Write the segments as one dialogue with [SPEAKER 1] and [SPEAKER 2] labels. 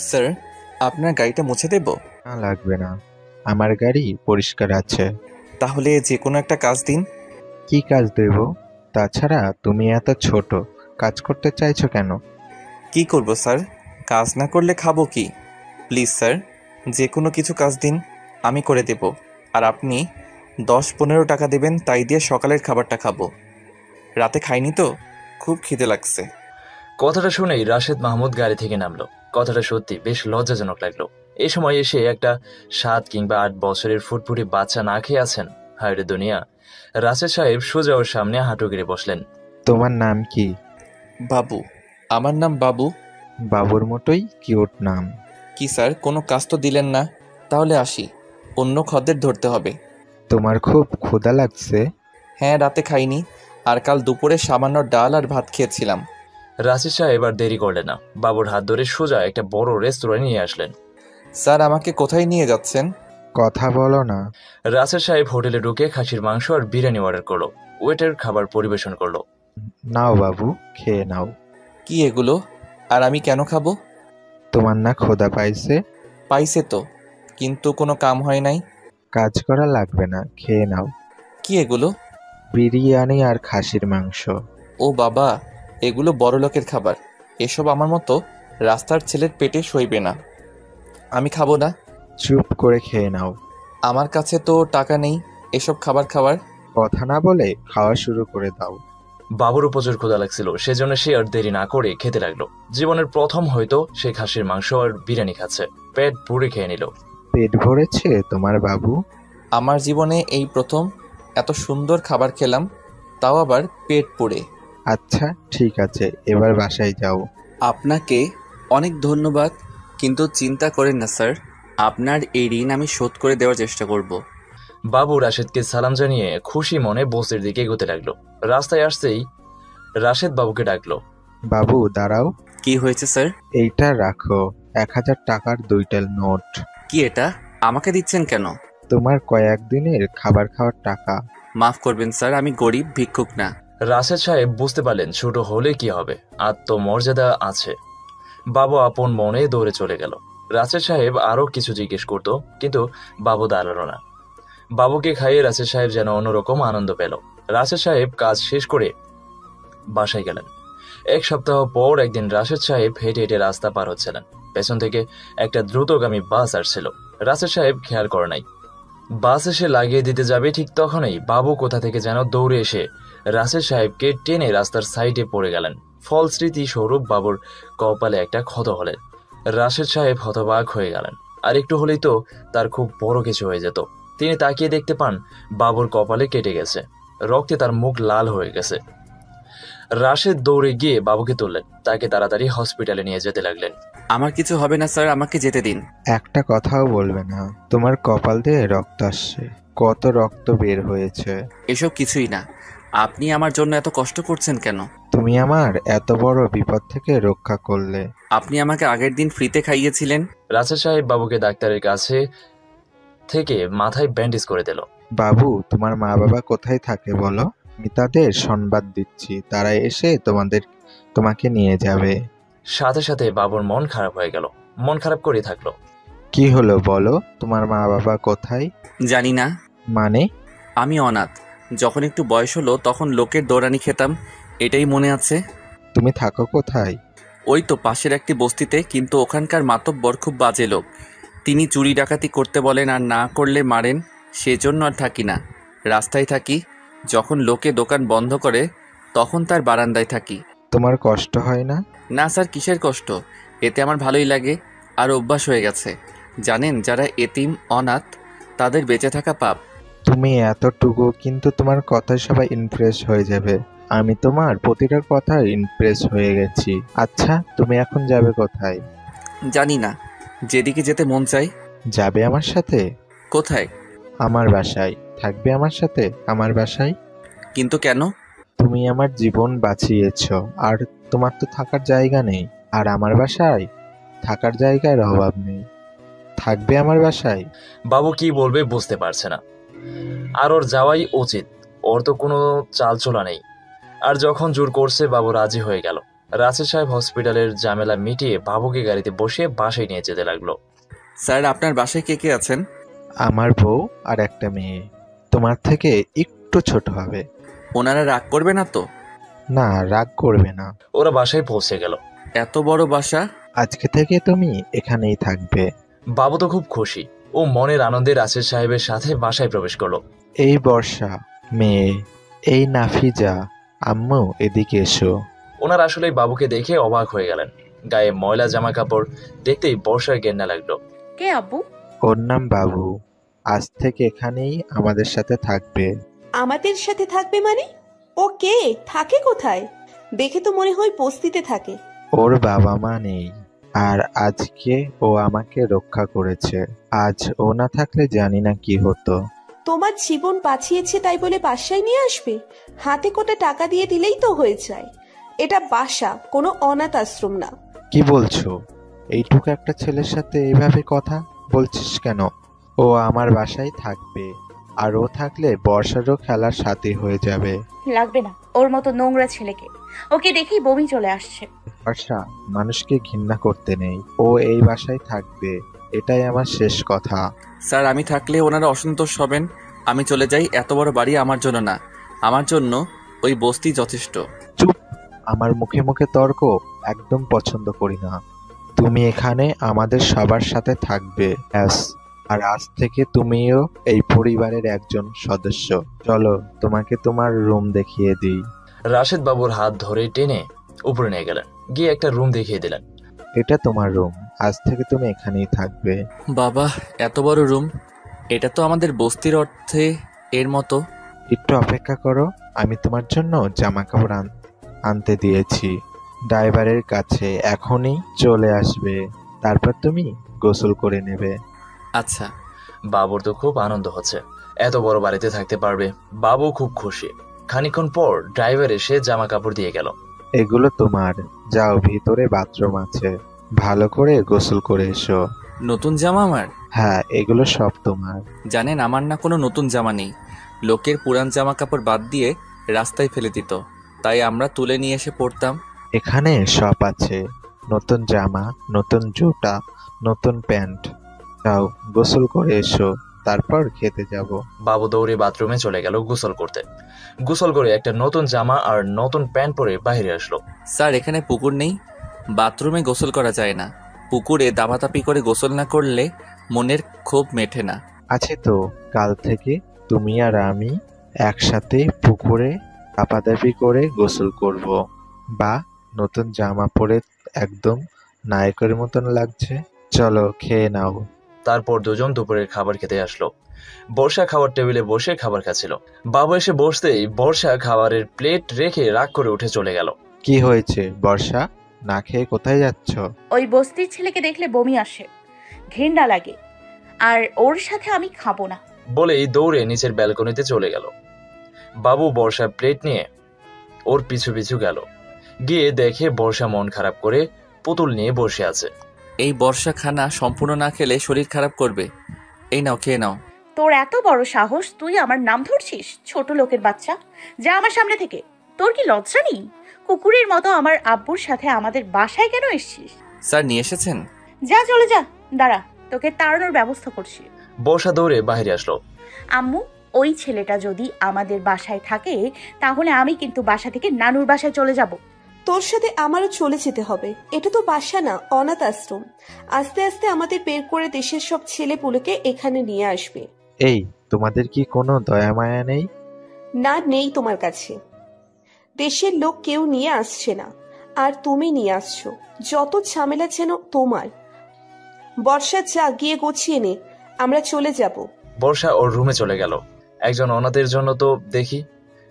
[SPEAKER 1] Sir, আপনার গাড়িটা মুছে দেব?
[SPEAKER 2] না, লাগবে না, আমার গাড়ি পরিষ্কার আছে।
[SPEAKER 1] তাহলে যে কোনো একটা কাজ দিন।
[SPEAKER 2] কি কাজ দেব? তাছাড়া তুমি এত ছোট, কাজ করতে চাইছো কেন?
[SPEAKER 1] কি করব স্যার, কাজ না করলে খাবো কি? প্লিজ স্যার, যে কোনো কিছু কাজ দিন, আমি করে দেব। আর আপনি 10-15 টাকা দেবেন, তাই দিয়ে সকালের খাবারটা খাবো। রাতে খাইনি তো, খুব খিদে লাগছে।
[SPEAKER 3] কথাটা শুনেই রাশেদ মাহমুদ গাড়ি থেকে নামলো। কথাটা সত্যি বেশ লজ্জাজনক লাগলো। এই সময় এসে একটা 7 কিংবা 8 বছরের ফুটফুটি বাচ্চা না খেয়ে আছেন। হায়রে দুনিয়া। রাশেদ সাহেব সোজা ওর সামনে হাঁটু গেড়ে বসলেন।
[SPEAKER 2] তোমার নাম কি?
[SPEAKER 1] বাবু। আমার নাম বাবু।
[SPEAKER 2] বাবুর মতোই কিউট নাম।
[SPEAKER 1] কি স্যার, কোনো কাজ তো দিলেন না? তাহলে আসি, অন্য খদ্দের ধরতে হবে।
[SPEAKER 2] তোমার খুব ক্ষুধা লাগছে?
[SPEAKER 1] হ্যাঁ, রাতে খাইনি, আর কাল দুপুরে সামান্য ডাল আর ভাত খেয়েছিলাম।
[SPEAKER 3] রাশেদ সাহেব আর দেরি করলেন না, বাবুর হাত ধরে সোজা একটা বড় রেস্তোরাঁ নিয়ে আসলেন।
[SPEAKER 1] স্যার, আমাকে কোথায় নিয়ে যাচ্ছেন?
[SPEAKER 2] কথা বলো না।
[SPEAKER 3] রাশেদ সাহেব হোটেলে ঢুকে খাসির মাংস আর বিরিয়ানি অর্ডার করলো। ওয়েটার খাবার পরিবেশন করলো।
[SPEAKER 2] নাও বাবু, খেয়ে নাও।
[SPEAKER 1] কি এগুলো? আর আমি কেন খাবো?
[SPEAKER 2] তোমার না ক্ষুধা পাইছে?
[SPEAKER 1] পাইছে তো, কিন্তু কোনো কাম হয় নাই।
[SPEAKER 2] কাজ করা লাগবে না, খেয়ে নাও।
[SPEAKER 1] কি এগুলো?
[SPEAKER 2] বিরিয়ানি আর খাসির মাংস।
[SPEAKER 1] ও বাবা, এগুলো বড় লোকের খাবার। এসব আমার মতো রাস্তার ছেলের পেটে সইবে না। আমি খাবো না।
[SPEAKER 2] চুপ করে খেয়ে নাও।
[SPEAKER 1] আমার কাছে তো টাকা নেই এসব খাবার খাওয়ার।
[SPEAKER 2] কথা না বলে খাওয়া শুরু করে দাও।
[SPEAKER 3] বাবুর প্রচুর ক্ষুধা লাগছিল, সেজন্য সে আর দেরি না করে খেতে লাগলো। জীবনের প্রথম হয়তো সে খাসির মাংস আর বিরিয়ানি খাচ্ছে। পেট পুড়ে খেয়ে নিল।
[SPEAKER 2] পেট ভরেছে তোমার বাবু?
[SPEAKER 1] আমার জীবনে এই প্রথম এত সুন্দর খাবার খেলাম, তাও আবার পেট পুড়ে।
[SPEAKER 2] আচ্ছা ঠিক আছে, এবার বাসায় যাও।
[SPEAKER 1] আপনাকে অনেক ধন্যবাদ, কিন্তু চিন্তা করেন না স্যার, আপনার এই ঋণ আমি শোধ করে দেওয়ার চেষ্টা করব।
[SPEAKER 3] বাবু রাশেদকে সালাম জানিয়ে খুশি মনে বসের দিকে এগোতে লাগলো। রাস্তায় আসতেই রাশেদ বাবুকে ডাকলো।
[SPEAKER 2] বাবু দাঁড়াও।
[SPEAKER 1] কি হয়েছে স্যার?
[SPEAKER 2] এইটা রাখো, 1000 টাকার 2টা নোট।
[SPEAKER 1] কি এটা আমাকে দিচ্ছেন কেন?
[SPEAKER 2] তোমার কয়েকদিনের খাবার খাওয়ার টাকা।
[SPEAKER 1] মাফ করবেন স্যার, আমি গরিব ভিক্ষুক না।
[SPEAKER 3] রাশেদ সাহেব বুঝতে পারলেন ছোট হলে কি হবে, আত্মমর্যাদা আছে। বাবু আপন মনে দৌড়ে চলে গেল। রাশেদ সাহেব আরো কিছু জিজ্ঞেস করত, কিন্তু বাবু দাঁড়ালো না। বাবুকে খাইয়ে রাশেদ সাহেব যেন অন্যরকম আনন্দ পেল। রাশেদ সাহেব কাজ শেষ করে বাসায় গেলেন। 1 সপ্তাহ পর একদিন রাশেদ সাহেব হেঁটে হেঁটে রাস্তা পার হচ্ছিলেন। পেছন থেকে একটা দ্রুতগামী বাস আসছিল। রাশেদ সাহেব খেয়াল করে নাই। বাস এসে লাগিয়ে দিতে যাবে, ঠিক তখনই বাবু কোথা থেকে যেন দৌড়ে এসে রাশেদ সাহেবকে টেনে রাস্তার সাইডে পড়ে গেলেন। ফলশ্রুতি স্বরূপ বাবুর কপালে একটা ক্ষত হলেন। রাশেদ সাহেব হতবাক হয়ে গেলেন। আর একটু হলেই তো তার খুব বড় কিছু হয়ে যেত। তিনি তাকিয়ে দেখতে পান বাবুর কপালে কেটে গেছে, রক্তে তার মুখ লাল হয়ে গেছে। রাশেদ দৌড়ে গিয়ে বাবুকে তুললেন, তাকে তাড়াতাড়ি হসপিটালে নিয়ে যেতে লাগলেন।
[SPEAKER 1] আমার কিছু হবে না স্যার, আমাকে যেতে দিন।
[SPEAKER 2] একটা কথাও বলবে না? তোমার কপাল দিয়ে রক্ত আসছে, কত রক্ত বের হয়েছে।
[SPEAKER 1] এসব কিছুই না, আপনি আমার জন্য এত কষ্ট করছেন কেন?
[SPEAKER 2] তুমি আমার এত বড় বিপদ থেকে রক্ষা করলে।
[SPEAKER 1] আপনি আমাকে আগের দিন ফ্রিতে খাইয়েছিলেন।
[SPEAKER 3] রাশেদ সাহেব বাবুকে ডাক্তারের কাছে থেকে মাথায় ব্যান্ডেজ করে দিল।
[SPEAKER 2] বাবু, তোমার মা বাবা কোথায় থাকে বলো? আমি তাদের সংবাদ দিচ্ছি, তারা এসে তোমাকে নিয়ে যাবে।
[SPEAKER 3] সাথে সাথে বাবুর মন খারাপ হয়ে গেল। মন খারাপ করে থাকলো।
[SPEAKER 2] কি হলো বলো, তোমার মা বাবা কোথায়?
[SPEAKER 1] জানি না।
[SPEAKER 2] মানে?
[SPEAKER 1] আমি অনাথ। যখন একটু বয়স হলো তখন লোকের দৌড়ানি খেতাম, এটাই মনে আছে।
[SPEAKER 2] তুমি থাকো কোথায়?
[SPEAKER 1] ওই তো পাশের একটি বস্তিতে, কিন্তু ওখানকার মাতব্বর খুব বাজে লোক। তিনি চুরি ডাকাতি করতে বলেন, আর না করলে মারেন। সেজন্য আর থাকি না, রাস্তায় থাকি। যখন লোকে দোকান বন্ধ করে তখন তার বারান্দায় থাকি।
[SPEAKER 2] তোমার কষ্ট হয় না?
[SPEAKER 1] না স্যার, কিসের কষ্ট, এতে আমার ভালোই লাগে, আর অভ্যাস হয়ে গেছে। জানেন, যারা এতিম অনাথ তাদের বেঁচে থাকা পাপ।
[SPEAKER 2] তুমি এতটুকু, কিন্তু তোমার কথায় সবাই ইমপ্রেস হয়ে যাবে। আমি তোমার প্রতিটা কথায় ইমপ্রেস হয়ে গেছি। আচ্ছা, তুমি এখন যাবে কোথায়?
[SPEAKER 1] জানি না, যেদিকে যেতে মন চাই।
[SPEAKER 2] যাবে আমার সাথে?
[SPEAKER 1] কোথায়?
[SPEAKER 2] আমার বাসায়। থাকবে আমার সাথে আমার বাসায়?
[SPEAKER 1] কিন্তু কেন?
[SPEAKER 2] তুমি আমার জীবন বাঁচিয়েছো, আর তোমার তো থাকার জায়গা নেই। আর আমার বাসায় থাকার জায়গার অভাব নেই। থাকবে আমার বাসায়?
[SPEAKER 3] বাবু কি বলবে বুঝতে পারছে না। আর ওর যাওয়াই উচিত, ওর তো কোনো চালচলা নেই। আর যখন জোর করছে বাবু রাজি হয়ে গেল। রাসেল সাহেব হসপিটালের ঝামেলা মিটিয়ে বাবুকে গাড়িতে বসিয়ে বাসায় নিয়ে যেতে লাগলো।
[SPEAKER 1] স্যার আপনার বাসায় কে কে আছেন?
[SPEAKER 2] আমার বউ আর একটা মেয়ে, তোমার থেকে একটু ছোট হবে।
[SPEAKER 1] ওনারা রাগ করবে না তো?
[SPEAKER 2] না, রাগ করবে না।
[SPEAKER 3] ওরা বাসায় পৌঁছে গেল।
[SPEAKER 1] এত বড় বাসা।
[SPEAKER 2] আজকে থেকে তুমি এখানেই থাকবে।
[SPEAKER 3] বাবু তো খুব খুশি। ও মনের আনন্দে রাসেল সাহেবের সাথে বাসায় প্রবেশ করলো।
[SPEAKER 2] এই বর্ষা, মেয়ে, এই নাফিজা, আম্মু এদিকে এসো।
[SPEAKER 3] ওনার আসলেই বাবুকে দেখে অবাক হয়ে গেলেন। গায়ে ময়লা জামা কাপড় দেখতেই বর্ষার ঘেন্না লাগলো।
[SPEAKER 4] কে আব্বু?
[SPEAKER 2] ওর নাম বাবু। আজ থেকে এখানেই আমাদের সাথে থাকবে।
[SPEAKER 5] আমাদের সাথে থাকবে মানে? ও কে? থাকে কোথায়? দেখে তো মনে হয় বস্তিতে থাকে।
[SPEAKER 2] ওর বাবা মা নেই, আর আজকে ও আমাকে রক্ষা করেছে। আজ ও না থাকলে জানি না কি হতো।
[SPEAKER 5] তোমার জীবন বাঁচিয়েছে তাই বলে বাসায় নিয়ে আসবে? হাতে কোটা টাকা দিয়ে দিলেই তো হয়ে যায়। এটা বাসা, কোনো অনাথ আশ্রম না।
[SPEAKER 2] কি বলছো? এইটুকু একটা ছেলের সাথে এইভাবে কথা বলছিস কেন? ও আমার বাসায় থাকবে, আর ও থাকলে বর্ষারও খেলার সাথী হয়ে যাবে।
[SPEAKER 4] লাগবে না ওর মতো নোংরা ছেলেকে। ওকে দেখেই বমি চলে আসছে।
[SPEAKER 2] বর্ষা, মানুষকে ঘৃণা করতে নেই। ও এই বাসায় থাকবে, এটাই আমার শেষ কথা।
[SPEAKER 1] স্যার আমি থাকলে ওনারা অসন্তোষ হবেন। আমি চলে যাই। এত বড় বাড়ি আমার জন্য না, আমার জন্য ওই বস্তি যথেষ্ট।
[SPEAKER 2] চুপ! আমার মুখে মুখে তর্ক একদম পছন্দ করি না। তুমি এখানে আমাদের সবার সাথে থাকবে, ব্যাস। আর আজ থেকে তুমিও এই পরিবারের একজন সদস্য। চলো, তোমাকে তোমার রুম দেখিয়ে দিই।
[SPEAKER 3] রাশেদ বাবুর হাত ধরে টেনে উপরে নিয়ে গেলেন, গিয়ে একটা রুম দেখিয়ে দিলেন।
[SPEAKER 2] এটা তোমার রুম, আজ থেকে তুমি এখানেই থাকবে।
[SPEAKER 1] বাবা, এত বড় রুম! এটা তো আমাদের বস্তির অর্থে এর মতো।
[SPEAKER 2] একটু অপেক্ষা করো, আমি তোমার জন্য জামা কাপড় আনতে দিয়েছি। ড্রাইভারের কাছে এখনই চলে আসবে, তারপর তুমি গোসল করে নেবে।
[SPEAKER 1] আচ্ছা।
[SPEAKER 3] বাবুর তো খুব আনন্দ হচ্ছে, এত বড় বাড়িতে থাকতে পারবে। বাবু খুব খুশি। খানিকক্ষণ পর ড্রাইভার এসে জামা কাপড় দিয়ে গেল।
[SPEAKER 2] এগুলো তোমার, যাও, ভিতরে বাথরুম আছে, ভালো করে গোসল করে এসো।
[SPEAKER 1] নতুন জামা আমার?
[SPEAKER 2] হ্যাঁ, এগুলো সব তোমার।
[SPEAKER 1] জানেন আমার না কোনো নতুন জামা নেই। লোকের পুরান জামা কাপড় বাদ দিয়ে রাস্তায় ফেলে দিত, তাই আমরা তুলে নিয়ে এসে পরতাম।
[SPEAKER 2] এখানে সব আছে, নতুন জামা, নতুন জুতা, নতুন প্যান্ট। যাও, গোসল করে এসো, তারপর খেতে যাব।
[SPEAKER 3] বাবু দৌড়ে বাথরুমে চলে গেল গোসল করতে। গোসল করে একটা নতুন জামা আর নতুন প্যান্ট পরে বাইরে আসলো।
[SPEAKER 1] স্যার এখানে পুকুর নেই, বাথরুমে গোসল করা যায় না। পুকুরে দাপাদাপি করে গোসল না করলে মনের ক্ষোভ মেটে না।
[SPEAKER 2] আছে তো, কাল থেকে তুমি আর আমি একসাথে পুকুরে দাপাদাপি করে গোসল করব। বা, নতুন জামা পরে একদম নায়কের মতন লাগছে। চলো, খেয়ে নাও।
[SPEAKER 3] তারপর দুজন দুপুরের খাবার খেতে আসলো। বর্ষা খাবার টেবিলে বসে খাবার খাচ্ছিল। বাবু এসে বসতেই বর্ষা খাবারের প্লেট রেখে রাগ করে উঠে চলে গেল।
[SPEAKER 2] কি হয়েছে বর্ষা? না খেয়ে কোথায় যাচ্ছ?
[SPEAKER 4] ওই বস্তির ছেলেকে দেখলে বমি আসে, ঘৃণা লাগে, আর ওর সাথে আমি খাবো না।
[SPEAKER 3] বলেই দৌড়ে নিচের ব্যালকনিতে চলে গেল। বাবু বর্ষার প্লেট নিয়ে ওর পিছু পিছু গেল। গিয়ে দেখে বর্ষা মন খারাপ করে পুতুল নিয়ে বসে আছে।
[SPEAKER 1] এই বর্ষা খানা সম্পূর্ণ না খেলে শরীর খারাপ করবে। এই নাও, খেয়ে নাও।
[SPEAKER 4] তোর এত বড় সাহস, তুই আমার নাম ধরছিস? ছোট লোকের বাচ্চা, যা আমার সামনে থেকে। তোর কি লজ্জা নেই? কুকুরের মতো আমার আব্বুর সাথে আমাদের বাসায় কেন এসেছিস?
[SPEAKER 1] স্যার নিয়ে এসেছেন?
[SPEAKER 4] যা, চলে যা। দাঁড়া, তোকে তাড়ানোর ব্যবস্থা করছি।
[SPEAKER 3] বর্ষা দৌড়ে বাইরে আসলো।
[SPEAKER 4] আম্মু, ওই ছেলেটা যদি আমাদের বাসায় থাকে তাহলে আমি কিন্তু বাসা থেকে নানুর বাসায় চলে যাব।
[SPEAKER 5] তোর সাথে আমারও চলে যেতে হবে। এটা তো বাসা না, অনাথ আশ্রম। আস্তে আস্তে আমাদের বের করে দেশের সব ছেলেপুলেকে এখানে নিয়ে আসবে।
[SPEAKER 2] এই, তোমাদের কি কোনো দয়া মায়া নেই?
[SPEAKER 5] না, নেই তোমার কাছে। দেশের লোক কেউ নিয়ে আসছে না, আর তুমি নিয়ে আসছো। যত ঝামেলা যেন তোমার। বর্ষা, যা, গিয়ে গুছিয়ে নে, আমরা চলে যাব।
[SPEAKER 3] বর্ষা ওর রুমে চলে গেল। একজন অনাথের জন্য তো দেখি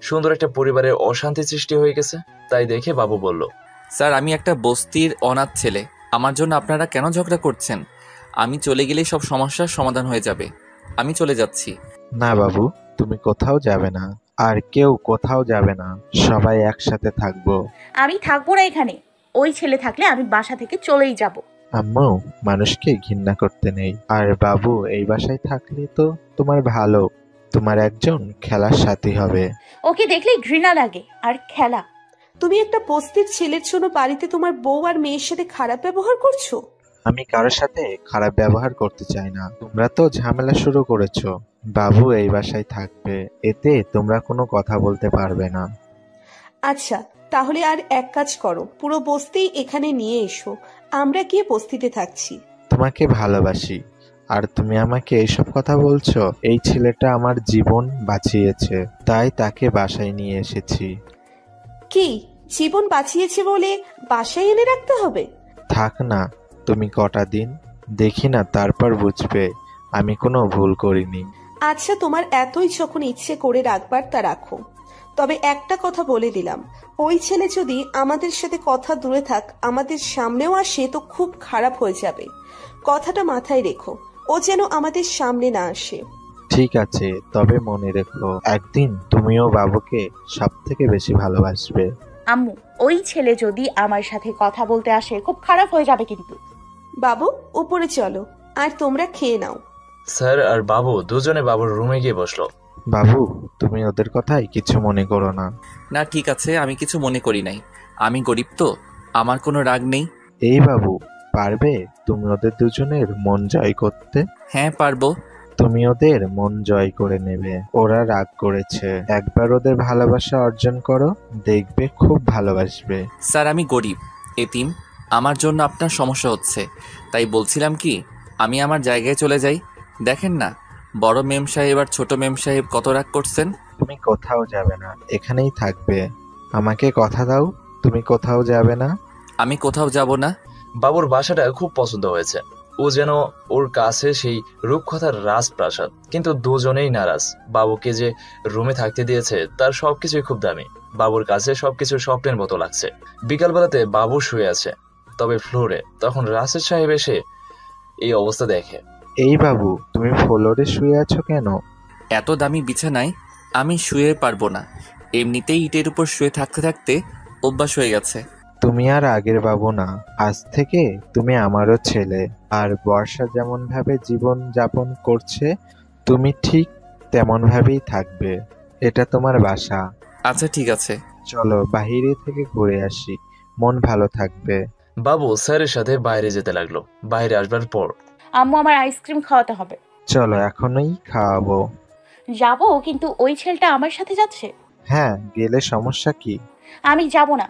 [SPEAKER 3] সুন্দর একটা পরিবারের অশান্তি সৃষ্টি হয়ে গেছে। তাই দেখে বাবু বলল,
[SPEAKER 1] স্যার আমি একটা বস্তির অনাথ ছেলে, আমার জন্য আপনারা কেন ঝগড়া করছেন? আমি চলে গেলেই সব সমস্যার সমাধান হয়ে যাবে। আমি চলে যাচ্ছি।
[SPEAKER 2] না বাবু, তুমি কোথাও যাবে না, আর কেউ কোথাও যাবে না। সবাই একসাথে থাকবো।
[SPEAKER 4] আমি থাকবো না এখানে। ওই ছেলে থাকলে আমি বাসা থেকে চলেই যাব।
[SPEAKER 2] আম্মু, মানুষকে ঘৃণা করতে নেই। আর বাবু এই বাসায় থাকলে তো তোমার ভালো, তোমার একজন খেলার সাথী হবে।
[SPEAKER 4] ওকে দেখলেই ঘৃণা লাগে। আর খেলা?
[SPEAKER 5] তুমি একটা বস্তির ছেলের জন্য বাড়িতে তোমার বউ আর মেয়ের সাথে খারাপ ব্যবহার করছো।
[SPEAKER 2] আমি কারোর সাথে খারাপ ব্যবহার করতে চাই না। তোমরা তো ঝামেলা শুরু করেছো। বাবু এই বাসায় থাকবে, এতে তোমরা কোনো কথা বলতে পারবে না।
[SPEAKER 5] আচ্ছা, তাহলে আর এক কাজ করো, পুরো বস্তি এখানে নিয়ে এসো, আমরা গিয়ে বস্তিতে থাকছি।
[SPEAKER 2] তোমাকে ভালোবাসি, আর তুমি আমাকে এইসব কথা বলছো? এই ছেলেটা আমার জীবন বাঁচিয়েছে, তাই তাকে বাসায় নিয়ে এসেছি।
[SPEAKER 5] কি, জীবন বাঁচিয়েছে বলে বাসায় এনে রাখতে হবে?
[SPEAKER 2] থাক না, তুমি কটা দিন দেখি না, তারপর বুঝবে আমি কোনো ভুল করিনি।
[SPEAKER 5] আচ্ছা, তোমার এতই যখন ইচ্ছে করে রাখবার তা রাখো, তবে একটা কথা বলে দিলাম, ওই ছেলে যদি আমাদের সাথে কথা দূরে থাক আমাদের সামনেও আসে তো খুব খারাপ হয়ে যাবে। কথাটা মাথায় রেখো, ও যেন আমাদের সামনে না আসে।
[SPEAKER 2] ঠিক আছে, তবে মনে রেখো একদিন তুমিও বাবুকে সব থেকে বেশি ভালোবাসবে।
[SPEAKER 4] আম্মু, ওই ছেলে যদি আমার সাথে কথা বলতে আসে খুব খারাপ হয়ে যাবে কিন্তু।
[SPEAKER 5] বাবু, উপরে চলো, আর তোমরা খেয়ে নাও।
[SPEAKER 3] স্যার আর বাবু দুজনে বাবুর রুমে গিয়ে বসলো।
[SPEAKER 2] বাবু, তুমি ওদের কথাই কিছু মনে করো না।
[SPEAKER 1] না ঠিক আছে, আমি কিছু মনে করি নাই। আমি গরিব তো, আমার কোনো রাগ নেই।
[SPEAKER 2] এই বাবু, পারবে তুমি ওদের দুজনের মন জয় করতে?
[SPEAKER 1] হ্যাঁ পারবো।
[SPEAKER 2] তুমি ওদের মন জয় করে নেবে। ওরা রাগ করেছে, একবার ওদের ভালোবাসা অর্জন করো, দেখবে খুব ভালোবাসবে।
[SPEAKER 1] স্যার আমি গরিব, এতিম, আমার জন্য আপনার সমস্যা হচ্ছে। তাই বলছিলাম কি, আমি আমার জায়গায় চলে যাই। দেখেন না বড় মেম সাহেব আর ছোট মেম সাহেব কত রাগ করছেন।
[SPEAKER 2] তুমি কোথাও যাবে না, এখানেই থাকবে। আমাকে কথা দাও, তুমি কোথাও যাবে না।
[SPEAKER 1] আমি কোথাও যাব না।
[SPEAKER 3] বাবুর বাসাটা খুব পছন্দ হয়েছে। ও যেন ওর কাছে সেই রূপকথার রাজপ্রাসাদ, কিন্তু দুজনেই নারাজ। বাবুকে যে রুমে থাকতে দিয়েছে তার সবকিছুই খুব দামি। বাবুর কাছে সবকিছু স্বপ্নের মতো লাগছে। বিকালবেলাতে বাবু শুয়ে আছে, তবে ফ্লোরে। তখন রাশেদ সাহেব এসে এই অবস্থা দেখে।
[SPEAKER 2] এই বাবু, তুমি ফ্লোরে শুয়ে আছো কেন?
[SPEAKER 1] এত দামি বিছানায় আমি শুয়ে পারবো না। এমনিতেই ইটের উপর শুয়ে থাকতে থাকতে অভ্যাস হয়ে গেছে।
[SPEAKER 2] তুমি আর আগের বাবু না, আজ থেকে তুমি আমারও ছেলে। আর বর্ষা যেমন ভাবে জীবন যাপন করছে তুমি ঠিক তেমন ভাবেই থাকবে। এটা তোমার বাসা।
[SPEAKER 1] আচ্ছা ঠিক আছে।
[SPEAKER 2] চলো বাইরে থেকে ঘুরে আসি, মন ভালো থাকবে।
[SPEAKER 3] বাবু স্যারের সাথে বাইরে যেতে লাগলো। বাইরে আসবার পর
[SPEAKER 4] আম্মু, আমার আইসক্রিম খাওয়াতে হবে।
[SPEAKER 2] চলো এখনই খাওয়াবো।
[SPEAKER 4] যাবো, কিন্তু ওই ছেলেটা আমার সাথে যাচ্ছে।
[SPEAKER 2] হ্যাঁ, গেলে সমস্যা কি?
[SPEAKER 4] আমি যাব না।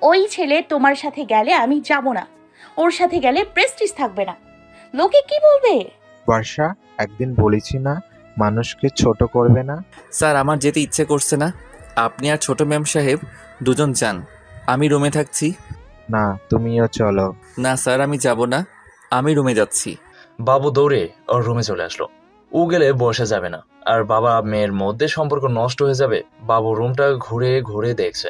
[SPEAKER 4] ওই ছেলে তোমার সাথে গেলে আমি যাব না। ওর সাথে গেলে প্রেস্টিজ থাকবে না। লোকে কি বলবে?
[SPEAKER 2] বর্ষা, একদিন বলেছি না মানুষকে ছোট করবে না?
[SPEAKER 1] স্যার আমার যেতে ইচ্ছে করছে না। আপনি আর ছোট ম্যাম সাহেব দুজন যান, আমি রুমে থাকছি।
[SPEAKER 2] না, তুমিও চলো।
[SPEAKER 1] না স্যার আমি যাব না, আমি রুমে যাচ্ছি।
[SPEAKER 3] বাবু দৌড়ে ওর রুমে চলে আসলো। ও গেলে বসা যাবে না, আর বাবা মেয়ের মধ্যে সম্পর্ক নষ্ট হয়ে যাবে। বাবু রুমটা ঘুরে ঘুরে দেখছে,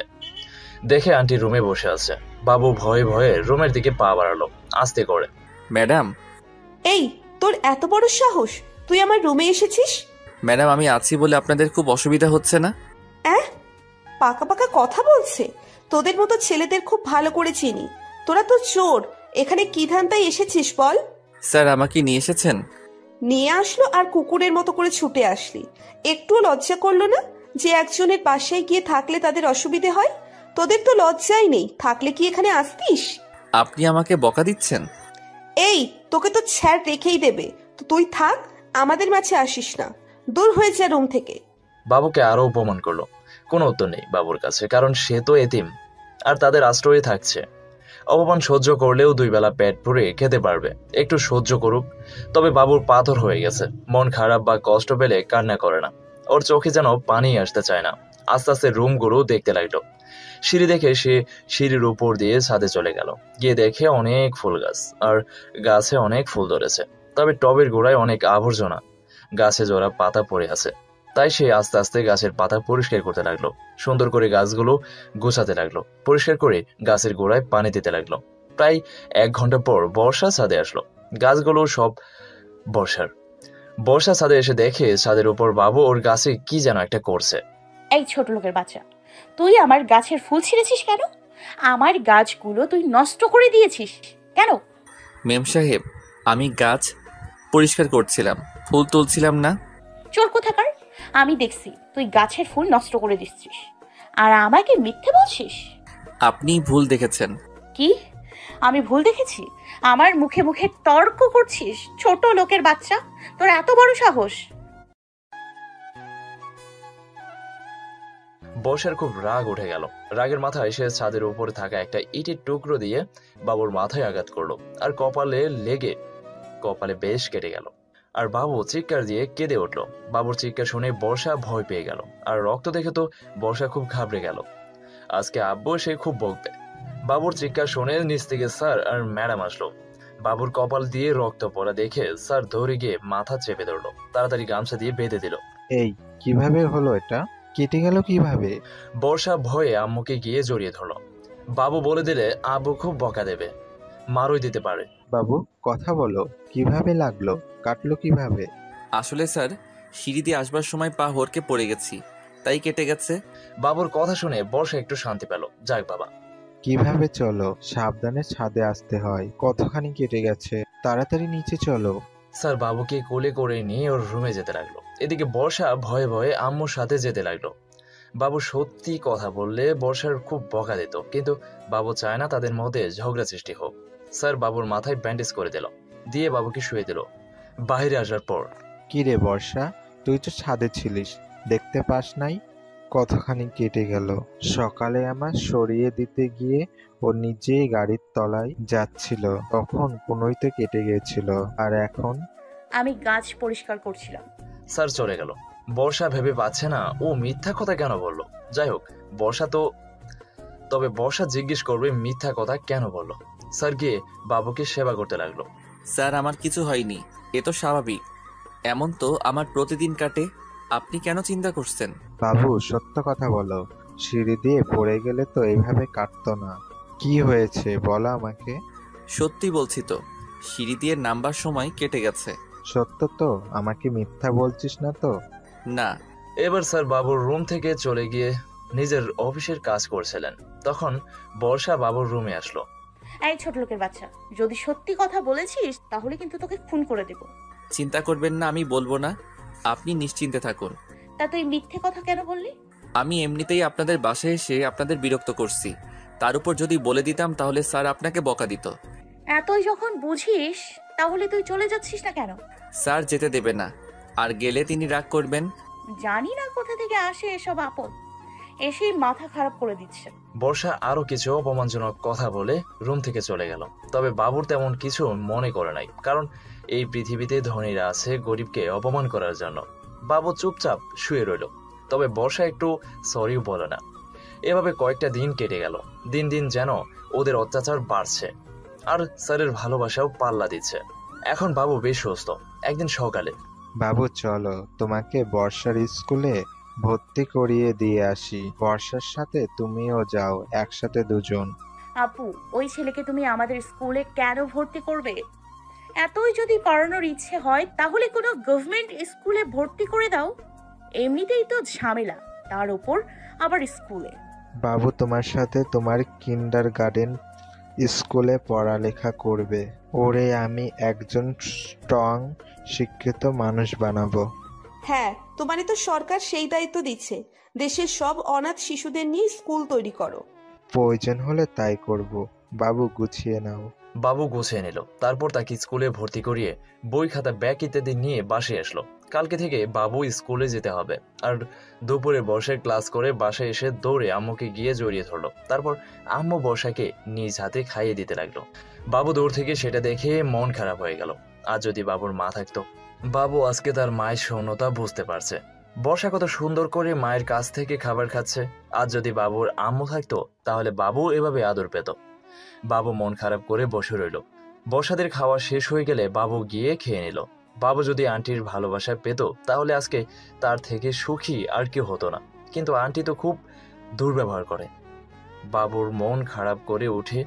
[SPEAKER 3] দেখে আন্টি রুমে বসে আছে। বাবু ভয়ে ভয়ে রুমের দিকে পা বাড়ালো, আস্তে করে।
[SPEAKER 1] ম্যাডাম।
[SPEAKER 5] এই, তোর এত বড় সাহস, তুই আমার রুমে এসেছিস?
[SPEAKER 1] ম্যাডাম আমি আছি বলে আপনাদের খুব অসুবিধা হচ্ছে না?
[SPEAKER 5] পাকা পাকা কথা বলছে। তোদের মতো ছেলেদের খুব ভালো করে চিনি। তোরা তো চোর। এখানে কি ধান্দায় এসেছিস বল?
[SPEAKER 1] স্যার আমাকে নিয়ে এসেছেন?
[SPEAKER 5] নিয়ে আসলো আর কুকুরের মতো করে ছুটে আসলি। একটুও লজ্জা করলো না যে একজনের বাসায় গিয়ে থাকলে তাদের অসুবিধে হয়? তোদের তো লজ্জাই নেই, থাকলে কি এখানে আসতিস?
[SPEAKER 1] আপনি আমাকে বকা দিচ্ছেন?
[SPEAKER 5] এই, তোকে তো ছ্যার রেখেই দেবে, তো তুই থাক, আমাদের মাঝে আসিস না, দূর হয়ে যা রুম থেকে।
[SPEAKER 3] বাবুকে আরো অপমান করলো। কোনো উত্তর নেই বাবুর কাছে, কারণ সে তো এতিম আর তাদের আশ্রয়ে থাকছে। অপমান সহ্য করলেও দুই বেলা পেট ভরে খেতে পারবে, একটু সহ্য করুক। তবে বাবুর পাথর হয়ে গেছে, মন খারাপ বা কষ্ট পেলে কান্না করে না। ওর চোখে যেন পানি আসতে চায় না। আস্তে আস্তে রুমগুলো দেখতে লাগলো। সিঁড়ি দেখে সে সিঁড়ির উপর দিয়ে ছাদে চলে গেল। গিয়ে দেখে অনেক ফুল গাছ, আর গাছে অনেক ফুল ধরেছে, তবে টবের গোড়ায় অনেক আবর্জনা, গাছে জোড়া পাতা পড়ে আছে। তাই সে আস্তে আস্তে গাছের পাতা পরিষ্কার করতে লাগলো। সুন্দর করে গাছগুলো গোছাতে লাগলো, পরিষ্কার করে গাছের গোড়ায় পানি দিতে লাগলো। প্রায় 1 ঘন্টা পর বর্ষা ছাদে আসলো। গাছগুলো সব বর্ষা ছাদে এসে দেখে ছাদের উপর বাবু ওর গাছে কি যেন একটা করছে।
[SPEAKER 4] এই ছোট লোকের বাচ্চা, তুই আমার গাছের ফুল ছিঁড়েছিস কেন? আমার গাছগুলো তুই নষ্ট করে দিয়েছিস কেন?
[SPEAKER 1] মেম সাহেব, আমি গাছ পরিষ্কার করছিলাম, ফুল তুলছিলাম না।
[SPEAKER 4] চোর কোথাকার! আমি দেখছি তুই গাছের ফুল নষ্ট করে দিচ্ছিস, আর আমাকে মিথ্যে বলছিস।
[SPEAKER 1] আপনি ভুল দেখেছেন।
[SPEAKER 4] কি? আমি ভুল দেখেছি? আমার মুখে মুখে তর্ক করছিস? ছোট লোকের বাচ্চা, তোর এত বড় সাহস!
[SPEAKER 3] বর্ষার খুব রাগ উঠে গেল। রাগের মাথায় সে ছাদের উপরে থাকা একটা ইটের টুকরো দিয়ে বাবুর মাথায় আঘাত করলো, আর কপালে বেশ কেটে গেল। আর বাবু চিৎকার দিয়ে কেঁদে উঠল। বাবুর চিৎকার শুনে বর্ষা ভয় পেয়ে গেল, আর রক্ত দেখে তো বর্ষা খুব ঘাবড়ে গেল। আজকে আব্বু সে খুব বকবে। বাবুর চিৎকার শুনে নিচ থেকে স্যার আর ম্যাডাম আসলো। বাবুর কপাল দিয়ে রক্ত পড়া দেখে স্যার দৌড়ে গিয়ে মাথা চেপে ধরলো, তাড়াতাড়ি গামছা দিয়ে বেঁধে দিল।
[SPEAKER 2] এই কিভাবে হলো এটা? কেটে গেল কিভাবে?
[SPEAKER 3] বর্ষা ভয়ে আম্মুকে গিয়ে জড়িয়ে ধরলো। বাবু বলে দিলে আব্বু খুব বকা দেবে, মারই দিতে পারে।
[SPEAKER 2] বাবু কথা বলো, কিভাবে লাগলো, কাটলো কিভাবে?
[SPEAKER 1] আসলে স্যার, সিঁড়ি দিয়ে আসবার সময় পা হড়কে পড়ে গেছি, তাই কেটে গেছে।
[SPEAKER 3] বাবুর কথা শুনে বর্ষা একটু শান্তি পেল। যাক বাবা।
[SPEAKER 2] কিভাবে চলো, সাবধানে ছাদে আসতে হয়। কতখানি কেটে গেছে, তাড়াতাড়ি নিচে চলো।
[SPEAKER 3] স্যার বাবুকে কোলে করে নিয়ে ওর রুমে যেতে লাগলো। এদিকে বর্ষা ভয়ে ভয়ে আম্মুর সাথে যেতে লাগলো। বাবু সত্যি কথা বললে বর্ষার খুব বকা দিত, কিন্তু বাবু চায় না তাদের মধ্যে ঝগড়া সৃষ্টি হোক। স্যার বাবুর মাথায় ব্যান্ডেজ করে দিল, দিয়ে বাবুকে শুয়ে দিল। বাইরে আসার পর,
[SPEAKER 2] কি রে বর্ষা, তুই তো ছাদে ছিলিস, দেখতে পাস নাই? কতখানি কেটে গেল। সকালে আমার সরিয়ে দিতে গিয়ে ও নিজেই গাড়ির তলায় যাচ্ছিল, তখন কোনোইতে কেটে গিয়েছিল। আর এখন?
[SPEAKER 4] আমি গাছ পরিষ্কার করছিলাম।
[SPEAKER 3] স্যার চলে গেল। বর্ষা ভেবে পাচ্ছে না ও মিথ্যা কথা কেন বললো। যাই হোক, তবে বর্ষা জিজ্ঞেস করবে মিথ্যা কথা কেন বললো। স্যার গিয়ে বাবুকে সেবা করতে লাগলো।
[SPEAKER 1] স্যার, আমার কিছু হয়নি, এ তো স্বাভাবিক, এমন তো আমার প্রতিদিন কাটে, আপনি কেন চিন্তা করছেন?
[SPEAKER 2] বাবু সত্য কথা বলো, সিঁড়ি দিয়ে পড়ে গেলে তো এইভাবে কাটতো না। কি হয়েছে বলো আমাকে।
[SPEAKER 1] সত্যি বলছি তো, সিঁড়ি দিয়ে নামবার সময় কেটে গেছে।
[SPEAKER 2] সত্য তো? আমাকে মিথ্যা বলছিস না তো?
[SPEAKER 1] না।
[SPEAKER 3] এবার স্যার বাবুর রুম থেকে চলে গিয়ে নিজের অফিসের কাজ করছিলেন। তখন বর্ষা বাবুর রুমে আসলো।
[SPEAKER 4] এই ছোট লোকের বাচ্চা, যদি সত্যি কথা বলেছিস তাহলে কিন্তু তোকে খুন করে দেব।
[SPEAKER 1] চিন্তা করবেন না, আমি বলবো না, আপনি নিশ্চিন্তে থাকুন।
[SPEAKER 4] তা তুই মিথ্যে কথা কেন বললি?
[SPEAKER 1] আমি এমনিতেই আপনাদের বাসায় এসে আপনাদের বিরক্ত করছি, তার উপর যদি বলে দিতাম তাহলে স্যার আপনাকে বকা দিত।
[SPEAKER 4] এতই যখন বুঝিস তাহলে তুই চলে যাচ্ছিস না কেন?
[SPEAKER 1] স্যার যেতে দেবে না, আর গেলে তিনি রাগ করবেন।
[SPEAKER 4] জানি না কোথা থেকে আসে এসব আপদ, এসেই মাথা খারাপ করে দিচ্ছে।
[SPEAKER 3] বর্ষা আরো কিছু অপমানজনক কথা বলে রুম থেকে চলে গেল। তবে বাবুর তেমন কিছু মনে করে নাই, কারণ এই পৃথিবীতে ধনীরা আছে গরিবকে অপমান করার জন্য। বাবু চুপচাপ শুয়ে রইল, তবে বর্ষা একটু সরিও বলে না। এভাবে কয়েকটা দিন কেটে গেল। দিন দিন যেন ওদের অত্যাচার বাড়ছে, আর স্যারের ভালোবাসাও পাল্লা দিচ্ছে। এখন বাবু বেশ সুস্থ। একদিন সকালে,
[SPEAKER 2] বাবু চলো, তোমাকে বর্ষার স্কুলে ভর্তি করিয়ে দিয়ে আসি। বর্ষার সাথে তুমিও যাও, একসাথে দুজন।
[SPEAKER 4] আপু, ওই ছেলেকে তুমি আমাদের স্কুলে কেন ভর্তি করবে? এতই যদি পড়ানোর ইচ্ছে হয় তাহলে কোনো গভর্নমেন্ট স্কুলে ভর্তি করে দাও। এমনিতেই তো ঝামেলা, তার উপর আবার স্কুলে।
[SPEAKER 2] বাবু তোমার সাথে তোমার কিন্ডারগার্টেন স্কুলে পড়ালেখা করবে। ওরে আমি একজন স্ট্রং শিক্ষিত মানুষ বানাবো।
[SPEAKER 5] হ্যাঁ, তোমারই তো সরকার সেই দায়িত্ব দিচ্ছে। দেশের সব অনাথ শিশুদের নিয়ে স্কুল তৈরি করো।
[SPEAKER 2] প্রয়োজন হলে তাই করব। বাবু গুছিয়ে নাও।
[SPEAKER 3] বাবু গুছিয়ে নিল। তারপর তাকে স্কুলে ভর্তি করিয়ে বই খাতা ব্যাগ ইত্যাদি নিয়ে বাসায় আসলো। কালকে থেকে বাবু স্কুলে যেতে হবে। আর দুপুরে বর্ষায় ক্লাস করে বাসায় এসে দৌড়ে আম্মুকে গিয়ে জড়িয়ে ধরলো। তারপর আম্মু বর্ষাকে নিজ হাতে খাইয়ে দিতে লাগলো। বাবু দূর থেকে সেটা দেখে মন খারাপ হয়ে গেল। আর যদি বাবুর মা থাকতো। বাবু আজকে তার মায়ের শূন্যতা বুঝতে পারছে। বর্ষা কত সুন্দর করে মায়ের কাছ থেকে খাবার খাচ্ছে। আর যদি বাবুর আম্মু থাকতো তাহলে বাবু এভাবে আদর পেত। বাবু মন খারাপ করে বসে রইল। বর্ষাদের খাওয়া শেষ হয়ে গেলে বাবু গিয়ে খেয়ে নিল। বাবু যদি আন্টির ভালোবাসা পেত তাহলে আজকে তার থেকে সুখী আর কেউ হতো না, কিন্তু আন্টি তো খুব দুর্ব্যবহার করে। বাবুর মন খারাপ করে উঠে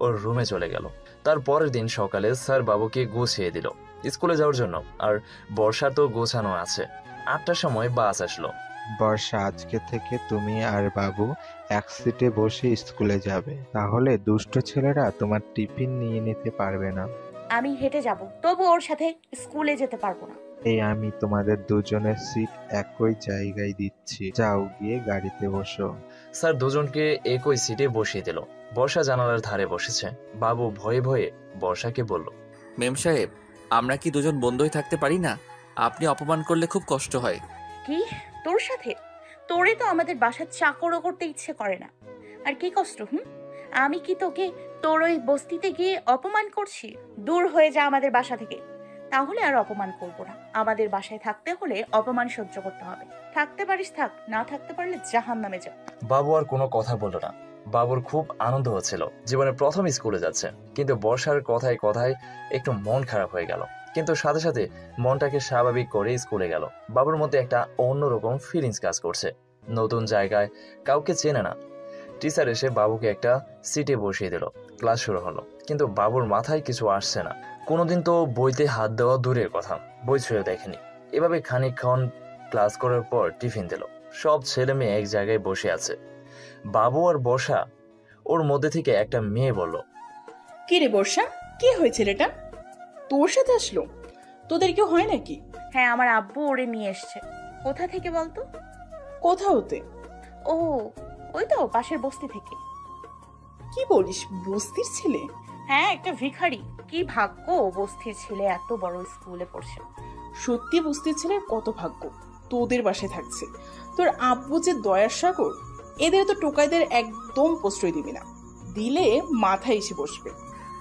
[SPEAKER 3] ওর রুমে চলে গেল। তার পরের দিন সকালে স্যার বাবুকে গুছিয়ে দিল স্কুলে যাওয়ার জন্য। আর বর্ষা তো গোছানো আছে। 8টার সময় বাস আসলো।
[SPEAKER 2] বর্ষা, আজকে থেকে তুমি আর বাবু এক সিটে বসে স্কুলে যাবে, তাহলে দুষ্ট ছেলেরা তোমার টিফিন নিয়ে নিতে পারবে না।
[SPEAKER 4] আমি হেঁটে যাব, তবু ওর সাথে স্কুলে যেতে পারবো না।
[SPEAKER 2] এই আমি তোমাদের দুজনের সিট একই জায়গায় দিচ্ছি, যাও গিয়ে গাড়িতে বসো।
[SPEAKER 3] স্যার দুজনকে একই সিটে বসিয়ে দিল। বর্ষা জানালার ধারে বসেছে। বাবু ভয়ে ভয়ে বর্ষাকে বলল,
[SPEAKER 1] মেম সাহেব, আমরা কি দুজন বন্ধুই থাকতে পারি না? আপনি অপমান করলে খুব কষ্ট হয়।
[SPEAKER 4] কি, তোর সাথে? তোরে তো আমাদের বাসার চাকরও করতে ইচ্ছে করে না। আর কি কষ্ট? আমি কি তোকে তোর ওই বস্তিতে গিয়ে অপমান করছি? দূর হয়ে যা আমাদের বাসা থেকে, তাহলে আর অপমান করব না। আমাদের বাসায় থাকতে হলে অপমান সহ্য করতে হবে। থাকতে পারিস থাক, না থাকতে পারলে জাহান্নামে যা।
[SPEAKER 3] বাবু আর কোনো কথা বলল না। বাবুর খুব আনন্দ হচ্ছিল, জীবনে প্রথম স্কুলে যাচ্ছে। কিন্তু বর্ষার কথায় কথায় একটু মন খারাপ হয়ে গেল। কিন্তু সাথে সাথে মনটাকে স্বাভাবিক করে স্কুলে গেল। বাবুর মধ্যে একটা অন্যরকম ফিলিংস কাজ করছে। নতুন জায়গায়, কাউকে চেনে না। টিচার এসে বাবুকে একটা সিটে বসিয়ে দিল। ক্লাস শুরু হলো, কিন্তু বাবুর মাথায় কিছু আসছে না। কোনোদিন তো বইতে হাত দেওয়া দূরের কথা, বই ছুঁয়ে দেখেনি। এভাবে খানিকক্ষণ ক্লাস করার পর টিফিন দিল। সব ছেলে মেয়ে এক জায়গায় বসে আছে। বাবু আর বর্ষা, ওর মধ্যে থেকে একটা মেয়ে বলল,
[SPEAKER 6] কি রে বর্ষা, কি হয়েছে ছেলেটা? তোর সাথে আসলো? তোদের কেউ হয় নাকি?
[SPEAKER 4] হ্যাঁ, আমার আব্বু ওরে নিয়ে এসছে। কোথা থেকে বলতো?
[SPEAKER 6] কোথা হতে?
[SPEAKER 4] ও, ওই তো পাশের বস্তি থেকে।
[SPEAKER 6] কি বলিস, বস্তির ছেলে?
[SPEAKER 4] হ্যাঁ, একটা ভিখারি। কি ভাগ্য বস্তির ছেলে এত বড় স্কুলে পড়ছে।
[SPEAKER 6] সত্যি বস্তির ছেলের কত ভাগ্য, তোদের বাসায় থাকছে। তোর আব্বু যে দয়ার সাগর, এদের তো টোকাইদের একদম প্রশ্রয় দিবি না, দিলে মাথায় এসে বসবে।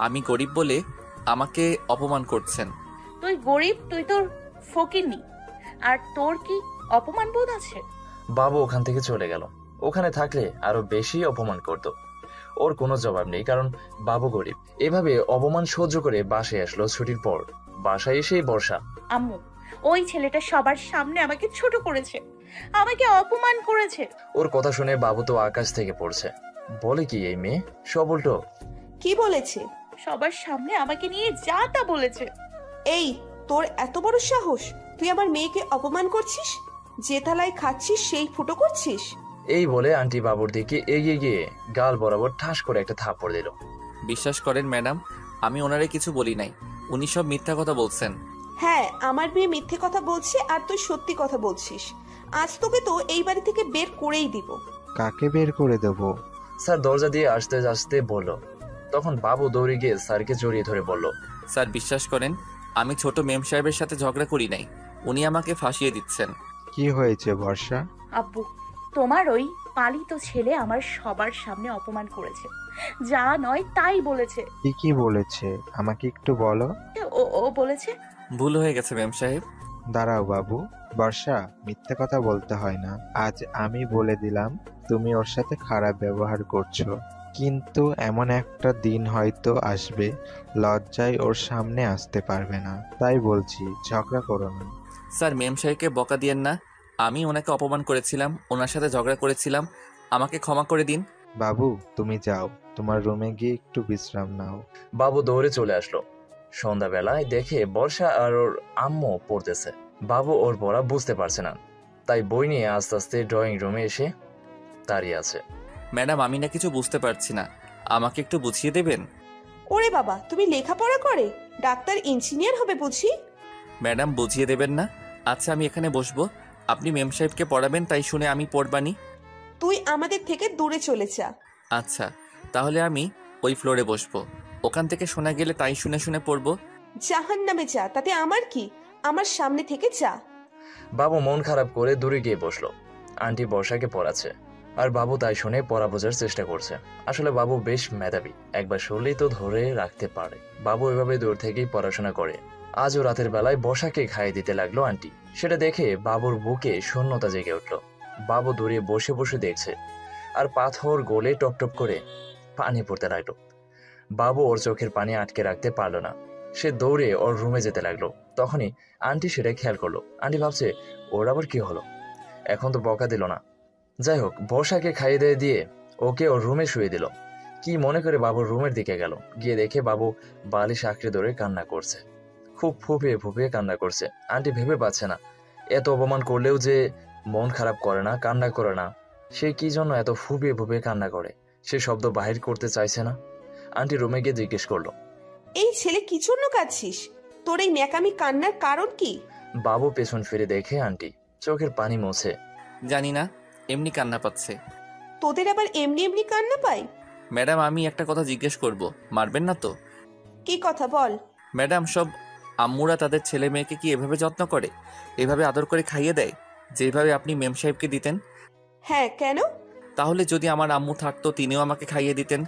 [SPEAKER 1] আমি গরিব বলে আমাকে অপমান করছেন।
[SPEAKER 4] তুই গরিব, তুই তোর ফকিরনি, আর তোর কি অপমান বোধ আছে?
[SPEAKER 3] বাবু ওখান থেকে চলে গেল। ওখানে থাকলে আরো বেশি অপমান করত। ওর কোনো জবাব নেই, কারণ বাবু গরিব। এভাবে অপমান সহ্য করে বাসায় আসলো ছুটির পর। বাসায় এসেই বর্ষা,
[SPEAKER 4] আম্মু, ওই ছেলেটা সবার সামনে আমাকে ছোট করেছে, আমাকে অপমান করেছে।
[SPEAKER 3] ওর কথা শুনে বাবু তো আকাশ থেকে পড়ছে। বলে কি এই মেয়ে, সব উল্টো।
[SPEAKER 5] কি বলেছে?
[SPEAKER 4] সবার সামনে আমাকে নিয়ে যা তা বলেছে।
[SPEAKER 5] এই, তোর এত বড় সাহস! তুই আমার মেয়েকে অপমান করছিস? যে থালায় খাচ্ছিস সেই ফুটো করছিস?
[SPEAKER 3] এই বলে আন্টি বাবুর দিকে এগিয়ে গিয়ে গাল বরাবর ঠাস করে একটা থাপ্পড় দিল।
[SPEAKER 1] বিশ্বাস করেন ম্যাডাম, আমি ওনারে কিছু বলি নাই। উনি সব মিথ্যা কথা বলছেন।
[SPEAKER 5] হ্যাঁ, আমার মেয়ে মিথ্যে কথা বলছে আর তুই সত্যি কথা বলছিস। আজ তোকে তো এই বাড়ি থেকে বের করেই দিব।
[SPEAKER 2] কাকে বের করে দেবো?
[SPEAKER 3] স্যার দরজা দিয়ে আসতে আসতে বলল। তখন বাবু দৌড়ে গিয়ে স্যারকে জড়িয়ে ধরে বলল,
[SPEAKER 1] স্যার বিশ্বাস করেন, আমি ছোট মেম সাহেবের সাথে ঝগড়া করি নাই। উনি আমাকে ফাঁসিয়ে দিচ্ছেন।
[SPEAKER 2] কি হয়েছে বর্ষা?
[SPEAKER 4] আব্বু, তোমার ওই পালিত ছেলে আমার সবার সামনে অপমান করেছে, যা নয় তাই বলেছে।
[SPEAKER 2] কি বলেছে আমাকে একটু বলো।
[SPEAKER 4] ও বলেছে।
[SPEAKER 1] ভুল হয়ে গেছে মেম সাহেব।
[SPEAKER 2] দাঁড়াও বাবু। বর্ষা, মিথ্যে কথা বলতে হয় না। আজ আমি বলে দিলাম তুমি ওর সাথে খারাপ ব্যবহার করছো, কিন্তু এমন একটা দিন হয়তো আসবে লজ্জায় ওর সামনে আসতে পারবে না। তাই বলছি ঝগড়া করো না।
[SPEAKER 1] স্যার মেম সাহেবকে বকা দিয়েন না। আমি ওনাকে অপমান করেছিলাম, ওনার সাথে ঝগড়া করেছিলাম। আমাকে ক্ষমা করে দিন।
[SPEAKER 2] বাবু তুমি যাও, তোমার রুমে গিয়ে একটু বিশ্রাম নাও।
[SPEAKER 3] বাবু দৌড়ে চলে আসলো। সন্ধ্যাবেলায় দেখে বর্ষা আর ওর আম্মু পড়তেছে। বাবু ওর পড়া বুঝতে পারছে না, তাই বই নিয়ে আস্তে আস্তে ড্রয়িং রুমে এসে দাঁড়িয়ে আছে।
[SPEAKER 1] ম্যাডাম, আমি না কিছু বুঝতে পারছি না, আমাকে একটু বুঝিয়ে দেবেন?
[SPEAKER 5] ওরে বাবা, তুমি লেখাপড়া করে ডাক্তার ইঞ্জিনিয়ার হবে বুঝি?
[SPEAKER 1] ম্যাডাম বুঝিয়ে দেবেন না? আচ্ছা, আমি এখানে বসবো, আপনি মেম সাহেবকে পড়াবেন, তাই শুনে আমি পড়বানি।
[SPEAKER 5] তুই আমাদের থেকে দূরে চলে যা।
[SPEAKER 1] আচ্ছা, তাহলে আমি ওই ফ্লোরে বসবো। ওখান থেকে শোনা গেলে তাই শুনে শুনে পড়বো।
[SPEAKER 5] জাহান্নামে যা, তাতে আমার কি? আমার সামনে থেকে যা।
[SPEAKER 3] বাবু মন খারাপ করে দূরে গিয়ে বসলো। আন্টি বর্ষাকে পড়াচ্ছে, আর বাবু তাই শুনে পড়া বোঝার চেষ্টা করছে। আসলে বাবু বেশ মেধাবী, একবার শুনলেই তো ধরে রাখতে পারে। বাবু এভাবে দূর থেকেই পড়াশোনা করে। আজও রাতের বেলায় বর্ষাকে খাইয়ে দিতে লাগলো আন্টি। সেটা দেখে বাবুর বুকে শূন্যতা জেগে উঠল। বাবু দূরে বসে বসে দেখছে, আর পাথর গলে টপটপ করে পানি পড়তে লাগলো। বাবু ওর চোখের পানি আটকে রাখতে পারলো না। সে দৌড়ে ওর রুমে যেতে লাগলো। তখনই আন্টি সেটা খেয়াল করলো। আন্টি ভাবছে ওর আবার কি হলো, এখন তো বকা দিল না। যাই হোক, বর্ষাকে খাইয়ে দিয়ে ওকে ওর রুমে শুয়ে দিল। কি মনে করে বাবুর রুমের দিকে গেল। গিয়ে দেখে বাবু বালিশ আঁকড়ে ধরে কান্না করছে, খুব ফুপিয়ে ফুপিয়ে কান্না করছে। আন্টি ভেবে পাচ্ছে না, এত অপমান করলেও যে মন খারাপ করে না, কান্না করে না, সে কি জন্য এত ফুপিয়ে ফুপিয়ে কান্না করে। সে শব্দ বাহির করতে চাইছে না। আন্টি রুমে গিয়ে জিজ্ঞেস করলো,
[SPEAKER 5] এই ছেলে কি জন্য কাঁদছিস? তোর এই ন্যাকামি কান্নার কারণ কি?
[SPEAKER 3] বাবু পেছন ফিরে দেখে আন্টি চোখের পানি মুছে।
[SPEAKER 1] জানি না, এমনি কান্না পাচ্ছে।
[SPEAKER 5] তোদের আবার এমনি এমনি কান্না পায়?
[SPEAKER 1] ম্যাডাম, আমি একটা কথা জিজ্ঞেস করব, মারবেন না তো?
[SPEAKER 5] কি কথা বল।
[SPEAKER 1] ম্যাডাম, সব আম্মুরা তাদের ছেলে মেয়েকে কি এভাবে যত্ন করে, এভাবে আদর করে খাইয়ে দেয়, যেভাবে আপনি মেম সাহেবকে দিতেন?
[SPEAKER 5] হ্যাঁ, কেন?
[SPEAKER 1] তাহলে যদি আমার আম্মু থাকতো, তিনিও আমাকে খাইয়ে দিতেন,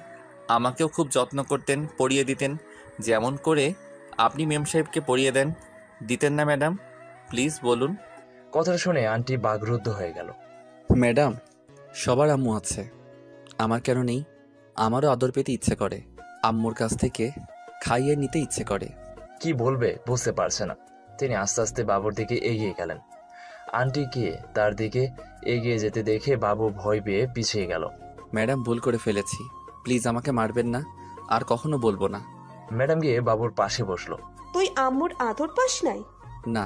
[SPEAKER 1] আমাকেও খুব যত্ন করতেন, পড়িয়ে দিতেন, যেমন করে আপনি মেম সাহেবকে পড়িয়ে দেন, দিতেন না ম্যাডাম? প্লিজ বলুন।
[SPEAKER 3] কথাটা শুনে আন্টি বাকরুদ্ধ হয়ে গেল।
[SPEAKER 7] ম্যাডাম, সবার আম্মু আছে, আমার কেন নেই? আমারও আদর পেতে ইচ্ছে করে, আম্মুর কাছ থেকে খাইয়ে নিতে ইচ্ছে করে।
[SPEAKER 3] কি বলবে বুঝতে পারছে না। তিনি আস্তে আস্তে বাবুর দিকে এগিয়ে গেলেন। আন্টি গিয়ে তার দিকে এগিয়ে যেতে দেখে বাবু ভয় পেয়ে পিছিয়ে গেল।
[SPEAKER 7] ম্যাডাম, ভুল করে ফেলেছি, প্লিজ আমাকে মারবেন না, আর কখনো বলবো না।
[SPEAKER 3] ম্যাডাম গিয়ে বাবুর পাশে বসলো।
[SPEAKER 5] তুই আম্মুর আদর পাস নাই?
[SPEAKER 7] না,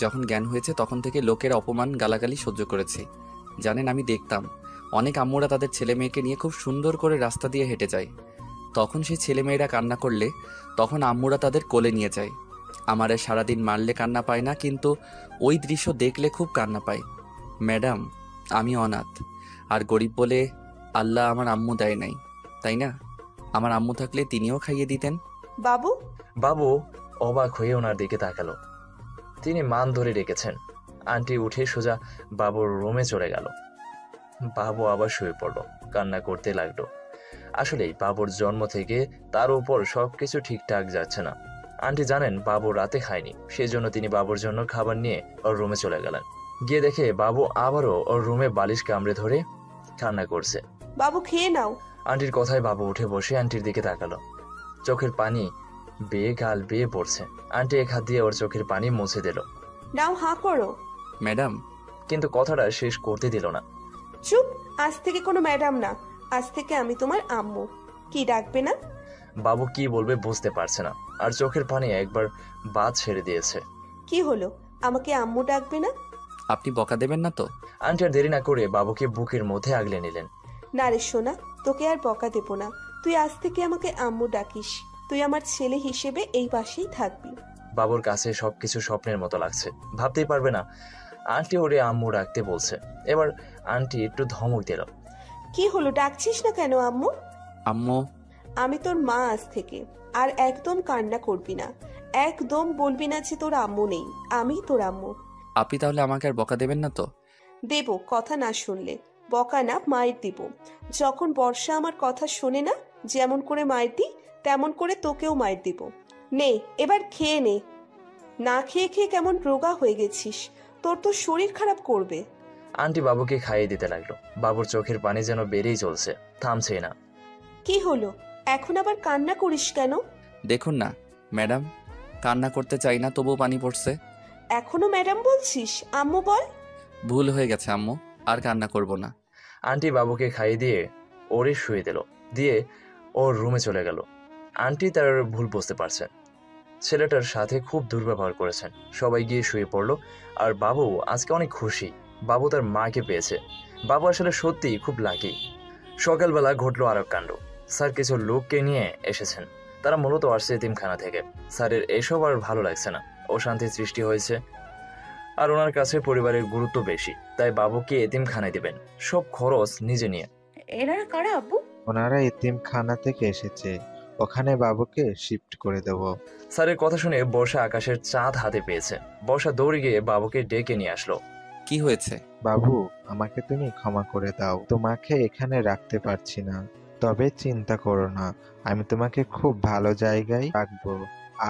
[SPEAKER 7] যখন জ্ঞান হয়েছে তখন থেকে লোকের অপমান গালাগালি সহ্য করেছি। জানেন, আমি দেখতাম অনেক আম্মুরা তাদের ছেলে মেয়েকে নিয়ে খুব সুন্দর করে রাস্তা দিয়ে হেঁটে যায়। তখন সেই ছেলে মেয়েরা কান্না করলে তখন আম্মুরা তাদের কোলে নিয়ে যায়। আমারে সারাদিন মারলে কান্না পায় না, কিন্তু ওই দৃশ্য দেখলে খুব কান্না পায়। ম্যাডাম, আমি অনাথ আর গরিব বলে আল্লাহ আমার আম্মু দেয় নাই, তাই না? আমার আম্মু থাকলে তিনিও খাইয়ে দিতেন।
[SPEAKER 5] বাবু
[SPEAKER 3] বাবু অবাক হয়ে ওনার দিকে তাকালো। তিনি মান ধরে রেখেছেন। আন্টি উঠে সোজা বাবুর রুমে চলে গেল। বাবু আবার শুয়ে পড়ল, কান্না করতে লাগলো। আসলেই বাবুর জন্ম থেকে তার উপর সবকিছু ঠিকঠাক যাচ্ছে না। আন্টি জানেন বাবু রাতে খায়নি, সেজন্য তিনি বাবুর জন্য খাবার নিয়ে ওর রুমে চলে গেলেন। গিয়ে দেখে বাবু আবারও ওর রুমে বালিশ কামড়ে ধরে কান্না করছে।
[SPEAKER 5] বাবু খেয়ে নাও।
[SPEAKER 3] আন্টির কথায় বাবু উঠে বসে আন্টির দিকে তাকালো। চোখের পানি বেয়ে গাল বেয়ে পড়ছে। আন্টি এক হাত দিয়ে ওর চোখের পানি মুছে দিল।
[SPEAKER 5] নাও, হাঁ করো।
[SPEAKER 7] ম্যাডাম,
[SPEAKER 3] কিন্তু কথাটা শেষ করতে দিল না।
[SPEAKER 5] চুপ, আজ থেকে কোনো ম্যাডাম না, আজ থেকে আমি তোমার আম্মু। কি ডাকবে না?
[SPEAKER 3] বাবু কি বলবে বুঝতে পারছে না, আর চোখের পানি একবার বাদ ছেড়ে দিয়েছে।
[SPEAKER 5] কি হলো, আমাকে আম্মু ডাকবে না?
[SPEAKER 7] আপনি বকা দেবেন না তো?
[SPEAKER 3] আন্টি আর দেরি না করে বাবুকে বুকের মধ্যে আগলে নিলেন।
[SPEAKER 5] না রে সোনা, তোকে আর বকা দেব না। তুই আজ থেকে আমাকে আম্মু ডাকিস। তুই আমার ছেলে হিসেবে এই পাশেই থাকবি।
[SPEAKER 3] বাবুর কাছে সবকিছু স্বপ্নের মতো লাগছে। ভাবতেই পারবে না আন্টি ওরে আম্মু ডাকতে বলছে। এবার আন্টি একটু ধমক দিল।
[SPEAKER 5] কি হলো, ডাকছিস না কেন আম্মু?
[SPEAKER 7] আম্মু,
[SPEAKER 5] আমি তোর মা আজ থেকে। আর একদম কান্না করবি না, একদম বলবি না যে তোর আম্মু নেই, আমি তোর আম্মু।
[SPEAKER 7] আপনি তাহলে আমাকে আর বকা দেবেন না তো?
[SPEAKER 5] দেব, কথা না শুনলে। বকা না, মায়ের দিব। যখন বর্ষা আমার কথা শোনে না, যেমন করে মায়ের দিই তেমন করে তোকেও মায়ের দিব। নে, এবার খেয়ে নে। না খেয়ে খেয়ে কেমন রোগা হয়ে গেছিস, তোর তো শরীর খারাপ করবে।
[SPEAKER 3] আন্টি বাবুকে খাইয়ে দিতে লাগলো। বাবুর চোখের পানি যেন বেড়েই চলছে, থামছেই না।
[SPEAKER 5] কি হলো, এখন আবার কান্না করিস কেন?
[SPEAKER 7] দেখুন না ম্যাডাম, কান্না করতে চাই না তবুও পানি পড়ছে।
[SPEAKER 5] এখনো ম্যাডাম বলছিস? আম্মু বল।
[SPEAKER 7] ভুল হয়ে গেছে আম্মু, আর কান্না করব না।
[SPEAKER 3] আন্টি বাবুকে খাইয়ে দিয়ে ওরে শুয়ে দিল, দিয়ে ওর রুমে চলে গেল। আন্টি তার ভুল বুঝতে পারছেন, ছেলেটার সাথে খুব দুর্ব্যবহার করেছেন। সবাই গিয়ে শুয়ে পড়লো। আর বাবু আজকে অনেক খুশি, বাবু তার মাকে পেয়েছে। বাবু আসলে সত্যিই খুব লাকি। সকালবেলা ঘটলো আরব কাণ্ড। স্যার কিছু লোককে নিয়ে এসেছেন। তারা মূলত আসছে এতিমখানা থেকে। স্যারের এসব আর ভালো লাগছে না, অশান্তির সৃষ্টি হয়েছে। আর ওনার কাছে পরিবারের গুরুত্ব বেশি, তাই বাবুকে এতিমখানায় দিবেন, সব খরচ নিজে নিয়ে।
[SPEAKER 4] এনারা কারা আব্বু?
[SPEAKER 2] ওনারা এতিমখানা থেকে এসেছে, ওখানে বাবুকে শিফট করে দেব।
[SPEAKER 3] স্যারের কথা শুনে বর্ষা আকাশের চাঁদ হাতে পেয়েছে। বর্ষা দৌড়ে গিয়ে বাবুকে ডেকে নিয়ে আসলো।
[SPEAKER 7] কি হয়েছে?
[SPEAKER 2] বাবু, আমাকে তুমি ক্ষমা করে দাও, তোমাকে এখানে রাখতে পারছি না। তবে চিন্তা করো না, আমি তোমাকে খুব ভালো জায়গায় রাখবো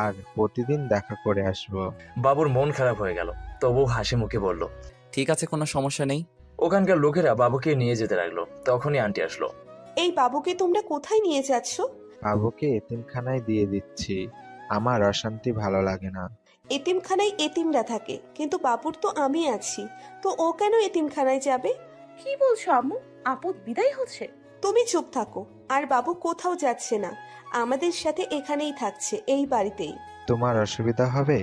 [SPEAKER 2] আর প্রতিদিন দেখা করে আসবো।
[SPEAKER 3] বাবুর মন খারাপ হয়ে গেল, তবু হাসি মুখে বলল,
[SPEAKER 7] ঠিক আছে, কোনো সমস্যা নেই।
[SPEAKER 3] ওখানকার লোকেরা বাবুকে নিয়ে যেতে লাগলো। তখনই আন্টি আসলো।
[SPEAKER 5] এই বাবুকে তোমরা কোথায় নিয়ে যাচ্ছ?
[SPEAKER 2] বাবুকে এতিমখানায় দিয়ে দিচ্ছি, আমার অশান্তি ভালো লাগে না।
[SPEAKER 5] এতিমখানায় এতিমরা থাকে, কিন্তু বাবুর তো আমি আছি, তো ও কেন এতিমখানায় যাবে?
[SPEAKER 4] কি বলছো আম্মু? আপদ বিদায় হচ্ছে?
[SPEAKER 5] তুমি চুপ থাকো। আর বাবু কোথাও যাচ্ছে না, আমাদের সাথে এখানেই থাকছে, এই বাড়িতেই।
[SPEAKER 2] তোমার অসুবিধা হবে?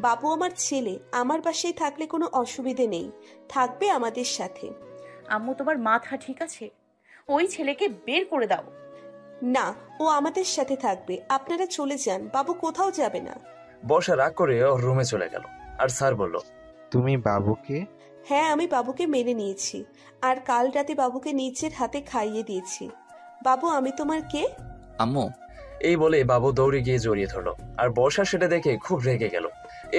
[SPEAKER 5] বাবু আমার ছেলে, আমার বাসায় থাকলে কোনো অসুবিধে নেই, থাকবে আমাদের সাথে।
[SPEAKER 4] আম্মু, তোমার মাথা ঠিক আছে? ওই ছেলেকে বের করে দাও।
[SPEAKER 5] না, ও আমাদের সাথে থাকবে। আপনারা চলে যান, বাবু কোথাও যাবে না।
[SPEAKER 3] বর্ষা রাগ করে ওর রুমে চলে গেল। আর স্যার বলল,
[SPEAKER 2] তুমি বাবুকে?
[SPEAKER 5] হ্যাঁ, আমি বাবুকে মেনে নিয়েছি, আর কাল রাতে বাবুকে নিজের হাতে খাইয়ে দিয়েছি। বাবু, আমি তোমার কে?
[SPEAKER 7] আম্মু,
[SPEAKER 3] এই বলে বাবু দৌড়ে গিয়ে জড়িয়ে ধরলো। আর বর্ষা সেটা দেখে খুব রেগে গেল।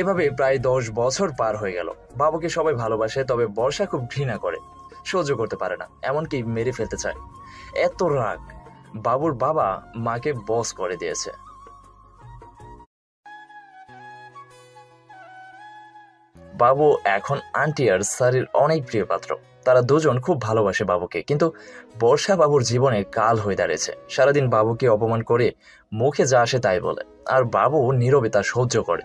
[SPEAKER 3] এভাবে প্রায় 10 বছর পার হয়ে গেল। বাবুকে সবাই ভালোবাসে, তবে বর্ষা খুব ঘৃণা করে, সহ্য করতে পারে না, এমনকি মেরে ফেলতে চায়। এত রাগ, বাবুর বাবা মাকে বস করে দিয়েছে। বাবু এখন আন্টি আর স্যারের অনেক প্রিয় পাত্র। তারা দুজন খুব ভালোবাসে বাবুকে, কিন্তু বর্ষা বাবুর জীবনে কাল হয়ে দাঁড়িয়েছে। সারাদিন বাবুকে অপমান করে মুখে যা আসে তাই বলে, আর বাবু নীরবে তা সহ্য করে।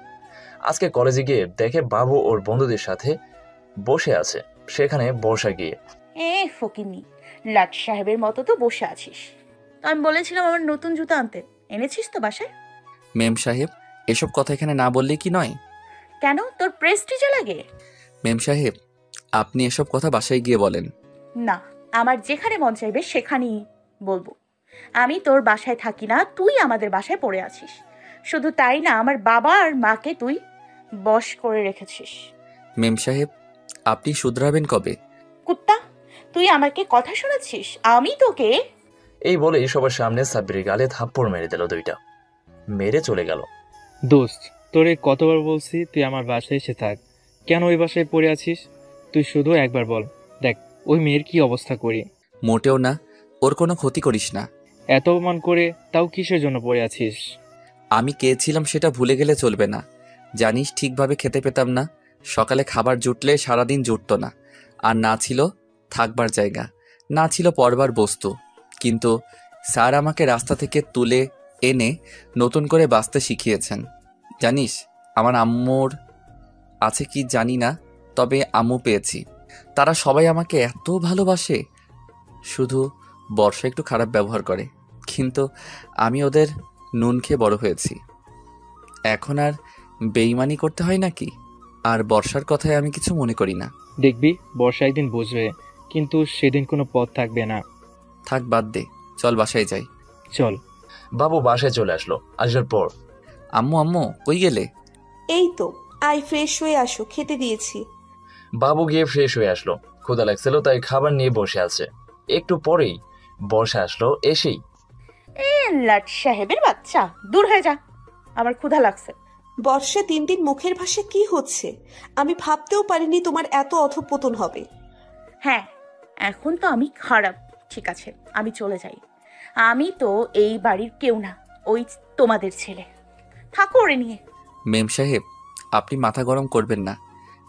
[SPEAKER 3] আজকে কলেজে গিয়ে দেখে বাবু ওর বন্ধুদের সাথে বসে আছে। সেখানে বর্ষা গিয়ে,
[SPEAKER 4] ফকিন্নি, লাট সাহেবের মতো তো বসে আছিস। তো আমি বলেছিলাম আমার নতুন জুতো আনতে, এনেছিস তো বাসায়?
[SPEAKER 7] মেম সাহেব, এসব কথা এখানে না বললে কি নয়?
[SPEAKER 4] কেন, তোর প্রেস্টিজে লাগে?
[SPEAKER 7] মেম সাহেব, আপনি এসব কথা বাসায় গিয়ে বলেন।
[SPEAKER 4] না, আমার যেখানে মন চাইবে সেখানেই বলবো। আমি তোর বাসায় থাকি না, তুই আমাদের বাসায় পড়ে আছিস। শুধু তাই না, আমার বাবা আর মাকে তুই বশ করে রেখেছিস।
[SPEAKER 7] মেম সাহেব, আপনি শুধরাবেন কবে?
[SPEAKER 4] কুত্তা, তুই আমাকে কথা শোনাচ্ছিস? আমি তোকে...
[SPEAKER 3] এই বলেই সবার সামনে সাব্বিরের গালে থাপ্পড় মেরে দিল দুইটা, মেরে চলে গেল।
[SPEAKER 8] দোস্ত, তোরে কতবার বলছি তুই আমার বাসায় এসে থাক, কেন ওই বাসায় পড়ে আছিস? তুই শুধু একবার বল, দেখ ওই মেয়ের কি অবস্থা করি।
[SPEAKER 7] মোটেও না, ওর কোনো ক্ষতি করিস না।
[SPEAKER 8] এত অপমান করে তাও কিসের জন্য পড়ে আছিস?
[SPEAKER 7] আমি কে ছিলাম সেটা ভুলে গেলে চলবে না। জানিস, ঠিকভাবে খেতে পেতাম না। সকালে খাবার জুটলে সারাদিন জুটতো না। আর না ছিল থাকবার জায়গা, না ছিল পড়বার বস্তু। কিন্তু স্যার আমাকে রাস্তা থেকে তুলে এনে নতুন করে বাঁচতে শিখিয়েছেন। জানিস, আমার আম্মুর আছে কি জানি না, তবে আম্মু পেয়েছি। তারা সবাই আমাকে এত ভালোবাসে। শুধু বর্ষা একটু খারাপ ব্যবহার করে, কিন্তু আমি ওদের নুন খেয়ে বড় হয়েছি। এখন আর বেইমানি করতে হয় নাকি? আর বর্ষার কথায় আমি কিছু মনে করি না।
[SPEAKER 8] দেখবি বর্ষা একদিন বুঝবে, কিন্তু সেদিন কোনো পথ থাকবে না।
[SPEAKER 7] থাক, বাদ দে, চল বাসায় যাই।
[SPEAKER 8] চল।
[SPEAKER 3] বাবু বাসায় চলে আসলো। আসার পর,
[SPEAKER 7] আম্মু আম্মু কই গেলে?
[SPEAKER 5] এই তো, আয় ফ্রেশ হয়ে আসো, খেতে দিয়েছি।
[SPEAKER 3] বাবু গিয়ে ফ্রেশ হয়ে আসলো। ক্ষুধা লাগছিল তাই খাবার নিয়ে বসে আছে। একটু পরেই বর্ষা আসলো। এসেই,
[SPEAKER 4] লাট সাহেবের বাচ্চা, দূর হয়ে যা, আমার ক্ষুধা লাগছে।
[SPEAKER 5] বর্ষা, দিন দিন মুখের ভাষা কি হচ্ছে? আমি ভাবতেও পারিনি তোমার এত অধঃপতন হবে।
[SPEAKER 4] হ্যাঁ, এখন তো আমি খারাপ। ঠিক আছে, আমি চলে যাই। আমি তো এই বাড়ির কেউ না, ওই তোমাদের ছেলে। থাকো ওরে নিয়ে।
[SPEAKER 7] মেম সাহেব, আপনি মাথা গরম করবেন না।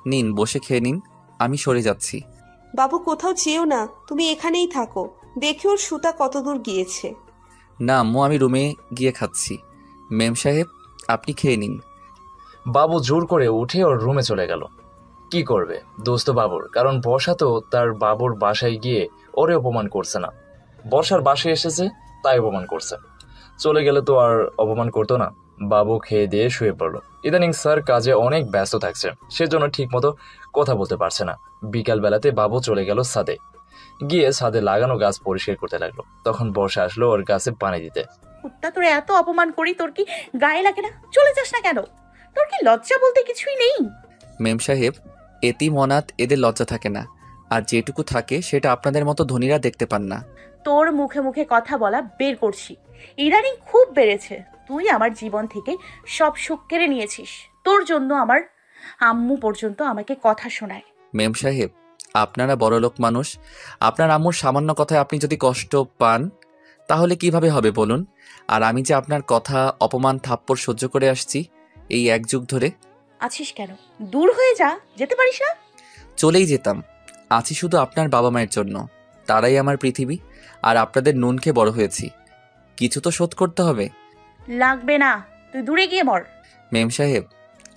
[SPEAKER 7] নিন, বসে খেয়ে নিন, আমি সরে যাচ্ছি।
[SPEAKER 5] বাবু, কোথাও যেও না, তুমি এখানেই থাকো। দেখি ওর সুতা কতদূর গিয়েছে।
[SPEAKER 7] না আম্মু, আমি রুমে গিয়ে খাচ্ছি। মেম সাহেব, আপনি খেয়ে নিন।
[SPEAKER 3] বাবু জোর করে উঠে ওর রুমে চলে গেল। কি করবে দোস্ত বাবুর, কারণ বর্ষা তো তার বাবুর বাসায় গিয়ে ওরে অপমান করছে না, বর্ষার বাসায় এসেছে তাই অপমান করছে। চলে গেলে তো আর অপমান করতো না। বাবু খেয়ে দিয়ে শুয়ে পড়লো। ইদানিং স্যার কাজে অনেক ব্যস্ত থাকছে, সেজন্য ঠিক মতো কথা বলতে পারছে না। বিকাল বেলাতে বাবু চলে গেল ছাদে, গিয়ে ছাদে লাগানো গাছ পরিষ্কার করতে লাগলো। তখন বর্ষা আসলো ওর গাছে পানি দিতে।
[SPEAKER 4] কুত্তা, তোর এত অপমান করি, তোর কি গায়ে লাগে না? চলে যাস না কেন? তোর কি লজ্জা বলতে কিছুই নেই?
[SPEAKER 7] মেম সাহেব, এতিম অনাথ এদের লজ্জা থাকে না, আর যেটুকু থাকে সেটা আপনাদের মতো ধনীরা দেখতে পান না।
[SPEAKER 4] তোর মুখে মুখে কথা বলা বের করছি, ইদানিং খুব বেড়েছে। তুই আমার জীবন থেকে সব সুখ কেড়ে নিয়েছিস। তোর জন্য আমার আম্মু পর্যন্ত আমাকে কথা শোনায়।
[SPEAKER 7] মেম সাহেব, আপনারা বড়লোক মানুষ। আপনার আম্মুর সামান্য কথায় আপনি যদি কষ্ট পান তাহলে কিভাবে হবে বলুন? আর আমি যে আপনার কথা, অপমান, থাপ্পড় সহ্য করে আসছি এই 1 যুগ ধরে।
[SPEAKER 4] আছিস কেন? দূর হয়ে যা, যেতে পারিস না?
[SPEAKER 7] চলেই যেতাম। আছি শুধু আপনার বাবা মায়ের জন্য, তারাই আমার পৃথিবী। আর আপনাদের নুন খেয়ে বড় হয়েছি, কিছু তো শোধ করতে হবে।
[SPEAKER 4] লাগবে না, তুই দূরে গিয়ে মর।
[SPEAKER 7] মেম সাহেব,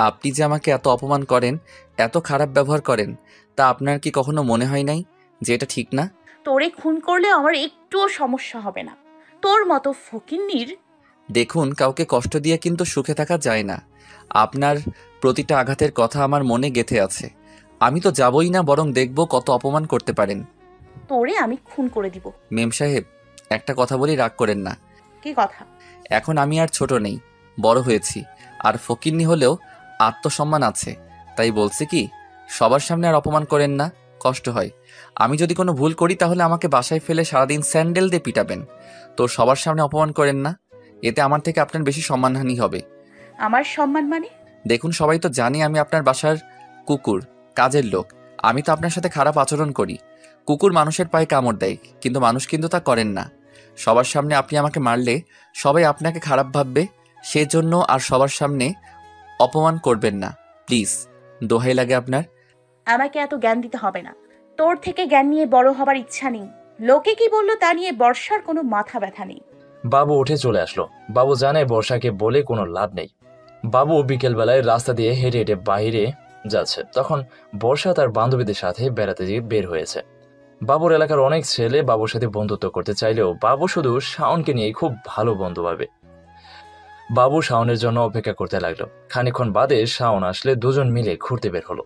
[SPEAKER 7] আপনি যে আমাকে এত অপমান করেন, এত খারাপ ব্যবহার করেন, তা আপনার কি কখনো মনে হয় নাই যে এটা ঠিক না?
[SPEAKER 4] তোরে খুন করলে আমার একটুও সমস্যা হবে না। তোর মতো ফকিন্নির...
[SPEAKER 7] দেখুন, কাউকে কষ্ট দিয়ে কিন্তু সুখে থাকা যায় না। আপনার প্রতিটা আঘাতের কথা আমার মনে গেঁথে আছে। আমি তো যাবই না, বরং দেখব কত অপমান করতে পারেন।
[SPEAKER 4] তোরে আমি খুন করে দিব।
[SPEAKER 7] মেম সাহেব, একটা কথা বলি, রাগ করেন না।
[SPEAKER 4] কি কথা?
[SPEAKER 7] এখন আমি আর ছোট নেই, বড় হয়েছি। আর ফকিন্নি হলেও আত্মসম্মান আছে। তাই বলছি কি, সবার সামনে আর অপমান করেন না, কষ্ট হয়। আমি যদি কোনো ভুল করি তাহলে আমাকে বাসায় ফেলে সারাদিন স্যান্ডেল দিয়ে পিটাবেন। তো সবার সামনে অপমান করেন না, এতে আমার থেকে আপনার বেশি সম্মানহানি হবে।
[SPEAKER 4] আমার সম্মান মানে?
[SPEAKER 7] দেখুন, সবাই তো জানি আমি আপনার বাসার কুকুর, কাজের লোক। আমি তো আপনার সাথে খারাপ আচরণ করি। কুকুর মানুষের পায়ে কামড় দেয়, কিন্তু মানুষ কিন্তু তা করেন না। সবার সামনে আপনি আমাকে মারলে সবাই আপনাকে খারাপ ভাববে, সেজন্য আর সবার সামনে অপমান করবেন না প্লিজ, দোহাই লাগে আপনার।
[SPEAKER 4] আমাকে এত জ্ঞান দিতে হবে না। তোর থেকে জ্ঞান নিয়ে বড় হবার ইচ্ছা নেই। লোকে কি বললো তা নিয়ে বর্ষার কোনো মাথা ব্যথা নেই।
[SPEAKER 3] বাবু উঠে চলে আসলো। বাবু জানে বর্ষাকে বলে কোনো লাভ নেই। বাবু বিকেলবেলায় রাস্তা দিয়ে হেঁটে হেঁটে বাইরে যাচ্ছে, তখন বর্ষা তার বান্ধবীদের সাথে বেড়াতে বের হয়েছে। বাবুর এলাকার অনেক ছেলে বাবুর সাথে বন্ধুত্ব করতে চাইলেও বাবু শুধু শাওনকে নিয়ে খুব ভালো বন্ধু ভাবে। বাবু শাওনের জন্য অপেক্ষা করতে লাগলো। খানিকক্ষণ বাদে শাওন আসলে দুজন মিলে ঘুরতে বের হলো।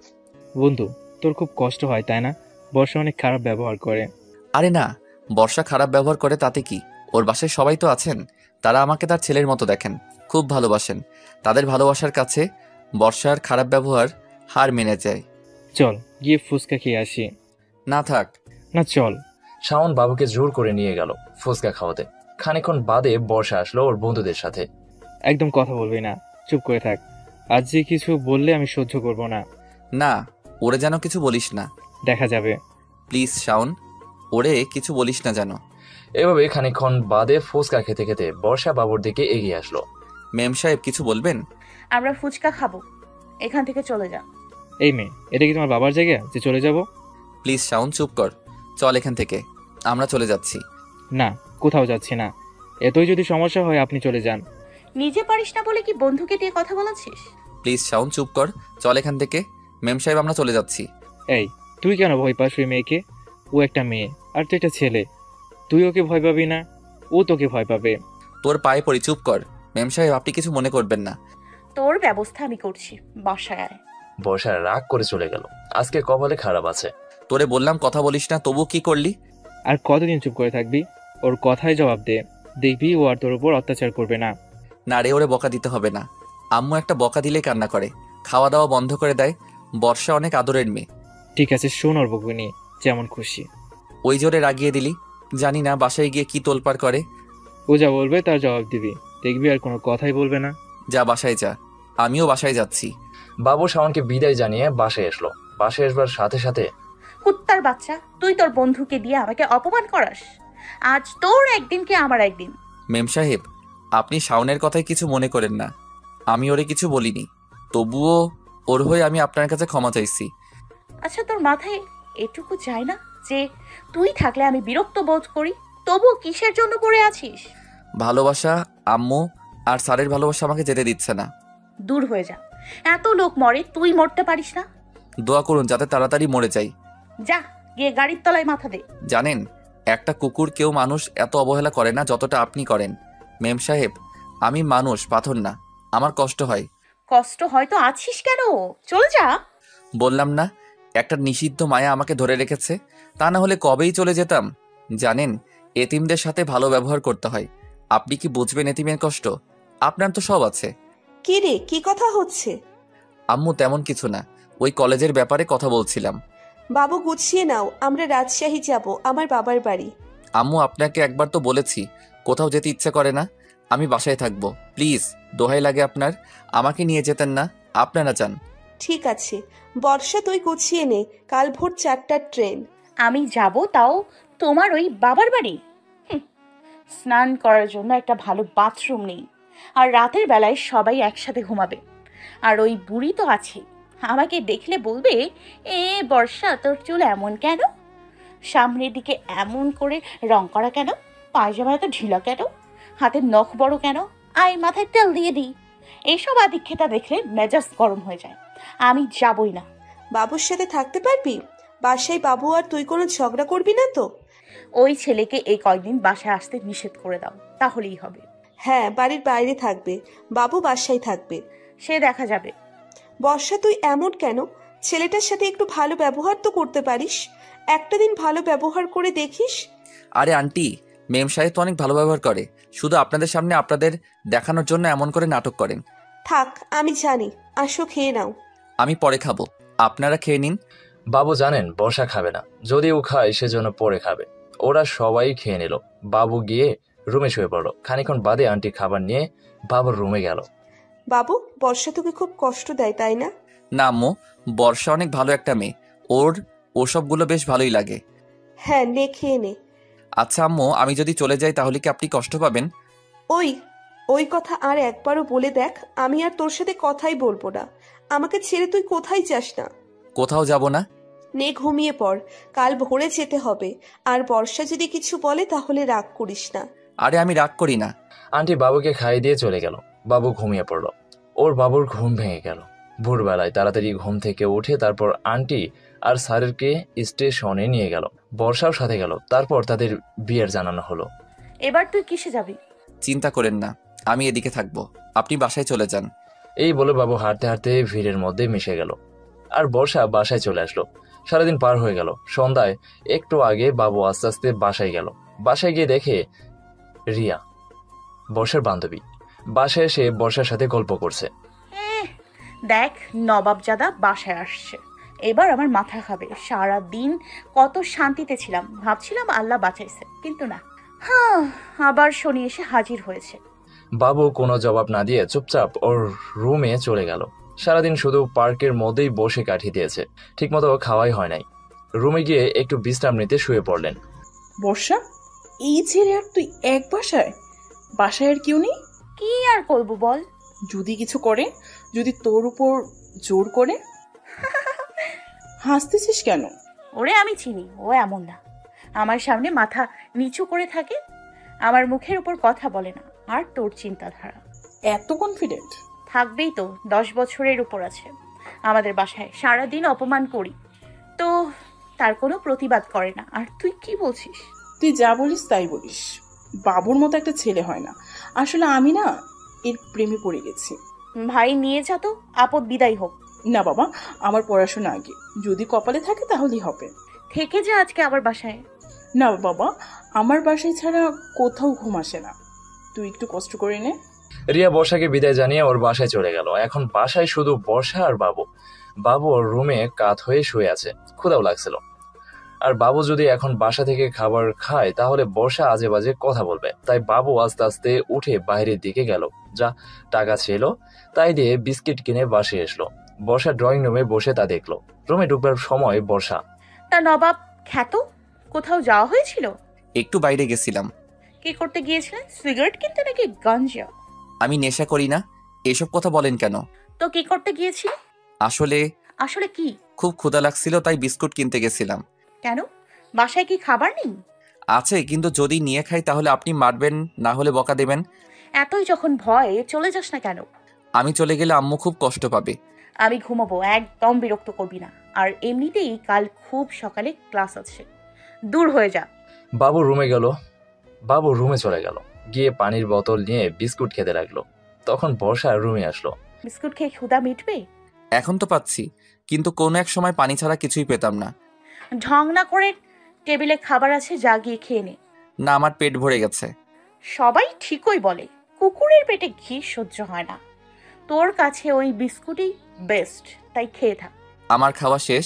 [SPEAKER 8] বন্ধু, তোর খুব কষ্ট হয় তাই না? বর্ষা অনেক খারাপ ব্যবহার করে।
[SPEAKER 7] আরে না, বর্ষা খারাপ ব্যবহার করে তাতে কি? ওর বাসায় সবাই তো আছেন, তারা আমাকে তার ছেলের মতো দেখেন, খুব ভালোবাসেন। তাদের ভালোবাসার কাছে বর্ষার খারাপ ব্যবহার হার মেনে যায়।
[SPEAKER 8] চল গিয়ে ফুচকা খেয়ে আসি।
[SPEAKER 7] না থাক।
[SPEAKER 8] না চল।
[SPEAKER 3] শাওন বাবুকে জোর করে নিয়ে গেল ফুচকা খাওয়াতে। খানিকক্ষণ বাদে বর্ষা আসলো ওর বন্ধুদের সাথে।
[SPEAKER 8] একদম কথা বলবি না, চুপ করে থাক। আজ যে কিছু বললে আমি সহ্য করব না।
[SPEAKER 7] না, ওরে যেন কিছু বলিস না।
[SPEAKER 8] দেখা যাবে।
[SPEAKER 7] প্লিজ শাওন, ওরে কিছু বলিস না যেন।
[SPEAKER 3] এভাবে খানিকক্ষণ বাদে ফুচকা খেতে খেতে বর্ষা বাবুর দিকে এগিয়ে আসলো।
[SPEAKER 7] মেম সাহেব কিছু বলবেন?
[SPEAKER 4] আমরা ফুচকা খাবো, এখান থেকে চলে যা।
[SPEAKER 8] এই মেয়ে, এটা কি তোমার বাবার জায়গা যে চলে যাব?
[SPEAKER 7] প্লিজ শাওন চুপ কর, চল এখান থেকে, আমরা চলে যাচ্ছি।
[SPEAKER 8] না, কোথাও যাচ্ছি না। এতই যদি সমস্যা হয় আপনি চলে যান।
[SPEAKER 4] নিজে পারিস না বলে কি বন্ধুকে দিয়ে কথা বলাচ্ছিস?
[SPEAKER 7] প্লিজ শাওন চুপ কর, চল এখান থেকে। মেম সাহেব আমরা চলে যাচ্ছি।
[SPEAKER 8] এই, তুই কেন ভয় পাস ওই মেয়েকে? ও একটা মেয়ে আর তুই একটা ছেলে। তুই ওকে ভয় পাবি না, ও তোকে ভয় পাবে।
[SPEAKER 7] তোর পায়ে পড়ি, চুপ কর। মেম সাহেব আপনি কিছু মনে করবেন না।
[SPEAKER 4] তোর ব্যবস্থা আমি করছি, বাসায় আয়।
[SPEAKER 3] বর্ষা রাগ করে চলে গেল। আজকে কপালে খারাপ আছে।
[SPEAKER 7] তোরে বললাম কথা বলিস না, তবু কি করলি?
[SPEAKER 8] আর কতদিন চুপ করে থাকবি? ওর কথায় জবাব দে, দেখবি ও আর তোর উপর অত্যাচার করবে না।
[SPEAKER 7] না রে, ওরে বকা দিতে হবে না। আম্মু একটা বকা দিলেই কান্না করে, খাওয়া দাওয়া বন্ধ করে দেয়। বর্ষা অনেক আদরের মেয়ে।
[SPEAKER 8] ঠিক আছে, শোন ওর বকুনি, যেমন খুশি।
[SPEAKER 7] ওই জোরে রাগিয়ে দিলি, জানি না বাসায় গিয়ে কি তোলপাড় করে।
[SPEAKER 8] ও যা বলবে তার জবাব দিবি, দেখবি আর কোনো কথাই বলবে না।
[SPEAKER 7] যা বাসায় যা, আমিও বাসায় যাচ্ছি।
[SPEAKER 3] বাবু শাওনকে বিদায় জানিয়ে বাসায় আসলো। বাসায় আসবার সাথে সাথে,
[SPEAKER 4] কুত্তার বাচ্চা, তুই তোর বন্ধুকে দিয়ে আমাকে অপমান করাস। আজ তোর একদিন কি আমার একদিন।
[SPEAKER 7] মেম সাহেব, আপনি শাওনের কথায় কিছু মনে করেন না, আমি ওরে কিছু বলিনি। তবুও ওর হয়ে আমি আপনার কাছে ক্ষমা চাইছি।
[SPEAKER 4] আচ্ছা, তোর মাথায় এটুকু যায় না যে তুই থাকলে আমি বিরক্ত বোধ করি? তবু কিসের জন্য পড়ে আছিস?
[SPEAKER 7] ভালোবাসা, আম্মু আর স্যারের ভালোবাসা আমাকে যেতে দিচ্ছে না।
[SPEAKER 4] দূর হয়ে যা। এত লোক মরে, তুই মরতে পারিস না?
[SPEAKER 7] দোয়া করুন যাতে তাড়াতাড়ি মরে যাই।
[SPEAKER 4] যা গিয়ে গাড়ির তলায় মাথা দে।
[SPEAKER 7] জানেন, একটা কুকুর কেউ মানুষ এত অবহেলা করে না যতটা আপনি করেন। মেম সাহেব, আমি মানুষ, পাথর না, আমার কষ্ট হয়।
[SPEAKER 4] কষ্ট হয়তো আছিস কেন? চল যা।
[SPEAKER 7] বললাম না, একটা নিষিদ্ধ মায়া আমাকে ধরে রেখেছে, তা না হলে কবেই চলে যেতাম। জানেন, এতিমদের সাথে ভালো ব্যবহার করতে হয়। আপনি কি বুঝবেন এতিমের কষ্ট? আপনার তো সব আছে।
[SPEAKER 5] কি রে, কি কথা হচ্ছে?
[SPEAKER 7] আম্মু তেমন কিছু না, ওই কলেজের ব্যাপারে কথা বলছিলাম।
[SPEAKER 5] বাবু গুছিয়ে নাও, আমরা রাজশাহী যাব, আমার বাবার বাড়ি।
[SPEAKER 7] আম্মু আপনাকে একবার তো বলেছি, কোথাও যেতে ইচ্ছে করে না, আমি বাসায় থাকবো। প্লিজ, দোহাই লাগে আপনার, আমাকে নিয়ে যেতেন না, আপনারা যান।
[SPEAKER 5] ঠিক আছে বর্ষা, তুই গুছিয়ে নে, কাল ভোর 4টার ট্রেন।
[SPEAKER 4] আমি যাব, তাও তোমার ওই বাবার বাড়ি? স্নান করার জন্য একটা ভালো বাথরুম নেই, আর রাতের বেলায় সবাই একসাথে ঘুমাবে। আর ওই বুড়ি তো আছে, আমাকে দেখলে বলবে, এ বর্ষা তোর চুল এমন কেন, সামনের দিকে এমন করে রং করা কেন, পায়জামা এত ঢিলা কেন, হাতের নখ বড় কেন, আয় মাথায় তেল দিয়ে দিই। এইসব আদিক্ষেতা দেখলে মেজাজ গরম হয়ে যায়। আমি যাবই না।
[SPEAKER 5] বাবুর সাথে থাকতে পারবি? বাসায় বাবু আর তুই কোনো ঝগড়া করবি না তো?
[SPEAKER 4] ওই ছেলেকে এই কয়েকদিন বাসায় আসতে নিষেধ করে দাও, তাহলেই হবে।
[SPEAKER 5] হ্যাঁ, বাড়ির বাইরে থাকবে, বাবু বাসায় থাকবে।
[SPEAKER 4] সে দেখা যাবে।
[SPEAKER 5] বর্ষা, তুই এমন কেন? ছেলেটার সাথে একটু ভালো ব্যবহার তো করতে পারিস। একটা দিন ভালো ব্যবহার করে দেখিস।
[SPEAKER 7] আরে আন্টি, মেম সাহেব তো অনেক ভালো ব্যবহার করে, শুধু আপনাদের সামনে আপনাদের দেখানোর জন্য এমন করে নাটক করেন।
[SPEAKER 5] থাক, আমি জানি। আসো, খেয়ে নাও।
[SPEAKER 7] আমি পরে খাবো, আপনারা খেয়ে নিন।
[SPEAKER 3] বাবু জানেন বর্ষা খাবে না, যদিও খায় সেজন্য পরে খাবে। ওরা সবাই খেয়ে নিল। বাবু গিয়ে রুমে শুয়ে পড়লো। খানিকক্ষণ বাদে আন্টি খাবার নিয়ে বাবুর রুমে গেল।
[SPEAKER 5] বাবু, বর্ষা তোকে খুব কষ্ট দেয়, তাই না?
[SPEAKER 7] না আম্মু, বর্ষা অনেক ভালো একটা মেয়ে, ওর ওসবগুলো বেশ ভালোই লাগে।
[SPEAKER 5] হ্যাঁ, নে, খেয়ে নে।
[SPEAKER 7] আচ্ছা আম্মু, আমি যদি চলে যাই তাহলে কি আপনি কষ্ট পাবেন?
[SPEAKER 5] ওই ওই কথা আর একবারও বলে দেখ, আমি আর তোর সাথে কথাই বলবো না। আমাকে ছেড়ে তুই কোথায় যাস না।
[SPEAKER 7] কোথাও যাব না।
[SPEAKER 5] নে, ঘুমিয়ে পড়, কাল ভোরে যেতে হবে। আর বর্ষা যদি কিছু বলে তাহলে রাগ করিস না।
[SPEAKER 7] আরে আমি রাগ করি না।
[SPEAKER 3] আন্টি বাবুকে খাইয়ে দিয়ে চলে গেল। বাবু ঘুমিয়ে পড়ল। ওর বাবুর ঘুম ভেঙে গেল। ভোরবেলায় তাড়াতাড়ি ঘুম থেকে উঠে তারপর আন্টি আর স্যারকে স্টেশনে নিয়ে গেল। বর্ষাও সাথে গেল। তারপর তাদের বিয়ের জানানো হলো।
[SPEAKER 4] এবার তুই কিসে যাবি?
[SPEAKER 7] চিন্তা করেন না, আমি এদিকে থাকবো, আপনি বাসায় চলে যান।
[SPEAKER 3] এই বলে বাবু হাঁটতে হাঁটতে ভিড়ের মধ্যে মিশে গেল। আর বর্ষা বাসায় চলে আসলো। সারাদিন পার হয়ে গেল। সন্ধ্যায় একটু আগে বাবু আস্তে আস্তে বাসায় গেল। বাসায় গিয়ে দেখে রিয়া, বর্ষার বান্ধবী, বাসায় এসে বর্ষার সাথে গল্প করছে।
[SPEAKER 4] দেখ, নবাবজাদা বাসায় আসছে, এবার আমার মাথা খাবে। সারা দিন কত শান্তিতে ছিলাম, ভাবছিলাম আল্লাহ বাঁচাইছে, কিন্তু না। আবার শনি এসে হাজির হয়েছে।
[SPEAKER 3] বাবু কোনো জবাব না দিয়ে চুপচাপ ওর রুমে চলে গেল। সারাদিন শুধু পার্কের মধ্যেই বসে কাটিয়ে দিয়েছে, ঠিকমতো খাওয়াই হয় নাই। রুমে গিয়ে একটু বিশ্রাম নিতে শুয়ে পড়লেন।
[SPEAKER 6] বর্ষা, এই ছেলে আর তুই এক বাসায়? বাসায় আর কেউ নেই?
[SPEAKER 4] কি আর করবো বল?
[SPEAKER 6] যদি কিছু করে, যদি তোর উপর জোর করে? হাসতেছিস কেন?
[SPEAKER 4] ওরে আমি চিনি, ও এমন না। আমার সামনে মাথা নিচু করে থাকে, আমার মুখের উপর কথা বলে না। আর তোর চিন্তাধারা
[SPEAKER 6] এত কনফিডেন্ট?
[SPEAKER 4] থাকবেই তো, 10 বছরের উপর আছে আমাদের বাসায়। সারাদিন অপমান করি তো তার কোনো প্রতিবাদ করে না। আর তুই কি বলছিস?
[SPEAKER 6] তুই যা বলিস তাই বলিস। বাবুর মতো একটা ছেলে হয় না। আসলে আমি না এর প্রেমে পড়ে গেছি।
[SPEAKER 4] ভাই নিয়ে যা তো, আপদ বিদায় হোক।
[SPEAKER 6] না বাবা, আমার পড়াশোনা আগে, যদি কপালে থাকে তাহলেই হবে।
[SPEAKER 4] থেকে যা আজকে আবার বাসায়।
[SPEAKER 6] না বাবা, আমার বাসায় ছাড়া কোথাও ঘুম আসে না। তুই একটু কষ্ট করে নে।
[SPEAKER 3] রিয়া বর্ষাকে বিদায় জানিয়ে ওর বাসায় চলে গেল। এখন বাসায় শুধু বর্ষা আর বাবু। বাবু ওর রুমে কাত হয়ে শুয়ে আছে, ক্ষুধাও লাগছিল। আর বাবু যদি এখন বাসা থেকে খাবার খায় তাহলে বর্ষা আজে বাজে কথা বলবে। তাই বাবু আস্তে আস্তে উঠে বাইরের দিকে গেল। যা টাকা ছিল তাই দিয়ে বিস্কিট কিনে বাসায় এসলো। বর্ষা ড্রয়িং রুমে বসে তা দেখলো। রুমে ঢুকবার সময় বর্ষা,
[SPEAKER 4] তা নবাব খ্যাত, কোথাও যাওয়া হয়েছিল?
[SPEAKER 7] একটু বাইরে গেছিলাম।
[SPEAKER 4] কি করতে গিয়েছিলেন? সিগারেট কিনতে নাকি গাঞ্জা?
[SPEAKER 7] আমি নেশা করি না, এসব কথা বলেন কেন?
[SPEAKER 4] তো কি করতে গিয়েছিলি?
[SPEAKER 7] আসলে
[SPEAKER 4] আসলে কি?
[SPEAKER 7] খুব ক্ষুধা লাগছিল তাই বিস্কুট কিনতে গেছিলাম।
[SPEAKER 4] কেন, বাসায় কি খাবার নেই?
[SPEAKER 7] আছে, কিন্তু যদি নিয়ে খাই তাহলে আপনি মারবেন, না হলে বকা দেবেন।
[SPEAKER 4] এতই যখন ভয়, চলে যাস না কেন?
[SPEAKER 7] আমি চলে গেলে আম্মু খুব কষ্ট পাবে।
[SPEAKER 4] আমি ঘুমাবো, একদম বিরক্ত করবি না। আর এমনিতেই কাল খুব সকালে ক্লাস আছে, দূর হয়ে যা।
[SPEAKER 3] বাবু রুমে গেল। বাবু রুমে চলে গেল, গিয়ে পানির বোতল নিয়ে বিস্কুট খেতে লাগলো। তখন বর্ষা রুমে আসলো।
[SPEAKER 4] বিস্কুট খেয়ে ক্ষুধা মিটবে?
[SPEAKER 7] এখন তো পাচ্ছি, কিন্তু কোনো এক সময় পানি ছাড়া কিছুই পেতাম না।
[SPEAKER 4] ঢং না করে টেবিলে খাবার আছে, যা গিয়ে খেয়ে নে।
[SPEAKER 7] না, আমার পেট ভরে গেছে।
[SPEAKER 4] সবাই ঠিকই বলে, কুকুরের পেটে ঘি সহ্য হয় না। তোর কাছে ওই বিস্কুটই বেস্ট, তাই খেয়ে থাক।
[SPEAKER 7] আমার খাওয়া শেষ।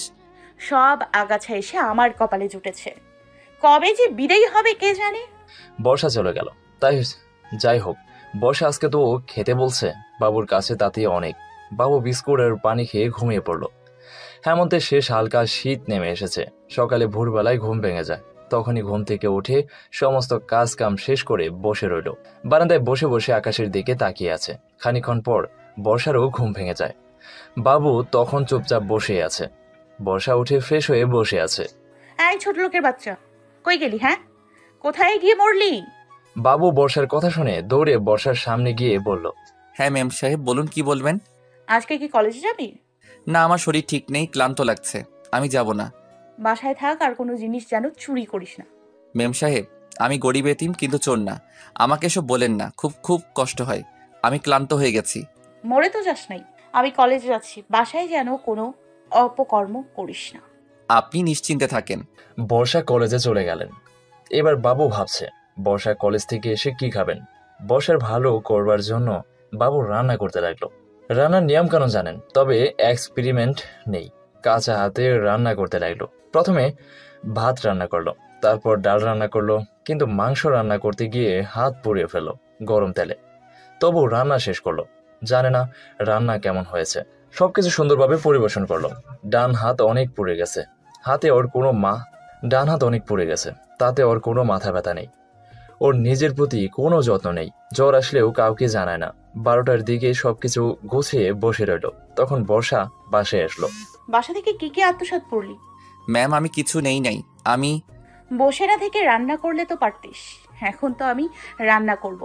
[SPEAKER 4] সব আগাছা এসে আমার কপালে জুটেছে, কবে যে বিদায় হবে কে জানে।
[SPEAKER 3] বর্ষা চলে গেল। তাই যাই হোক, বর্ষা আজকে তো খেতে বলছে বাবুর কাছে, তাতেই অনেক। বাবু বিস্কুট আর পানি খেয়ে ঘুমিয়ে পড়লো। হেমন্তের শেষ, হালকা শীত নেমে এসেছে। সকালে ভোরবেলায় ঘুম ভেঙে যায়। তখনই ঘুম থেকে উঠে সমস্ত কাজ কাম শেষ করে বসে রইল। বারান্দায় বসে বসে আকাশের দিকে তাকিয়ে আছে। খানিকক্ষণ পর বর্ষারও ঘুম ভেঙে যায়। বাবু তখন চুপচাপ বসে আছে। বর্ষা উঠে ফ্রেশ হয়ে বসে আছে।
[SPEAKER 4] এই ছোট লোকের বাচ্চা, কই গেলি? হ্যাঁ, কোথায় গিয়ে মরলি?
[SPEAKER 3] বাবু বর্ষার কথা শুনে দৌড়ে বর্ষার সামনে গিয়ে বলল,
[SPEAKER 7] হ্যাঁ ম্যাম সাহেব, বলুন কি বলবেন।
[SPEAKER 4] আজকে কি কলেজে যাবি?
[SPEAKER 7] না, আমার শরীর ঠিক নেই, ক্লান্ত লাগছে, আমি যাব না।
[SPEAKER 4] বাসায় থাক, আর কোনো জিনিস যেন চুরি করিস না।
[SPEAKER 7] ম্যাম সাহেব, আমি গরিব এতিম, কিন্তু চোর না। আমাকে এসব বলেন না, খুব খুব কষ্ট হয়। আমি ক্লান্ত হয়ে গেছি।
[SPEAKER 4] মরে তো যাস নাই। আমি কলেজে যাচ্ছি, বাসায় যেন কোনো অপকর্ম করিস না।
[SPEAKER 7] আপনি নিশ্চিন্তে থাকেন।
[SPEAKER 3] বর্ষা কলেজে চলে গেলেন। এবার বাবু ভাবছে বর্ষা কলেজ থেকে এসে কি খাবেন? বর্ষার ভালো করবার জন্য বাবু রান্না করতে লাগলো। রান্নার নিয়ম কানুন জানেন, তবে এক্সপেরিমেন্ট নেই। কাঁচা হাতে রান্না করতে লাগলো। প্রথমে ভাত রান্না করলো, তারপর ডাল রান্না করলো, কিন্তু মাংস রান্না করতে গিয়ে হাত পুড়িয়ে ফেললো গরম তেলে। তবু রান্না শেষ করলো। জানে না রান্না কেমন হয়েছে। সবকিছু সুন্দরভাবে পরিবেশন করলো। ডান হাত অনেক পুড়ে গেছে, ডান হাত অনেক পুড়ে গেছে, তাতে ওর কোনো মাথা ব্যথা নেই। ওর নিজের প্রতি কোনো যত্ন নেই। জ্বর আসলেও কাউকে জানায় না। 12টার দিকে সবকিছু গুছিয়ে বসে রইল। তখন বর্ষা বাসায় আসলো।
[SPEAKER 4] বাসা থেকে কি আত্মসাৎ করলি?
[SPEAKER 1] ম্যাম আমি কিছু নাই। আমি
[SPEAKER 4] বসে না থেকে রান্না করলে তো পারতিস। এখন তো আমি রান্না করব,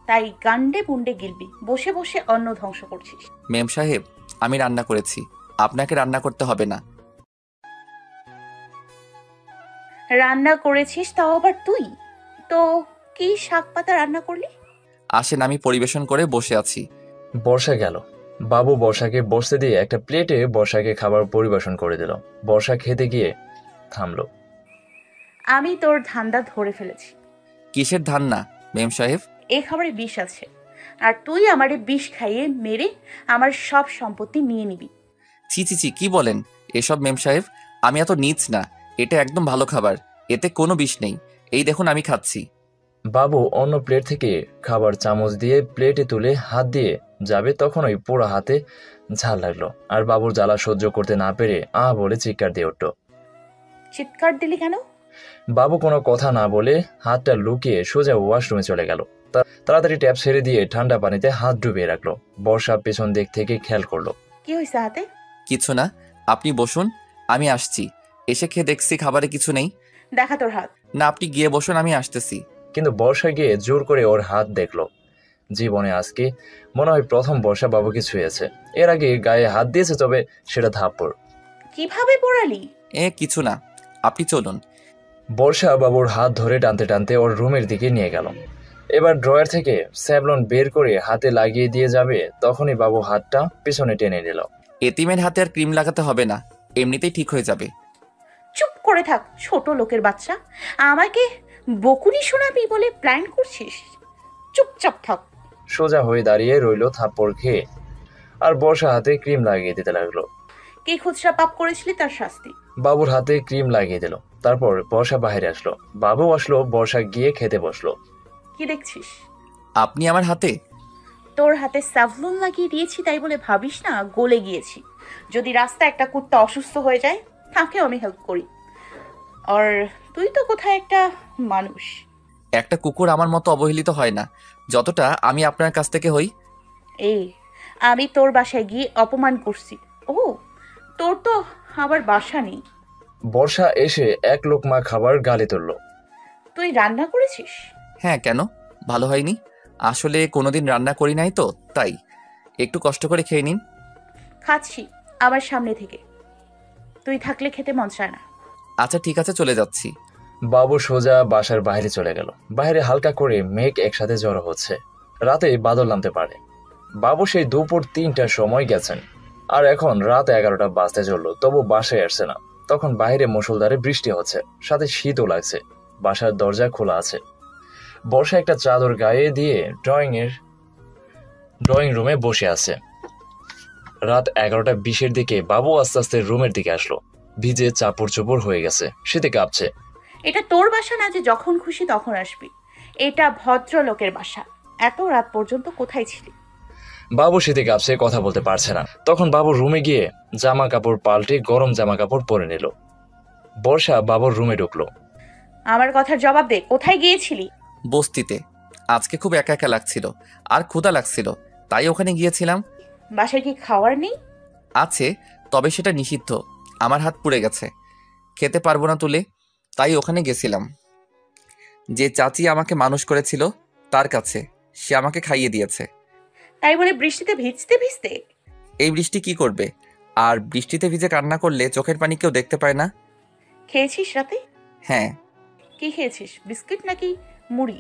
[SPEAKER 4] তাই গান্ডে পুন্ডে গিলবি। বসে বসে অন্ন ধ্বংস করছিস।
[SPEAKER 1] মেম সাহেব আমি রান্না করেছি, আপনাকে রান্না করতে হবে না।
[SPEAKER 4] রান্না করেছিস তাও আবার তুই? তো কি শাক পাতা রান্না করলি?
[SPEAKER 1] আসেন আমি পরিবেশন করে বসে আছি।
[SPEAKER 3] বর্ষা গেল। বাবু বর্ষাকে বসতে দিয়ে একটা প্লেটে বর্ষাকে খাবার পরিবেশন করে দিল। বর্ষা খেতে গিয়ে থামলো।
[SPEAKER 4] আমি তোর ধান্দা ধরে ফেলেছি।
[SPEAKER 1] কিসের ধান না মেম সাহেব?
[SPEAKER 4] এই খাবারে বিষ আছে, আর তুই আমারে বিষ খাইয়ে মেরে আমার সব সম্পত্তি নিয়ে নিবি।
[SPEAKER 1] ছি কি বলেন এসব মেম সাহেব? আমি এত নীচ না, এটা একদম ভালো খাবার, এতে কোনো বিষ নেই। এই দেখুন আমি খাচ্ছি।
[SPEAKER 3] বাবু অন্য প্লেট থেকে খাবার চামচ দিয়ে প্লেটে তুলে হাত দিয়ে যাবে, তখনই পুরো হাতে ঝাল লাগলো। আর বাবুর জ্বালা সহ্য করতে না পেরে বলে চিৎকার দিয়ে উঠল।
[SPEAKER 4] চিৎকার দিলি কেন?
[SPEAKER 3] বাবু কোনো কথা না বলে হাতটা লুকিয়ে সোজা ওয়াশরুমে চলে গেল। তাড়াতাড়ি ট্যাপ ছেড়ে দিয়ে ঠান্ডা পানিতে হাত ডুবিয়ে রাখলো। বর্ষা পেছন দিক থেকে খেয়াল করলো।
[SPEAKER 4] কি হয়েছে হাতে?
[SPEAKER 1] কিছু না, আপনি বসুন, আমি আসছি। এসে খেয়ে দেখছি খাবারে কিছু নেই।
[SPEAKER 4] দেখা তোর হাত।
[SPEAKER 1] না আপনি গিয়ে বসুন, আমি আসতেছি।
[SPEAKER 3] কিন্তু বর্ষা গিয়ে জোর করে ওর হাত দেখলো। জীবনে আজকে মনে হয় প্রথম বর্ষা বাবুকে ছুঁয়েছে। এর আগে গায়ে হাত দিয়েছে, তবে সেটা থাপ্পড়।
[SPEAKER 4] কিভাবে পড়ালি?
[SPEAKER 1] কিছু না, আপনি চলুন।
[SPEAKER 3] বর্ষা বাবুর হাত ধরে টানতে টানতে ওর রুমের দিকে নিয়ে গেল। এবার ড্রয়ার থেকে স্যাভলন বের করে হাতে লাগিয়ে দিয়ে যাবে, তখনই বাবু হাতটা পিছনে টেনে নিল।
[SPEAKER 1] এতিমের হাতে আর ক্রিম লাগাতে হবে না, এমনিতেই ঠিক হয়ে যাবে।
[SPEAKER 4] চুপ করে থাক ছোট লোকের বাচ্চা। আমাকে বকুনি শোনাবি বলে প্ল্যান করছিস? চুপচাপ থাক।
[SPEAKER 3] সোজা হয়ে দাঁড়িয়ে রইল থাপ্পড় খেয়ে। আর বর্ষা হাতে ক্রিম লাগিয়ে দিতে লাগলো।
[SPEAKER 4] কি খুচরা পাপ করেছিলি তার শাস্তি।
[SPEAKER 3] বাবুর হাতে ক্রিম লাগিয়ে দিল। তারপর বর্ষা বাইরে আসলো। বাবু আসলো, বর্ষা গিয়ে খেতে বসলো।
[SPEAKER 4] কি দেখছিস?
[SPEAKER 1] আপনি আমার হাতে?
[SPEAKER 4] তোর হাতে স্যাভলন লাগিয়ে দিয়েছি তাই বলে ভাবিস না গলে গিয়েছি। যদি রাস্তায় একটা কুত্তা অসুস্থ হয়ে যায় তাকেও আমি হেল্প করি। আর তুই তো কোথায় একটা মানুষ।
[SPEAKER 1] একটা কুকুর আমার মতো অবহেলিত হয় না যতটা আমি আপনার কাছ থেকে হই।
[SPEAKER 4] আমি তোর বাসায় গিয়ে অপমান করছি? ও, তোর তো আবার বাসা নেই।
[SPEAKER 3] বর্ষা এসে এক লোকমা খাবার গালে তুলল।
[SPEAKER 4] তুই রান্না করেছিস?
[SPEAKER 1] হ্যাঁ, কেন ভালো হয়নি? আসলে কোনোদিন রান্না করি নাই তো, তাই একটু কষ্ট করে খেয়ে নিন।
[SPEAKER 4] খাচ্ছি আমার সামনে থেকে, তুই থাকলে খেতে মন চায় না।
[SPEAKER 1] আচ্ছা ঠিক আছে, চলে যাচ্ছি।
[SPEAKER 3] বাবু সোজা বাসার বাইরে চলে গেল। বাইরে হালকা করে মেঘ একসাথে জড়ো হচ্ছে। রাতে বাদল নামতে পারে। বাবু সেই দুপুর 3টার সময় গেছেন, আর এখন রাত 11টা বাজতে চললো, তবু বাসায় আসছে না। তখন বাইরে মুষলধারে বৃষ্টি হচ্ছে, সাথে শীতও লাগছে। বাসার দরজা খোলা আছে। বর্ষা একটা চাদর গায়ে দিয়ে ড্রয়িং রুমে বসে আছে। রাত 11টা 20-এর দিকে বাবু আস্তে আস্তে রুমের দিকে আসলো। ভিজে চাপড় চোপড় হয়ে গেছে, শীতে কাঁপছে।
[SPEAKER 4] এটা তোর বাসা না যে যখন খুশি তখন আসবি। এটা ভদ্রলোকের বাসা। এত রাত পর্যন্ত কোথায় ছিলি?
[SPEAKER 3] বাবু শীতে কাঁপছে, কথা বলতে পারছে না। তখন বাবু রুমে গিয়ে জামা কাপড় পাল্টে গরম জামা কাপড় পরে নিল। বর্ষা বাবুর রুমে ঢুকলো।
[SPEAKER 4] আমার কথার জবাব দে, কোথায় গিয়েছিলি?
[SPEAKER 1] বস্তিতে। আজকে খুব একা একা লাগছিল আর ক্ষুধা লাগছিল, তাই ওখানে গিয়েছিলাম।
[SPEAKER 4] বাসায় কি খাওয়ার নেই?
[SPEAKER 1] আছে, তবে সেটা নিষিদ্ধ। আমার হাত পুড়ে গেছে, খেতে পারবো না তুলে, তাই ওখানে গেছিলাম। যে চাচি আমাকে মানুষ করেছিল তার কাছে, সে আমাকে খাইয়ে দিয়েছে।
[SPEAKER 4] তাই বলে বৃষ্টিতে ভিজতে ভিজতে?
[SPEAKER 1] এই বৃষ্টি কি করবে? আর বৃষ্টিতে ভিজে কান্না করলে চোখের পানি কেউ দেখতে পায় না।
[SPEAKER 4] খেয়েছিস রাতে?
[SPEAKER 1] হ্যাঁ।
[SPEAKER 4] কি খেয়েছিস, বিস্কিট নাকি মুড়ি?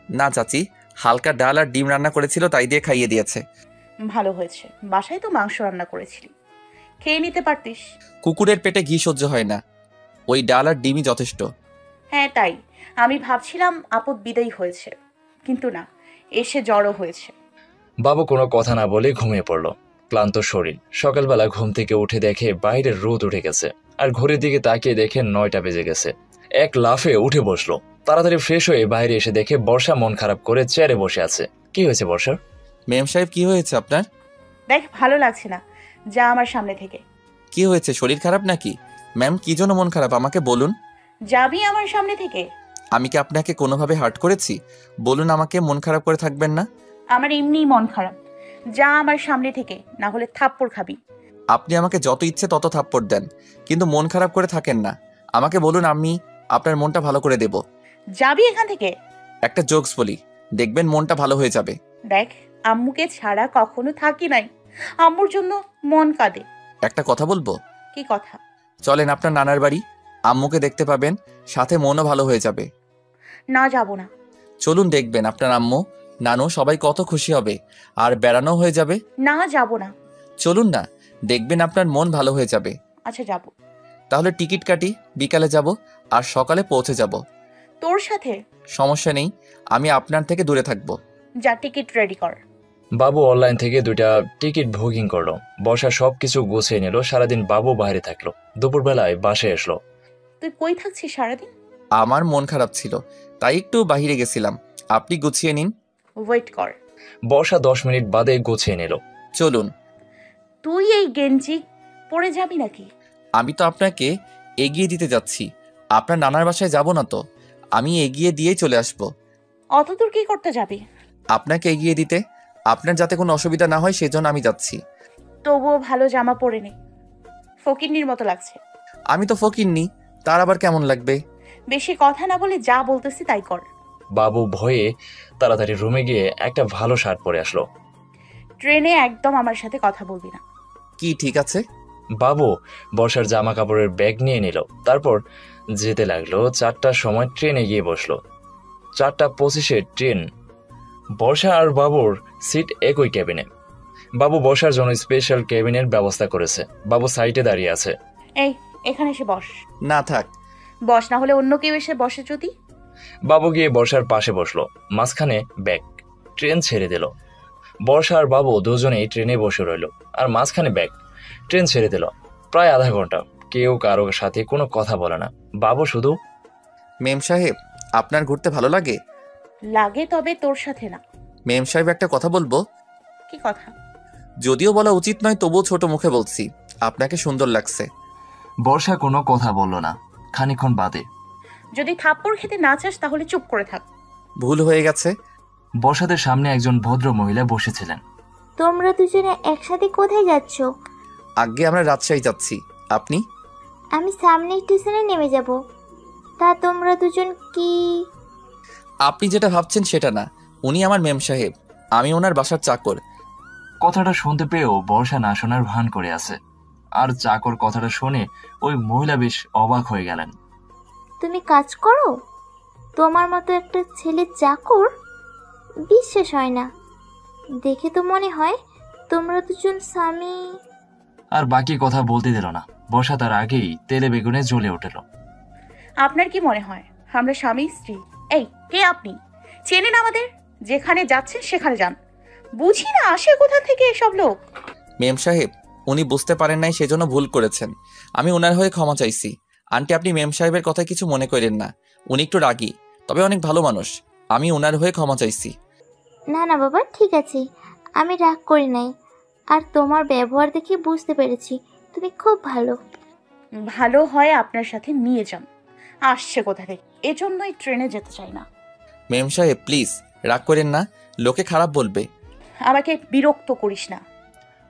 [SPEAKER 1] না চাচি, হালকা ডাল আর ডিম রান্না করেছিল, তাই দিয়ে খাইয়ে দিয়েছে।
[SPEAKER 4] ভালো হয়েছে, বাসায় তো মাংস রান্না করেছিলি, খেয়ে নিতে পারতিস।
[SPEAKER 1] কুকুরের পেটে ঘি সহ্য হয় না, ওই ডাল আর ডিমই যথেষ্ট।
[SPEAKER 4] হ্যাঁ তাই, আমি ভাবছিলাম আপদ বিদায়ী হয়েছে, কিন্তু না, এসে জড়ো হয়েছে।
[SPEAKER 3] বাবু কোনো কথা না বলে ঘুমিয়ে পড়ল। ক্লান্ত শরীর। সকালবেলা ঘুম থেকে উঠে দেখে বাইরে রোদ উঠে গেছে, আর ঘড়ির দিকে তাকিয়ে দেখে 9টা বেজে গেছে। এক লাফে উঠে বসলো। তাড়াতাড়ি ফ্রেশ হয়ে বাইরে এসে দেখে বর্ষা মন খারাপ করে চেয়ারে বসে আছে। কি হয়েছে বর্ষার?
[SPEAKER 1] মেম সাহেব কি হয়েছে আপনার?
[SPEAKER 4] দেখ, ভালো লাগছে না, যা আমার সামনে থেকে।
[SPEAKER 1] কি হয়েছে, শরীর খারাপ নাকি? ম্যাম কি জন্য মন খারাপ আমাকে বলুন।
[SPEAKER 4] যাবি আমার সামনে থেকে?
[SPEAKER 1] আমি কি আপনাকে কোনোভাবে হার্ট করেছি? বলুন আমাকে, মন খারাপ করে থাকবেন না।
[SPEAKER 4] আমার এমনিই মন খারাপ, যা আমার সামনে থেকে, না হলে থাপ্পড় খাবি।
[SPEAKER 1] আপনি আমাকে যত ইচ্ছে তত থাপ্পড় দেন, কিন্তু মন খারাপ করে থাকেন না। আমাকে বলুন, আমি আপনার মনটা ভালো করে দেব।
[SPEAKER 4] যাবি এখান থেকে?
[SPEAKER 1] একটা জোকস বলি, দেখবেন মনটা ভালো হয়ে যাবে।
[SPEAKER 4] দেখ, আম্মুকে ছাড়া কখনো থাকি নাই, আম্মুর জন্য মন কাঁদে।
[SPEAKER 1] একটা কথা বলবো?
[SPEAKER 4] কি কথা?
[SPEAKER 1] চলেন আপনার নানার বাড়ি, আম্মুকে দেখতে পাবেন, সাথে মনও ভালো হয়ে যাবে।
[SPEAKER 4] না, যাব না।
[SPEAKER 1] চলুন, দেখবেন আপনার আম্মু নানু সবাই কত খুশি হবে, আর বেড়ানো হয়ে যাবে।
[SPEAKER 4] না, যাব না।
[SPEAKER 1] চলুন না, দেখবেন আপনার মন ভালো হয়ে যাবে।
[SPEAKER 4] আচ্ছা, যাব।
[SPEAKER 1] তাহলে টিকিট কাটি, বিকালে যাব আর সকালে পৌঁছে যাব।
[SPEAKER 4] তোর সাথে?
[SPEAKER 1] সমস্যা নেই, আমি আপনার থেকে দূরে থাকবো।
[SPEAKER 4] যা, টিকিট রেডি কর।
[SPEAKER 3] বাবু অনলাইন থেকে 2টা টিকিট বুকিং করলো। বর্ষা সবকিছু গুছিয়ে নিল। সারাদিন বাবু বাইরে থাকলো। দুপুরবেলায় বাসায় আসলো।
[SPEAKER 4] তুই কই থাকছিস সারাদিন?
[SPEAKER 1] আমার মন খারাপ ছিল, তাই একটু বাইরে গেছিলাম। আপনি গুছিয়ে নিন।
[SPEAKER 4] ওয়েট কর।
[SPEAKER 3] বর্ষা 10 মিনিট বাদে গুছিয়ে নিল।
[SPEAKER 1] চলুন।
[SPEAKER 4] তুই এই গেঞ্জি পরে যাবি নাকি?
[SPEAKER 1] আমি তো আপনাকে এগিয়ে দিতে যাচ্ছি, আপনার নানার বাসায় যাব না তো, আমি এগিয়ে দিয়েই চলে আসব।
[SPEAKER 4] অত দূর কি করতে যাবি?
[SPEAKER 1] আপনাকে এগিয়ে দিতে, আপনার যাতে কোনো অসুবিধা না হয় সেজন্য আমি যাচ্ছি।
[SPEAKER 4] তবুও ভালো জামা পরে নে, ফকিন্নির মতো লাগছে।
[SPEAKER 1] আমি তো ফকিন্নি, তার আবার কেমন লাগবে?
[SPEAKER 4] বেশি কথা না বলে যা বলতেছি তাই কর।
[SPEAKER 3] বাবু ভয়ে তাড়াতাড়ি রুমে গিয়ে একটা ভালো শার্ট পরে আসলো।
[SPEAKER 4] ট্রেনে একদম আমার সাথে কথা বলবি না।
[SPEAKER 1] কি ঠিক আছে?
[SPEAKER 3] বাবু বর্ষার জামা কাপড়ের ব্যাগ নিয়ে নিল। তারপর যেতে লাগলো। 4টার সময় ট্রেনে গিয়ে বসলো। 4:25-এ ট্রেন। বর্ষা আর বাবুর সিট একই কেবিনে। বাবু বর্ষার জন্য স্পেশাল কেবিনের ব্যবস্থা করেছে। বাবু সাইডে দাঁড়িয়ে আছে।
[SPEAKER 4] এই, এখানে এসে বস।
[SPEAKER 1] না থাক।
[SPEAKER 4] বস, না হলে অন্য কেউ এসে বসে যদি।
[SPEAKER 3] বাবু গিয়ে বর্ষার পাশে বসলো। মাঝখানে ব্যাগ। ট্রেন ছেড়ে দিল। বর্ষা আর বাবু দুজনেই ট্রেনে বসে রইল, আর মাঝখানে ব্যাগ। ট্রেন ছেড়ে দিল। প্রায় আধা ঘন্টা কেউ কারো সাথে কোনো কথা বলে না। বাবু শুধু,
[SPEAKER 1] মেম সাহেব আপনার ঘুরতে ভালো লাগে?
[SPEAKER 4] লাগে, তবে তোর সাথে না।
[SPEAKER 1] মেম সাহেব একটা কথা বলবো?
[SPEAKER 4] কি কথা?
[SPEAKER 1] যদিও বলা উচিত নয়, তবুও ছোট মুখে বলছি, আপনাকে সুন্দর লাগছে।
[SPEAKER 3] বর্ষা কোনো কথা বলল না। খানিকক্ষণ বাদে,
[SPEAKER 4] যদি থাপ্পড় খেতে না চাস তাহলে চুপ করে থাক।
[SPEAKER 1] ভুল হয়ে গেছে।
[SPEAKER 3] বর্ষাদের সামনে একজন ভদ্র মহিলা বসেছিলেন।
[SPEAKER 9] তোমরা দুজনে একসাথে কোথায় যাচ্ছ?
[SPEAKER 1] আগে আমরা রাজশাহী যাচ্ছি। আপনি?
[SPEAKER 9] আমি সামনে স্টেশনে নেমে যাব। তা তোমরা দুজন কি?
[SPEAKER 1] আপনি যেটা ভাবছেন সেটা না, উনি আমার মেম সাহেব, আমি ওনার বাসার চাকর।
[SPEAKER 3] কথাটা শুনতে পেয়েও বর্ষা না শোনার ভান করে আছে। আর চাকর কথাটা শুনে ওই মহিলা বেশ অবাক হয়ে গেলেন।
[SPEAKER 9] তুমি কাজ করো? তোমার মতো একটা ছেলে চাকর? বিশ্বাস হয় না। দেখে তো মনে হয় তোমরা দুজন স্বামী।
[SPEAKER 3] আর বাকি কথা বলতে দিল না। বর্ষা তার আগেই তেলে বেগুনে জ্বলে উঠল।
[SPEAKER 4] আপনার কি মনে হয় আমরা স্বামী স্ত্রী? এই, কে আপনি? চেনেন আমাদের? যেখানে যাচ্ছেন সেখানে যান। বুঝি না আসে কোথা থেকে এসব লোক।
[SPEAKER 1] মেম সাহেব উনি বুঝতে পারেন নাই, সেজন্য ভুল করেছেন। আমি ওনার হয়ে ক্ষমা চাইছি। আন্টি, আপনি মেম সাহেবের কথা কিছু মনে করেন না, উনি একটু রাগী, তবে অনেক ভালো মানুষ। আমি ওনার হয়ে ক্ষমা চাইছি।
[SPEAKER 9] না না বাবা, ঠিক আছে, আমি রাগ করি নাই। আর তোমার ব্যবহার দেখে বুঝতে পেরেছি তুমি খুব ভালো।
[SPEAKER 4] ভালো হয় আপনার সাথে নিয়ে যান। আসছে কোথা থেকে, এজন্যই ট্রেনে যেতে চাই না।
[SPEAKER 1] মেম সাহেব প্লিজ রাগ করেন না, লোকে খারাপ বলবে।
[SPEAKER 4] আমাকে বিরক্ত করিস না।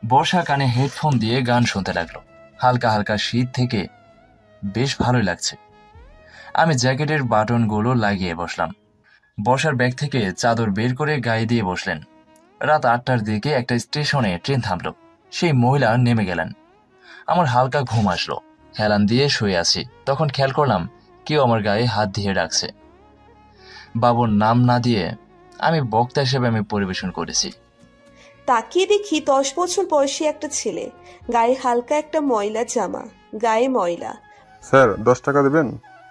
[SPEAKER 3] বর্ষা কানে হেডফোন দিয়ে গান শুনতে লাগলো। হালকা হালকা শীত থেকে বেশ ভালোই লাগছে। আমি জ্যাকেটের বাটনগুলো লাগিয়ে বসলাম। বর্ষার ব্যাগ থেকে চাদর বের করে গায়ে দিয়ে বসলেন। রাত 8টার দিকে একটা স্টেশনে ট্রেন থামলো। সেই মহিলা নেমে গেলেন। আমার হালকা ঘুম আসলো। হেলান দিয়ে শুয়ে আছি, তখন খেয়াল করলাম কেউ আমার গায়ে হাত দিয়ে ডাকছে। বাবুর নাম না দিয়ে আমি বক্তা হিসেবে আমি পরিবেশন করেছি।
[SPEAKER 5] তাকিয়ে দেখি 10 বছর বয়সী একটা ছেলে, গায়ে হালকা একটা ময়লা জামা, গায়ে ময়লা।
[SPEAKER 10] স্যার 10 টাকা দেবেন?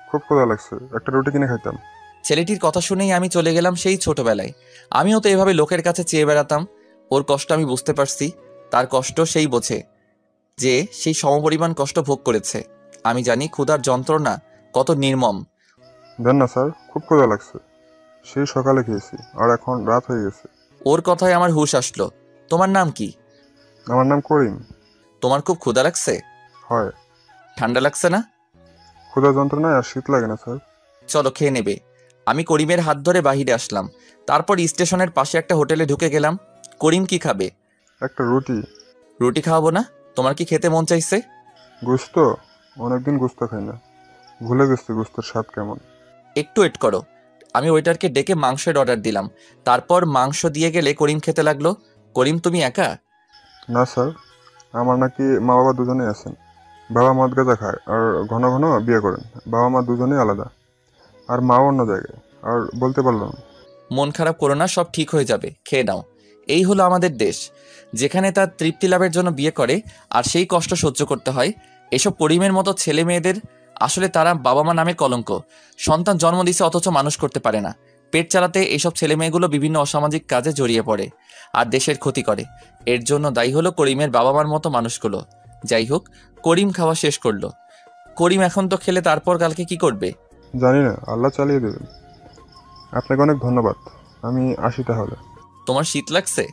[SPEAKER 10] খুব ক্ষুধা লাগছে, একটা রুটি কিনে খাইতাম।
[SPEAKER 1] ছেলেটির কথা শুনেই আমি চলে গেলাম সেই ছোটবেলায়। আমিও তো এভাবে লোকের কাছে চেয়ে বেড়াতাম। ওর কষ্ট আমি বুঝতে পারছি। তার কষ্ট সেই বোঝে যে সেই সমপরিমাণ কষ্ট ভোগ করেছে। আমি জানি ক্ষুধার যন্ত্রণা কত নির্মম।
[SPEAKER 10] দেন না স্যার, খুব ক্ষুধা লাগছে। সেই সকালে খেয়েছি আর এখন রাত হয়ে গেছে।
[SPEAKER 1] ওর কথায় আমার হুঁশ আসলো। তোমার নাম কি?
[SPEAKER 10] আমার নাম করিম।
[SPEAKER 1] তোমার খুব ক্ষুধা লাগছে?
[SPEAKER 10] হয়।
[SPEAKER 1] ঠান্ডা লাগছে না?
[SPEAKER 10] ক্ষুধা যন্ত্রণায় আর শীত লাগে না স্যার।
[SPEAKER 1] চলো খেয়ে নেবে। আমি করিমের হাত ধরে বাহিরে আসলাম। তারপর স্টেশনের পাশে একটা হোটেলে ঢুকে গেলাম। করিম কি খাবে?
[SPEAKER 10] একটা রুটি।
[SPEAKER 1] রুটি খাওয়াবো না? তোমার কি খেতে মন চাইছে?
[SPEAKER 10] গোস্ত? অনেকদিন গোস্ত খাই না, ভুলে গেছি গোস্তের স্বাদ কেমন।
[SPEAKER 1] একটু ওয়েট করো। আমি ওয়েটারকে ডেকে মাংসের অর্ডার দিলাম। তারপর মাংস দিয়ে গেলে করিম খেতে লাগলো। করিম, তুমি একা?
[SPEAKER 10] না স্যার, আমার নাকি মা বাবা দুজনেই আছেন। বাবা মদ গাঁজা খায় আর ঘন ঘন বিয়ে করেন। বাবা মা দুজনেই আলাদা, আর মাও অন্য জায়গায়। আর বলতে পারলাম।
[SPEAKER 1] মন খারাপ করো না, সব ঠিক হয়ে যাবে। খেয়ে নাও। এই হলো আমাদের দেশ, যেখানে তার তৃপ্তি লাভের জন্য বিয়ে করে আর সেই কষ্ট সহ্য করতে হয়। এসব করিমের মতো ছেলে মেয়েদের আসলে তারা বাবা মা নামে কলঙ্ক। সন্তান জন্ম দিছে অথচ মানুষ করতে পারে না। পেট চালাতে এইসব ছেলে মেয়েগুলো বিভিন্ন অসামাজিক কাজে জড়িয়ে পড়ে আর দেশের ক্ষতি করে। এর জন্য দায়ী হলো করিমের বাবা মার মতো মানুষগুলো। যাই হোক, করিম খাওয়া শেষ করলো। করিম এখন তো খেলে তারপর কালকে কি করবে?
[SPEAKER 10] জানি না, আল্লাহ চালিয়ে দেবেন। আপনাকে অনেক ধন্যবাদ। আমি আসি তাহলে।
[SPEAKER 1] তোমার শীত লাগছে?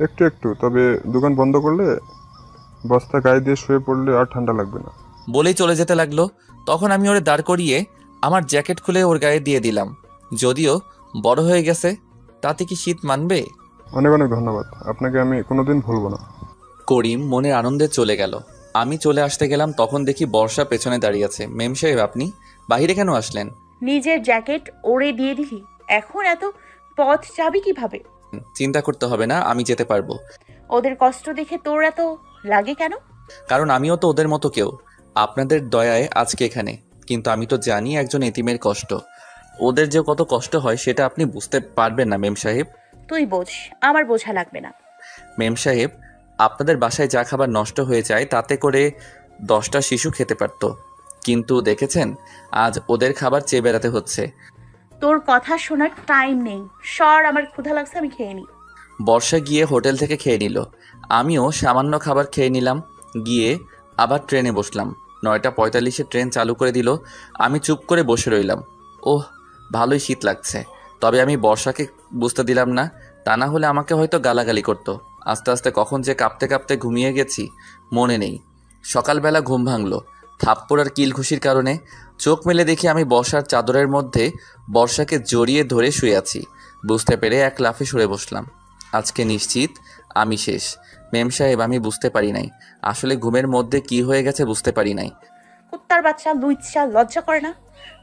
[SPEAKER 10] একটু একটু, তবে দোকান বন্ধ করলে, বস্তা গায়ে দিয়ে শুয়ে পড়লে আর ঠান্ডা লাগবে না।
[SPEAKER 1] বলেই চলে যেতে লাগলো। তখন আমি ওরে দাঁড় করিয়ে আমার জ্যাকেট খুলে ওর গায়ে দিয়ে দিলাম। যদিও বড় হয়ে গেছে, তাতে কি শীত মানবে?
[SPEAKER 10] অনেক অনেক ধন্যবাদ, আপনাকে আমি কোনোদিন ভুলবো না।
[SPEAKER 7] করিম মনের আনন্দে চলে গেল। আমি চলে আসতে গেলাম, তখন দেখি বর্ষা পেছনে দাঁড়িয়ে আছে। মেম সাহেব, আপনি বাইরে কেন আসলেন?
[SPEAKER 4] নিজের জ্যাকেট ওরে দিয়ে দিলি, এখন এত পথ যাবি কিভাবে?
[SPEAKER 7] চিন্তা করতে হবে না, আমি যেতে পারবো।
[SPEAKER 4] ওদের কষ্ট দেখে তোর এত লাগে কেন?
[SPEAKER 7] কারণ আমিও তো ওদের মতো কেউ। আপনাদের দয়ায় আজকে এখানে। কিন্তু আমি তো জানি একজন এতিমের কষ্ট। ওদের যে কত কষ্ট হয় সেটা আপনি বুঝতে পারবেন না মেম সাহেব।
[SPEAKER 4] তুই বোঝ, আমার বোঝা লাগবে না।
[SPEAKER 7] মেম সাহেব, আপনাদের বাসায় যা খাবার নষ্ট হয়ে যায় তাতে করে 10টা শিশু খেতে পারত, কিন্তু দেখেছেন আজ ওদের খাবার চেয়ে বেড়াতে হচ্ছে।
[SPEAKER 4] তোর কথা শোনার টাইম নেই, সর। আমার ক্ষুধা লাগছে, আমি খেয়ে নি।
[SPEAKER 7] বর্ষা গিয়ে হোটেল থেকে খেয়ে নিল। আমিও সামান্য খাবার খেয়ে নিলাম। গিয়ে আবার ট্রেনে বসলাম। 9:45-এ ট্রেন চালু করে দিল। আমি চুপ করে বসে রইলাম। ওহ, ভালোই শীত লাগছে। তবে আমি বর্ষাকে বুঝতে দিলাম না, তা না হলে আমাকে হয়তো গালাগালি করতো। আস্তে আস্তে কখন যে কাঁপতে কাঁপতে ঘুমিয়ে গেছি মনে নেই। সকালবেলা ঘুম ভাঙলো থাপ্পড় আর কিলঘুষির কারণে। চোখ মেলে দেখি আমি বর্ষার চাদরের মধ্যে বর্ষাকে জড়িয়ে ধরে শুয়ে আছি। বুঝতে পেরে এক লাফে সরে বসলাম। আজকে নিশ্চিত আমি শেষ। মেম সাহেব, আমি বুঝতে পারি নাই, আসলে ঘুমের মধ্যে কি হয়ে গেছে বুঝতে পারি নাই।
[SPEAKER 4] কুত্তার বাচ্চা, লুইচ্ছা, লজ্জা করে না?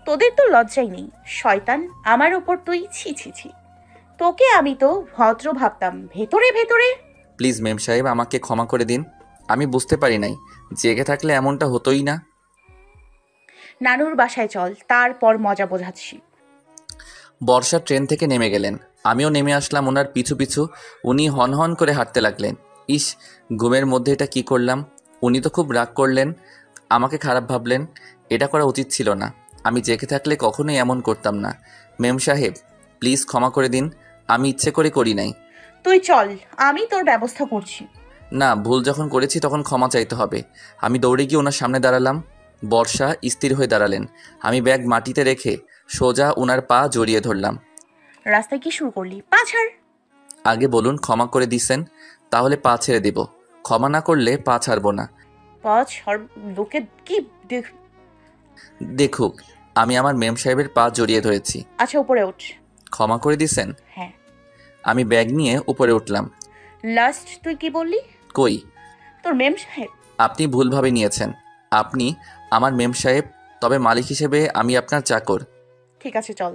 [SPEAKER 4] তোদের তো লজ্জাই নেই। শয়তান আমার উপর তুই, ছি ছি ছি। তোকে আমি তো ভদ্র ভাবতাম, ভেতরে ভেতরে।
[SPEAKER 7] প্লিজ মেম সাহেব, আমাকে ক্ষমা করে দিন। আমি বুঝতে পারি নাই, জেগে থাকলে এমনটা হতোই না।
[SPEAKER 4] নানুর বাসায় চল, তারপর মজা বোঝাচ্ছি।
[SPEAKER 7] বর্ষা ট্রেন থেকে নেমে গেলেন। আমিও নেমে আসলাম ওনার পিছু পিছু। উনি হন হন করে হাঁটতে লাগলেন। ইস, ঘুমের মধ্যে এটা কি করলাম। উনি তো খুব রাগ করলেন, আমাকে খারাপ ভাবলেন। এটা করা উচিত ছিল না। আমি জেগে থাকলে কখনোই এমন করতাম না। মেম সাহেব, প্লিজ ক্ষমা করে দিন। আমি ইচ্ছে করে করি নাই।
[SPEAKER 4] তুই চল, আমি তোর ব্যবস্থা করছি।
[SPEAKER 7] না, ভুল যখন করেছি তখন ক্ষমা চাইতে হবে। আমি দৌড়ে গিয়ে ওনার সামনে দাঁড়ালাম। বর্ষা স্থির হয়ে দাঁড়ালেন। আমি ব্যাগ মাটিতে রেখে সোজা ওনার পা জড়িয়ে ধরলাম।
[SPEAKER 4] রাস্তায় কি শুরু করলি? পা ছাড়।
[SPEAKER 7] আগে বলুন ক্ষমা করে দিছেন, তাহলে পা ছেড়ে দেব। ক্ষমা না করলে পা ছাড়বো না।
[SPEAKER 4] পা ছাড়। লোকে কি
[SPEAKER 7] দেখুক আমি আমার মেম সাহেবের পা জড়িয়ে ধরেছি।
[SPEAKER 4] আচ্ছা, উপরে উঠ।
[SPEAKER 7] ক্ষমা করে দিছেন?
[SPEAKER 4] হ্যাঁ।
[SPEAKER 7] আমি ব্যাগ নিয়ে উপরে উঠলাম।
[SPEAKER 4] লাস্ট তুই কি বললি?
[SPEAKER 7] কই?
[SPEAKER 4] তোর মেম সাহেব।
[SPEAKER 7] আপনি ভুলভাবে নিয়েছেন। আপনি আমার মেম সাহেব, তবে মালিক হিসেবে আমি আপনার চাকর।
[SPEAKER 4] ঠিক আছে, চল।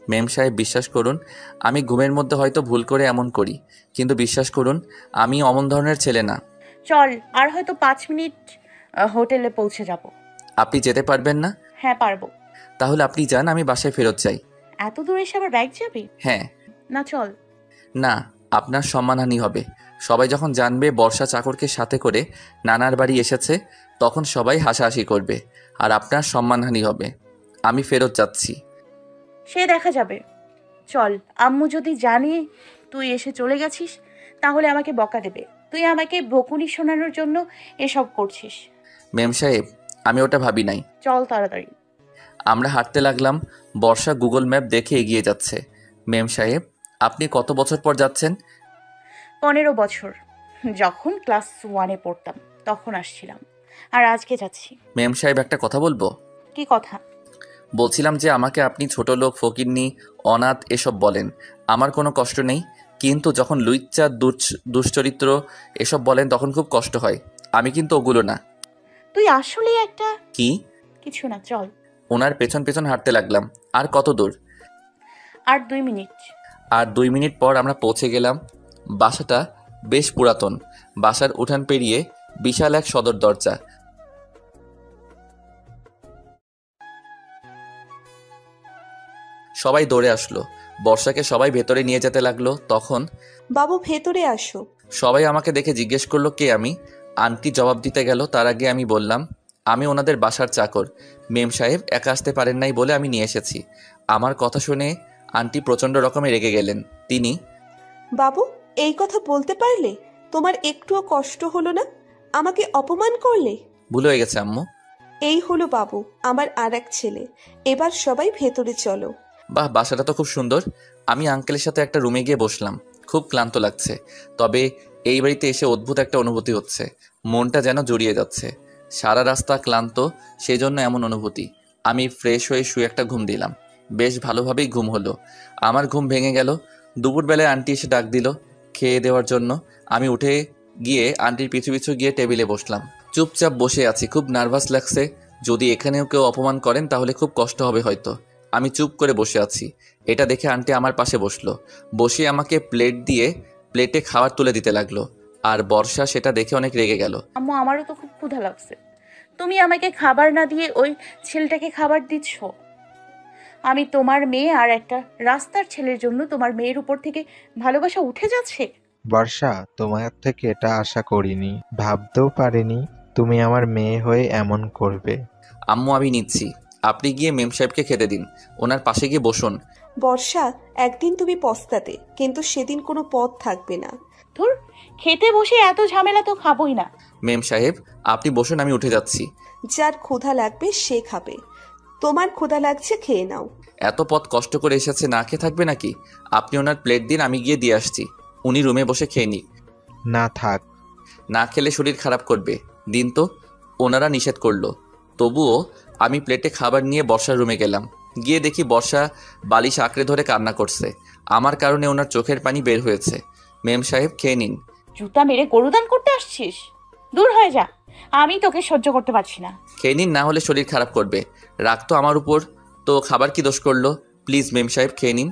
[SPEAKER 7] মেম সাহেব, বিশ্বাস করুন আমি ঘুমের মধ্যে হয়তো ভুল করে এমন করি, কিন্তু বিশ্বাস করুন আমি অমন ধরনের ছেলে না।
[SPEAKER 4] চল, আর হয়তো 5 মিনিট হোটেলে পৌঁছে যাব।
[SPEAKER 7] আপনি যেতে পারবেন না?
[SPEAKER 4] হ্যাঁ, পারবো।
[SPEAKER 7] তাহলে আপনি যান, আমি বাসায় ফেরত চাই।
[SPEAKER 4] এত দূরে এসে আবার ব্যাগ যাবে?
[SPEAKER 7] হ্যাঁ।
[SPEAKER 4] না, চল।
[SPEAKER 7] না, আপনার সম্মানহানি হবে। সবাই যখন জানবে বর্ষা চাকরকে সাথে করে নানার বাড়ি এসেছে, তখন সবাই হাসাহাসি করবে আর আপনার সম্মানহানি হবে। আমি ফেরত যাচ্ছি।
[SPEAKER 4] সে দেখা যাবে। চল, আম্মু যদি জানে তুই এসে চলে গেছিস তাহলে আমাকে বকা দেবে। তুই আমাকে বকুনি শোনানোর জন্য এসব করছিস।
[SPEAKER 7] মেম সাহেব, আমি ওটা ভাবি নাই।
[SPEAKER 4] চল তাড়াতাড়ি।
[SPEAKER 7] আমরা হাঁটতে লাগলাম। বর্ষা গুগল ম্যাপ দেখে এগিয়ে যাচ্ছে। মেম সাহেব, আপনি কত বছর পর যাচ্ছেন?
[SPEAKER 4] 15 বছর। যখন ক্লাস 1-এ পড়তাম তখন আসছিলাম, আর আজকে যাচ্ছি।
[SPEAKER 7] মেম সাহেব, একটা কথা বলবো?
[SPEAKER 4] কি কথা?
[SPEAKER 7] বলছিলাম যে আমাকে আপনি ছোট লোক, ফকিন্নি, অনাথ এসব বলেন, আমার কোনো কষ্ট নেই। কিন্তু যখন লুইচ্চা, দুশ্চরিত্র এসব বলেন তখন খুব কষ্ট হয়। আমি কিন্তু ওগুলো না।
[SPEAKER 4] তুই আসলে একটা...
[SPEAKER 7] কি?
[SPEAKER 4] কিছু না, চল।
[SPEAKER 7] ওনার পেছন পেছন হাঁটতে লাগলাম। আর কত দূর?
[SPEAKER 4] আর 2 মিনিট।
[SPEAKER 7] আর 2 মিনিট পর আমরা পৌঁছে গেলাম। বাসাটা বেশ পুরাতন। বাসার উঠান পেরিয়ে বিশাল এক সদর দরজা। সবাই দৌড়ে আসলো। বর্ষাকে সবাই ভেতরে নিয়ে যেতে লাগলো। তখন
[SPEAKER 5] বাবু ভেতরে আসো।
[SPEAKER 7] সবাই আমাকে দেখে জিজ্ঞেস করলো কে আমি। আন্টি জবাব দিতে গেল, তার আগে আমি বললাম আমি ওনাদের বাসার চাকর। মেম সাহেব একা আসতে পারেন নাই বলে আমি নিয়ে এসেছি। আমার কথা শুনে আন্টি প্রচণ্ড রকমের রেগে গেলেন। তিনি,
[SPEAKER 5] বাবু এই কথা বলতে পারলে? তোমার একটুও কষ্ট হলো না? আমাকে অপমান করলে?
[SPEAKER 7] ভুল হয়ে গেছে আম্মু।
[SPEAKER 5] এই হলো বাবু আমার আর এক ছেলে। এবার সবাই ভেতরে চলো।
[SPEAKER 7] বাহ, বাসাটা তো খুব সুন্দর। আমি আঙ্কেলের সাথে একটা রুমে গিয়ে বসলাম। খুব ক্লান্ত লাগছে, তবে এই বাড়িতে এসে অদ্ভুত একটা অনুভূতি হচ্ছে। মনটা যেন জড়িয়ে যাচ্ছে। সারা রাস্তা ক্লান্ত, সেজন্য এমন অনুভূতি। আমি ফ্রেশ হয়ে শুয়ে একটা ঘুম দিলাম। বেশ ভালোভাবেই ঘুম হলো। আমার ঘুম ভেঙে গেল দুপুরবেলায় আন্টি এসে ডাক দিল খেয়ে দেওয়ার জন্য। আমি উঠে গিয়ে আন্টির পিছু পিছু গিয়ে টেবিলে বসলাম। চুপচাপ বসে আছি, খুব নার্ভাস লাগছে। যদি এখানেও কেউ অপমান করেন তাহলে খুব কষ্ট হবে হয়তো। আমি চুপ করে বসে আছি। এটা দেখে আন্টি আমার পাশে বসলো। বসে আমাকে প্লেট দিয়ে প্লেটে খাবার তুলে দিতে লাগলো। আর বর্ষা সেটা দেখে অনেক রেগে গেল।
[SPEAKER 4] আম্মু, আমারও তো খুব ক্ষুধা লাগছে। তুমি আমাকে খাবার না দিয়ে ওই ছেলেটাকে খাবার দিচ্ছ। আমি তোমার মেয়ে, আর একটা রাস্তার ছেলের জন্য তোমার মেয়ের উপর থেকে ভালোবাসা উঠে যাচ্ছে।
[SPEAKER 2] বর্ষা, তোমার থেকে এটা আশা করিনি, ভাবতেও পারিনি তুমি আমার মেয়ে হয়ে এমন করবে।
[SPEAKER 7] আম্মু, আমি নিচ্ছি। আপনি গিয়ে মেম সাহেবকে খেতে দিন, ওনার পাশে গিয়ে বসুন।
[SPEAKER 5] বর্ষা, একদিন তুমি পস্তাতে, কিন্তু সেদিন কোনো পথ থাকবে না।
[SPEAKER 4] ধুর, খেতে বসে এত ঝামেলা তো খাবোই না।
[SPEAKER 7] মেম সাহেব, আপনি বসুন, আমি উঠে যাচ্ছি।
[SPEAKER 5] যার ক্ষুধা লাগবে সে খাবে। তোমার ক্ষুধা লাগছে, খেয়ে নাও।
[SPEAKER 7] এত পথ কষ্ট করে এসেছে, না খেয়ে থাকবে নাকি? আপনি ওনার প্লেট দিন, আমি গিয়ে দিয়ে আসছি। উনি রুমে বসে খেয়ে নিক।
[SPEAKER 2] না থাক।
[SPEAKER 7] না খেলে শরীর খারাপ করবে। দিন তো। ওনারা নিষেধ করলো। তবুও আমি প্লেটে খাবার নিয়ে বর্ষার রুমে গেলাম। গিয়ে দেখি বর্ষা বালিশ আঁকড়ে ধরে কান্না করছে। আমার কারণে ওনার চোখের পানি বের হয়েছে। মেম সাহেব, খেয়ে নিন।
[SPEAKER 4] জুতা মেরে গরুদান করতে আসছিস? দূর হয়ে যা, আমি তোকে সহ্য করতে পারছি না।
[SPEAKER 7] খেয়ে নিন, না হলে শরীর খারাপ করবে। রাগ তো আমার উপর, তো খাবার কি দোষ করলো? প্লিজ মেম সাহেব, খেয়ে নিন।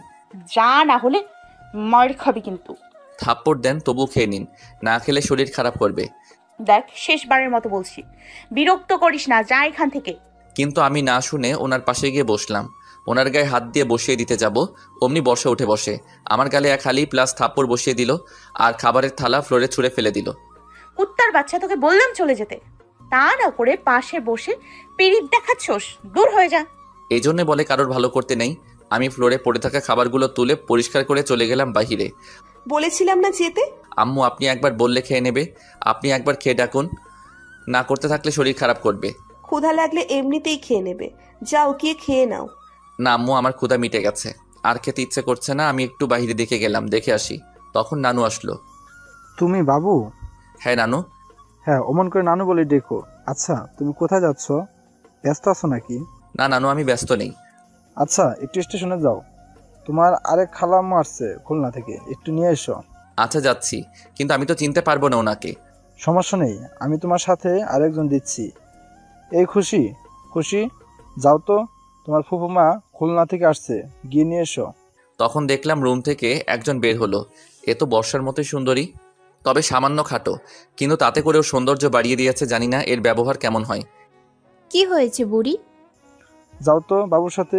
[SPEAKER 4] যা, না হলে মার খাবি কিন্তু।
[SPEAKER 7] থাপ্পড় দেন, তবু খেয়ে নিন, না খেলে শরীর খারাপ করবে।
[SPEAKER 4] দেখ, শেষবারের মতো বলছি, বিরক্ত করিস না, যা এখান থেকে।
[SPEAKER 7] কিন্তু আমি না শুনে ওনার পাশে গিয়ে বসলাম। ওনার গায়ে হাত দিয়ে বসিয়ে দিতে যাব, অমনি বর্ষা উঠে বসে আমার গালে এক হালি প্লাস থাপ্পড় বসিয়ে দিল, আর খাবারের থালা ফ্লোরে ছুঁড়ে ফেলে দিল।
[SPEAKER 4] কুত্তার বাচ্চা, তোকে বললাম চলে যেতে, তা না করে পাশে বসে পিরিত দেখাচ্ছস। দূর হয়ে যা।
[SPEAKER 7] এই জন্যে বলে কারোর ভালো করতে নেই। আমি ফ্লোরে পড়ে থাকা খাবারগুলো তুলে পরিষ্কার করে চলে গেলাম বাহিরে।
[SPEAKER 5] বলেছিলাম না যেতে?
[SPEAKER 7] আম্মু, আপনি একবার বললে খেয়ে নেবে। আপনি একবার খেয়ে ডাকুন, না করতে থাকলে শরীর খারাপ করবে।
[SPEAKER 5] ক্ষুধা লাগলে এমনিতেই খেয়ে নেবে, যাও গিয়ে খেয়ে নাও।
[SPEAKER 7] না আম্মু, আমার ক্ষুধা মিটে গেছে, আর খেতে ইচ্ছে করছে না। আমি একটু বাইরে দেখে গেলাম, দেখে আসি। তখন নানু আসলো।
[SPEAKER 11] তুমি বাবু?
[SPEAKER 7] হ্যাঁ নানু।
[SPEAKER 11] হ্যাঁ, অমন করে নানু বলে ডেকো। আচ্ছা, তুমি কোথায় যাচ্ছ? ব্যস্ত আছো নাকি?
[SPEAKER 7] না নানু, আমি ব্যস্ত নেই।
[SPEAKER 11] আচ্ছা, একটু স্টেশনে যাও, তোমার আরেক খালাম্মা আসছে খুলনা থেকে, একটু নিয়ে এসো।
[SPEAKER 7] আচ্ছা যাচ্ছি, কিন্তু আমি তো চিনতে পারবো না ওনাকে।
[SPEAKER 11] সমস্যা নেই, আমি তোমার সাথে আরেকজন দিচ্ছি। এই খুশি, খুশি যাও তো, তোমার ফুফুমা খুলনা থেকে আসছে, গিয়ে নিয়ে এসো।
[SPEAKER 7] তখন দেখলাম রুম থেকে একজন বের হলো। এ তো বর্ষার মতোই সুন্দরী, তবে সামান্য খাটো, কিন্তু তাতে করেও সৌন্দর্য বাড়িয়ে দিয়েছে। জানি না এর ব্যবহার কেমন হয়।
[SPEAKER 12] কি হয়েছে বুড়ি?
[SPEAKER 11] যাও তো বাবুর সাথে,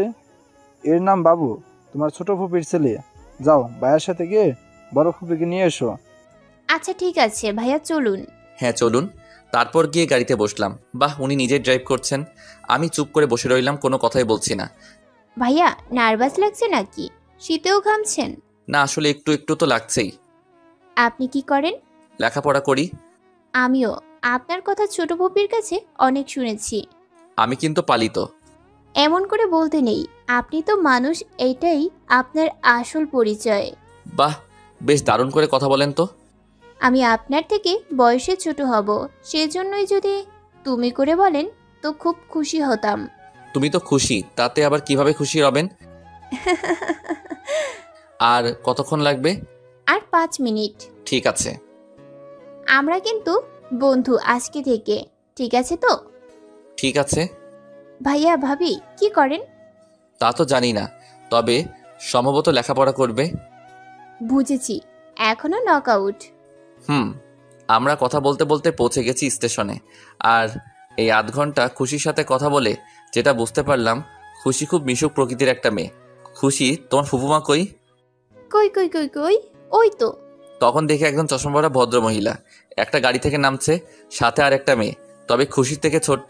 [SPEAKER 11] এর নাম বাবু, তোমার ছোট ফুপির ছেলে। যাও ভাইয়ার সাথে গিয়ে বড় ফুপিকে নিয়ে এসো।
[SPEAKER 12] আচ্ছা ঠিক আছে ভাইয়া, চলুন।
[SPEAKER 7] হ্যাঁ চলুন। তারপর গিয়ে গাড়িতে বসলাম। বাহ, উনি নিজে ড্রাইভ করছেন। আমি চুপ করে বসে রইলাম, কোনো কথাই বলছি না।
[SPEAKER 12] ভাইয়া নার্ভাস লাগছে নাকি? শীতেও ঘামছেন?
[SPEAKER 7] না, আসলে একটু একটু তো লাগছেই।
[SPEAKER 12] আপনি কি করেন?
[SPEAKER 7] লেখাপড়া করি।
[SPEAKER 12] আমিও আপনার কথা ছোট পপির কাছে অনেক শুনেছি।
[SPEAKER 7] আমি কিন্তু পালিত।
[SPEAKER 12] এমন করে বলতে নেই, আপনি তো মানুষ, এইটাই আপনার আসল পরিচয়।
[SPEAKER 7] বাহ, বেশ দারুণ করে কথা বলেন তো।
[SPEAKER 12] আমি আপনার থেকে বয়সে ছোট হব, সেজন্যই যদি তুমি করে বলেন তো খুব খুশি হতাম।
[SPEAKER 7] তুমি তো খুশি, তাতে আবার কিভাবে খুশি হবেন? আর কতক্ষণ লাগবে?
[SPEAKER 12] আর 5 মিনিট।
[SPEAKER 7] ঠিক আছে।
[SPEAKER 12] আমরা কিন্তু বন্ধু আজকে থেকে, ঠিক আছে তো?
[SPEAKER 7] ঠিক আছে।
[SPEAKER 12] ভাইয়া ভাবি কি করেন?
[SPEAKER 7] তা তো জানি না, তবে সম্ভবত লেখাপড়া করবে।
[SPEAKER 12] বুঝেছি, এখনো নকআউট।
[SPEAKER 7] আমরা কথা বলতে বলতে পৌঁছে গেছি স্টেশনে। আর এই আধ ঘন্টা খুশির সাথে কথা বলে যেটা বুঝতে পারলাম, খুশি খুব মিশুক প্রকৃতির একটা মেয়ে। খুশি, তোমার ফুপুমা কই?
[SPEAKER 12] কই কই কই কই, ওই তো।
[SPEAKER 7] তখন দেখে একজন চশমা পরা ভদ্র মহিলা একটা গাড়ি থেকে নামছে, সাথে আর একটা মেয়ে, তবে খুশির থেকে ছোট্ট।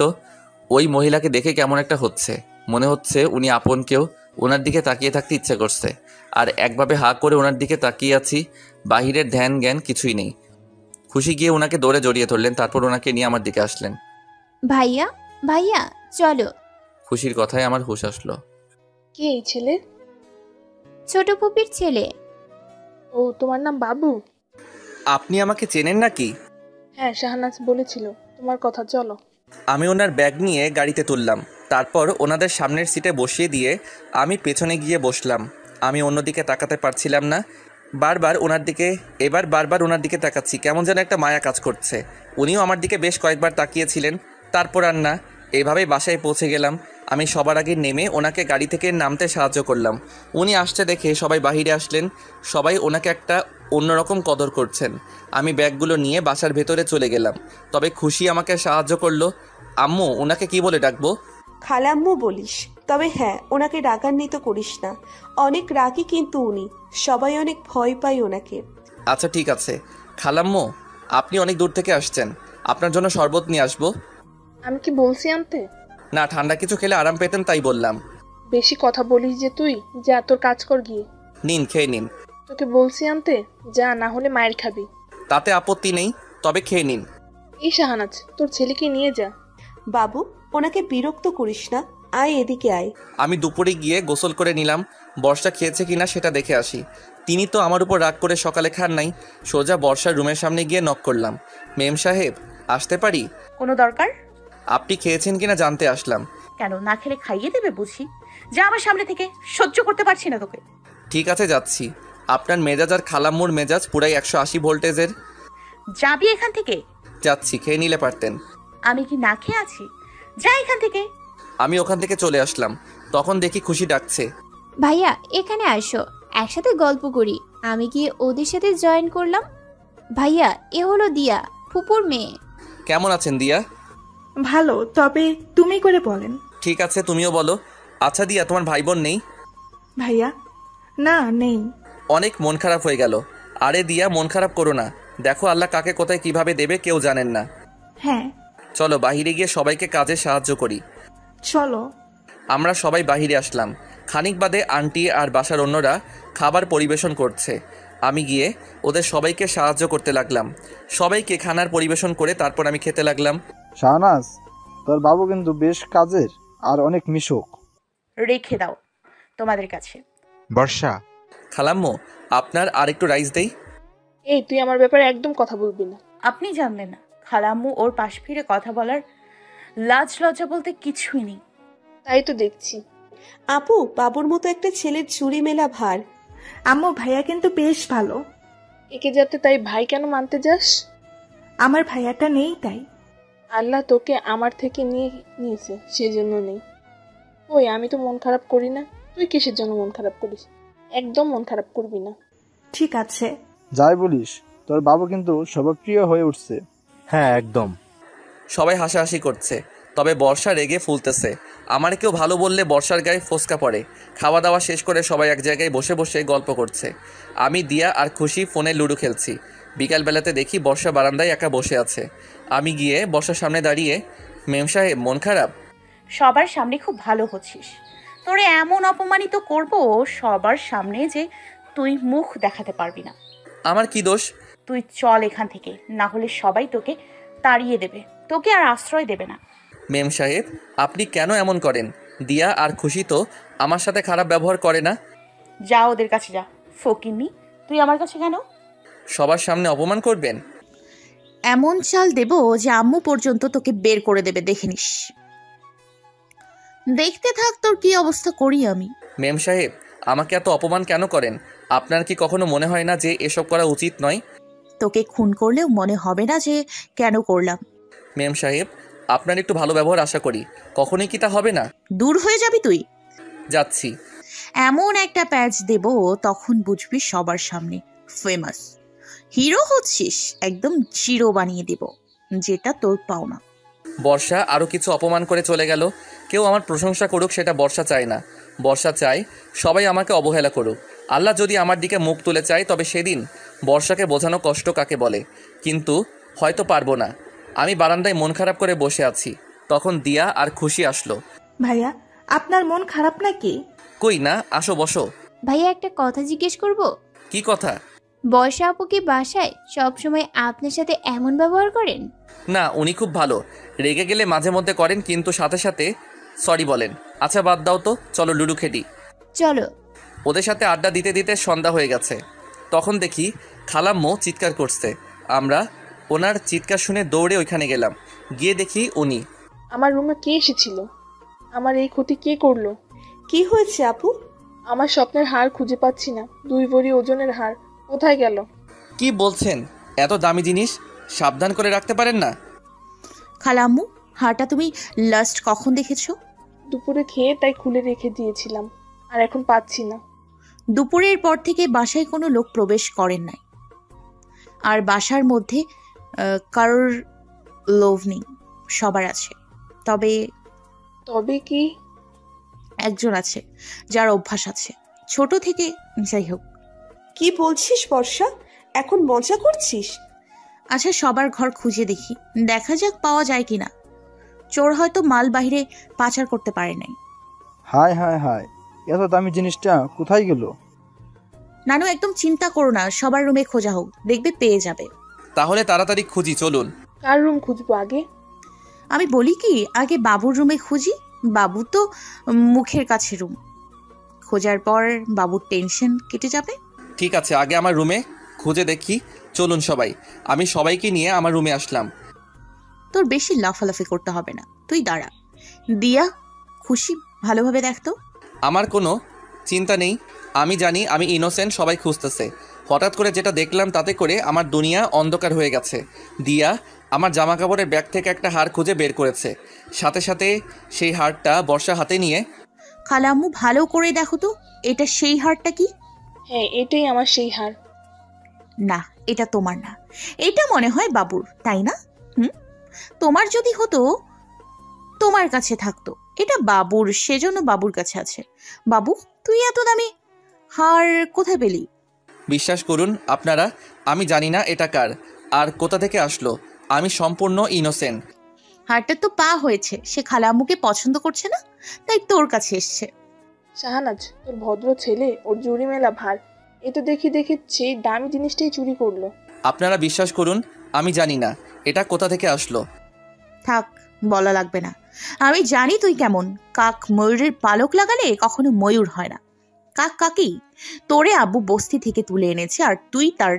[SPEAKER 7] ওই মহিলাকে দেখে কেমন একটা হচ্ছে, মনে হচ্ছে উনি আপন কেউ। ওনার দিকে তাকিয়ে থাকতে ইচ্ছে করছে, আর একভাবে হা করে ওনার দিকে তাকিয়ে আছি, বাহিরের ধ্যান জ্ঞান কিছুই নেই। খুশি গিয়ে ওনাকে দৌড়ে জড়িয়ে ধরলেন, তারপর ওনাকে নিয়ে আমার দিকে আসলেন।
[SPEAKER 12] ভাইয়া ভাইয়া চলো।
[SPEAKER 7] খুশির কথায় আমার হুঁশ আসলো।
[SPEAKER 13] কে এই ছেলে?
[SPEAKER 12] ছোট পপির ছেলে।
[SPEAKER 13] ও, তোমার নাম বাবু?
[SPEAKER 1] আপনি আমাকে চেনেন নাকি?
[SPEAKER 13] হ্যাঁ, শাহনাজ বলেছিল তোমার কথা। চলো।
[SPEAKER 1] আমি ওনার ব্যাগ নিয়ে গাড়িতে তুললাম, তারপর ওনাদের সামনের সিটে বসিয়ে দিয়ে আমি পেছনে গিয়ে বসলাম। আমি অন্যদিকে তাকাতে পারছিলাম না, বারবার ওনার দিকে তাকাচ্ছি, কেমন যেন একটা মায়া কাজ করছে। উনিও আমার দিকে বেশ কয়েকবার তাকিয়েছিলেন, তারপর আর না। এভাবেই বাসায় পৌঁছে গেলাম। আমি সবার আগে নেমে ওনাকে গাড়ি থেকে নামতে সাহায্য করলাম। উনি আসতে দেখে সবাই বাহিরে আসলেন, সবাই ওনাকে একটা অন্যরকম কদর করছেন। আমি ব্যাগগুলো নিয়ে বাসার ভেতরে চলে গেলাম, তবে খুশি আমাকে সাহায্য করলো। আম্মু, ওনাকে কি বলে ডাকবো?
[SPEAKER 5] খালাম্মু বলিস, তবে হ্যাঁ, ওনাকে রাগান্বিত করিস না, অনেক রাগী কিন্তু উনি, সবাই অনেক ভয় পায় ওনাকে।
[SPEAKER 1] আচ্ছা ঠিক আছে। খালাম্মু, আপনি অনেক দূর থেকে আসছেন, আপনার জন্য শরবত নিয়ে আসবো?
[SPEAKER 13] আমি কি বলছি আনতে?
[SPEAKER 1] না, ঠান্ডা কিছু খেলে আরাম পেতেন তাই বললাম।
[SPEAKER 13] বেশি কথা বলিস যে তুই, যা তোর কাজ কর গিয়ে।
[SPEAKER 1] নিন, খেয়ে নিন।
[SPEAKER 13] তোকে বলছি আনতে, যা, না হলে মায়ের খাবি।
[SPEAKER 1] তাতে আপত্তি নেই, তবে খেয়ে নিন।
[SPEAKER 13] এই শাহনাজ, তোর ছেলেকে নিয়ে যা।
[SPEAKER 5] বাবু, ওনাকে বিরক্ত করিস না, আয় এদিকে আয়।
[SPEAKER 1] আমি দুপুরে গিয়ে গোসল করে নিলাম, বর্ষা খেয়েছে কিনা সেটা দেখে আসি। তিনি তো আমার উপর রাগ করে সকালে খান নাই। সোজা বর্ষার রুমের সামনে গিয়ে নক করলাম। মেম সাহেব, আসতে পারি?
[SPEAKER 4] কোনো দরকার?
[SPEAKER 1] আপনি খেয়েছেন কিনা জানতে আসলাম।
[SPEAKER 4] কেন, না খেলে খাইয়ে দেবে বুঝি? যা আমার সামনে থেকে, সহ্য করতে পারছি না তোকে।
[SPEAKER 1] ঠিক আছে, যাচ্ছি। আপনার মেজাজ আর খালাম্মুর মেজাজ পুরাই 180 ভোল্টেজের।
[SPEAKER 4] যাবি এখান থেকে?
[SPEAKER 1] যাচ্ছি, খেয়ে নিলে পারতেন।
[SPEAKER 4] আমি কি না খেয়ে আছি? যা এখান থেকে।
[SPEAKER 1] আমি ওখান থেকে চলে আসলাম, তখন দেখি খুশি ডাকছে।
[SPEAKER 12] ভাইয়া এখানে আসো, একসাথে গল্প করি। আমি গিয়ে ওদের সাথে জয়েন করলাম। ভাইয়া, এ হলো দিয়া, ফুপুর মেয়ে।
[SPEAKER 1] কেমন আছেন দিয়া?
[SPEAKER 14] ভালো, তবে তুমি করে বলেন।
[SPEAKER 1] ঠিক আছে, তুমিও বলো। আচ্ছা দিয়া, তোমার ভাই বোন নেই?
[SPEAKER 14] ভাইয়া, না নেই।
[SPEAKER 1] অনেক মন খারাপ হয়ে গেল। আরে দিয়া, মন খারাপ করো না, দেখো আল্লাহ কাকে কোথায় কিভাবে দেবে কেউ জানেন না।
[SPEAKER 14] হ্যাঁ
[SPEAKER 1] চলো বাহিরে গিয়ে সবাইকে কাজে সাহায্য করি।
[SPEAKER 14] চলো।
[SPEAKER 1] আমরা সবাই বাহিরে আসলাম। খানিক বাদে আন্টি আর বাসার অন্যরা খাবার পরিবেশন করছে। আমি গিয়ে ওদের সবাইকে সাহায্য করতে লাগলাম। সবাইকে খানার পরিবেশন করে তারপর আমি খেতে লাগলাম।
[SPEAKER 11] শাহনাজ, তোর বাবু কিন্তু বেশ কাজের আর অনেক মিশুক।
[SPEAKER 4] রেখে দাও তোমাদের কাছে।
[SPEAKER 2] বর্ষা,
[SPEAKER 1] খালাম্মু, আপনার আর একটু রাইস দেই?
[SPEAKER 13] এই, তুই আমার ব্যাপারে একদম কথা বলবি না।
[SPEAKER 4] আপনি জানলেন না, খালাম্মু ওর পাশ ফিরে কথা বলার লাজ লজ্জা বলতে কিছুই নেই।
[SPEAKER 13] তাই তো দেখছি।
[SPEAKER 5] আপু, বাবুর মতো একটা ছেলের চুরি মেলা ভার।
[SPEAKER 14] আম্মু, ভাইয়া কিন্তু বেশ ভালো।
[SPEAKER 13] একে যাতে তাই ভাই কেন মানতে যাস?
[SPEAKER 14] আমার ভাইয়াটা নেই তাই।
[SPEAKER 13] আল্লাহ তোকে আমার থেকে নিয়েছে, সেজন্য নেই। ওই, আমি তো মন খারাপ করি না, তুই কিসের জন্য মন খারাপ করিস? একদম মন খারাপ করবি না।
[SPEAKER 14] ঠিক আছে।
[SPEAKER 11] যাই বলিস, তোর বাবু কিন্তু স্বভাবপ্রিয় হয়ে উঠছে।
[SPEAKER 2] হ্যাঁ একদম।
[SPEAKER 1] সবাই হাসাহাসি করছে, তবে বর্ষা রেগে ফুলতেছে। আমার কেউ ভালো বললে বর্ষার গায়ে ফোসকা পড়ে। খাওয়া দাওয়া শেষ করে সবাই এক জায়গায় বসে বসে গল্প করছে। আমি দিয়া আর খুশি ফোনে লুডো খেলছি। বিকালবেলাতে দেখি বর্ষা বারান্দায় একা বসে আছে। আমি গিয়ে বর্ষার সামনে দাঁড়িয়ে, মেম সাহেব মন খারাপ?
[SPEAKER 4] সবার সামনে খুব ভালো হচ্ছিস, তোরে এমন অপমানিত করব সবার সামনে যে তুই মুখ দেখাতে পারবি না।
[SPEAKER 1] আমার কি দোষ?
[SPEAKER 4] তুই চল এখান থেকে, না হলে সবাই তোকে তাড়িয়ে দেবে, তোকে আর আশ্রয় দেবে না।
[SPEAKER 1] মেম সাহেব, আপনি কেন এমন করেন? দিয়া আর খুশি তো আমার সাথে খারাপ ব্যবহার করে না।
[SPEAKER 4] যা ওদের কাছে যা। ফকিন্নি, তুই আমার কাছে কেন?
[SPEAKER 1] সবার সামনে অপমান করবেন?
[SPEAKER 4] এমন চাল দেব যে আম্মু পর্যন্ত তোকে বের করে দেবে, দেখে নিস। দেখতে থাক তোর কি অবস্থা করি আমি।
[SPEAKER 1] মেম সাহেব, আমাকে এত অপমান কেন করেন? আপনার কি কখনো মনে হয় না যে এসব করা উচিত নয়?
[SPEAKER 4] তোকে খুন করলেও মনে হবে না যে কেন করলাম।
[SPEAKER 1] মেম সাহেব, আপনার একটু ভালো ব্যবহার আশা করি, কখনোই কি তা হবে না?
[SPEAKER 4] দূর হয়ে যাবি তুই।
[SPEAKER 1] যাচ্ছি।
[SPEAKER 4] এমন একটা প্যাচ দেব তখন বুঝবি সবার সামনে ফেমাস হিরো হচ্ছিস, একদম জিরো বানিয়ে দেব, যেটা তোর পাওনা।
[SPEAKER 1] বর্ষা আরও কিছু অপমান করে চলে গেল। কেউ আমার প্রশংসা করুক সেটা বর্ষা চায় না। বর্ষা চায় সবাই আমাকে অবহেলা করুক। আল্লাহ যদি আমার দিকে মুখ তুলে চায় তবে সেদিন বর্ষাকে বোঝানো কষ্ট কাকে বলে, কিন্তু হয়তো পারবো না। আমি বারান্দায় মন খারাপ করে বসে আছি, তখন দিয়া আর খুশি আসলো।
[SPEAKER 14] ভাইয়া, আপনার মন খারাপ নাকি?
[SPEAKER 1] কই না, আসো বসো।
[SPEAKER 12] ভাইয়া একটা কথা জিজ্ঞেস করব?
[SPEAKER 1] কি কথা?
[SPEAKER 12] বর্ষা আপু কি বাসায় সবসময় আপনার সাথে এমন ব্যবহার করেন?
[SPEAKER 1] না, উনি খুব ভালো। রেগে গেলে মাঝে মধ্যে করেন, কিন্তু সাথে সাথে সরি বলেন। আচ্ছা বাদ দাও তো, চলো লুডো খেলি।
[SPEAKER 12] চলো।
[SPEAKER 1] ওদের সাথে আড্ডা দিতে দিতে সন্ধ্যা হয়ে গেছে। তখন দেখি খালাম্মু চিৎকার করছে। আমরা ওনার চিৎকার শুনে দৌড়ে ওইখানে গেলাম। গিয়ে দেখি উনি।
[SPEAKER 13] আমার রুমে কে এসেছিল? আমার এই ক্ষতি কে করলো?
[SPEAKER 5] কি হয়েছে আপু?
[SPEAKER 13] আমার স্বপ্নের হার খুঁজে পাচ্ছি না। 2 ভরি ওজনের হার কোথায় গেল?
[SPEAKER 1] কি বলছেন? এত দামি জিনিস সাবধান করে রাখতে পারেন না?
[SPEAKER 4] খালাম্মু, হারটা তুমি লাস্ট কখন দেখেছো?
[SPEAKER 13] দুপুরে খেয়ে তাই খুলে রেখে দিয়েছিলাম, আর এখন পাচ্ছি না।
[SPEAKER 4] দুপুরের পর থেকে বাসায় কোনো লোক প্রবেশ করেন নাই, আর বাসার মধ্যে কারোর লোভ নেই, সবার আছে। তবে
[SPEAKER 13] কি?
[SPEAKER 4] একজন আছে যার অভ্যাস আছে ছোট থেকে। যাই হোক।
[SPEAKER 5] কি বলছিস বর্ষা? এখন মজা করছিস?
[SPEAKER 4] আচ্ছা, সবার ঘর খুঁজে দেখি, দেখা যাক পাওয়া যায় কিনা। চোর হয়তো মাল বাহিরে পাচার করতে পারে নাই।
[SPEAKER 11] হায় হায় হায়, এত দামি জিনিসটা কোথায় গেল?
[SPEAKER 4] নানু, একদম চিন্তা করো না, সবার রুমে খোঁজা হোক, দেখবে পেয়ে যাবে।
[SPEAKER 1] তাহলে তাড়াতাড়ি খুঁজি, চলুন।
[SPEAKER 13] কার রুম খুঁজবো আগে?
[SPEAKER 4] আমি বলি কি, আগে বাবুর রুমে খুঁজি। বাবু তো মুখের কাছে রুম, খোঁজার পর বাবুর টেনশন কেটে যাবে।
[SPEAKER 1] ঠিক আছে, আগে আমার রুমে খুঁজে দেখি। চলুন সবাই। আমি সবাইকে নিয়ে আমার রুমে আসলাম।
[SPEAKER 4] তোর বেশি লাফালাফি করতে হবে না, তুই দাঁড়া। দিয়া, খুশি, ভালোভাবে দেখতো।
[SPEAKER 1] আমার কোনো চিন্তা নেই, আমি জানি আমি ইনোসেন্ট, সবাই খুঁজতেছে। হঠাৎ করে যেটা দেখলাম তাতে করে আমার দুনিয়া অন্ধকার হয়ে গেছে। দিয়া আমার জামা কাপড়ের ব্যাগ থেকে একটা হার খুঁজে বের করেছে, সাথে সাথে সেই হারটা বর্ষা হাতে নিয়ে।
[SPEAKER 4] খালাম্মু, ভালো করে দেখো তো, এটা সেই হারটা কি?
[SPEAKER 13] হ্যাঁ, এটাই আমার সেই হার।
[SPEAKER 4] না, এটা তোমার না, এটা মনে হয় বাবুর, তাই না? তোমার যদি হতো তোমার কাছে থাকতো, এটা বাবুর, সেজন্য বাবুর কাছে আছে। বাবু, তুই এত দামি হার কোথায় পেলি?
[SPEAKER 1] বিশ্বাস করুন আপনারা, আমি জানি না এটা কার আর কোথা থেকে আসলো। আমি সম্পূর্ণ ইনোসেন্ট।
[SPEAKER 4] হারটার তো পা হয়েছে, সে খালাম্মুকে পছন্দ করছে না, তাই তোর কাছে এসছে।
[SPEAKER 13] শাহানাজ, তোর ভদ্র ছেলে, ওর জুড়ি মেলা ভার, এ তো দেখি সেই দামি জিনিসটাই চুরি করলো।
[SPEAKER 1] আপনারা বিশ্বাস করুন, আমি জানি না এটা কোথা থেকে আসলো।
[SPEAKER 4] থাক, বলা লাগবে না, আমি জানি তুই কেমন। কাক ময়ূরের পালক লাগালে কখনো ময়ূর হয় না। কাক কাকি, তোরে আব্বু বস্তি থেকে তুলে এনেছে, আর তুই তার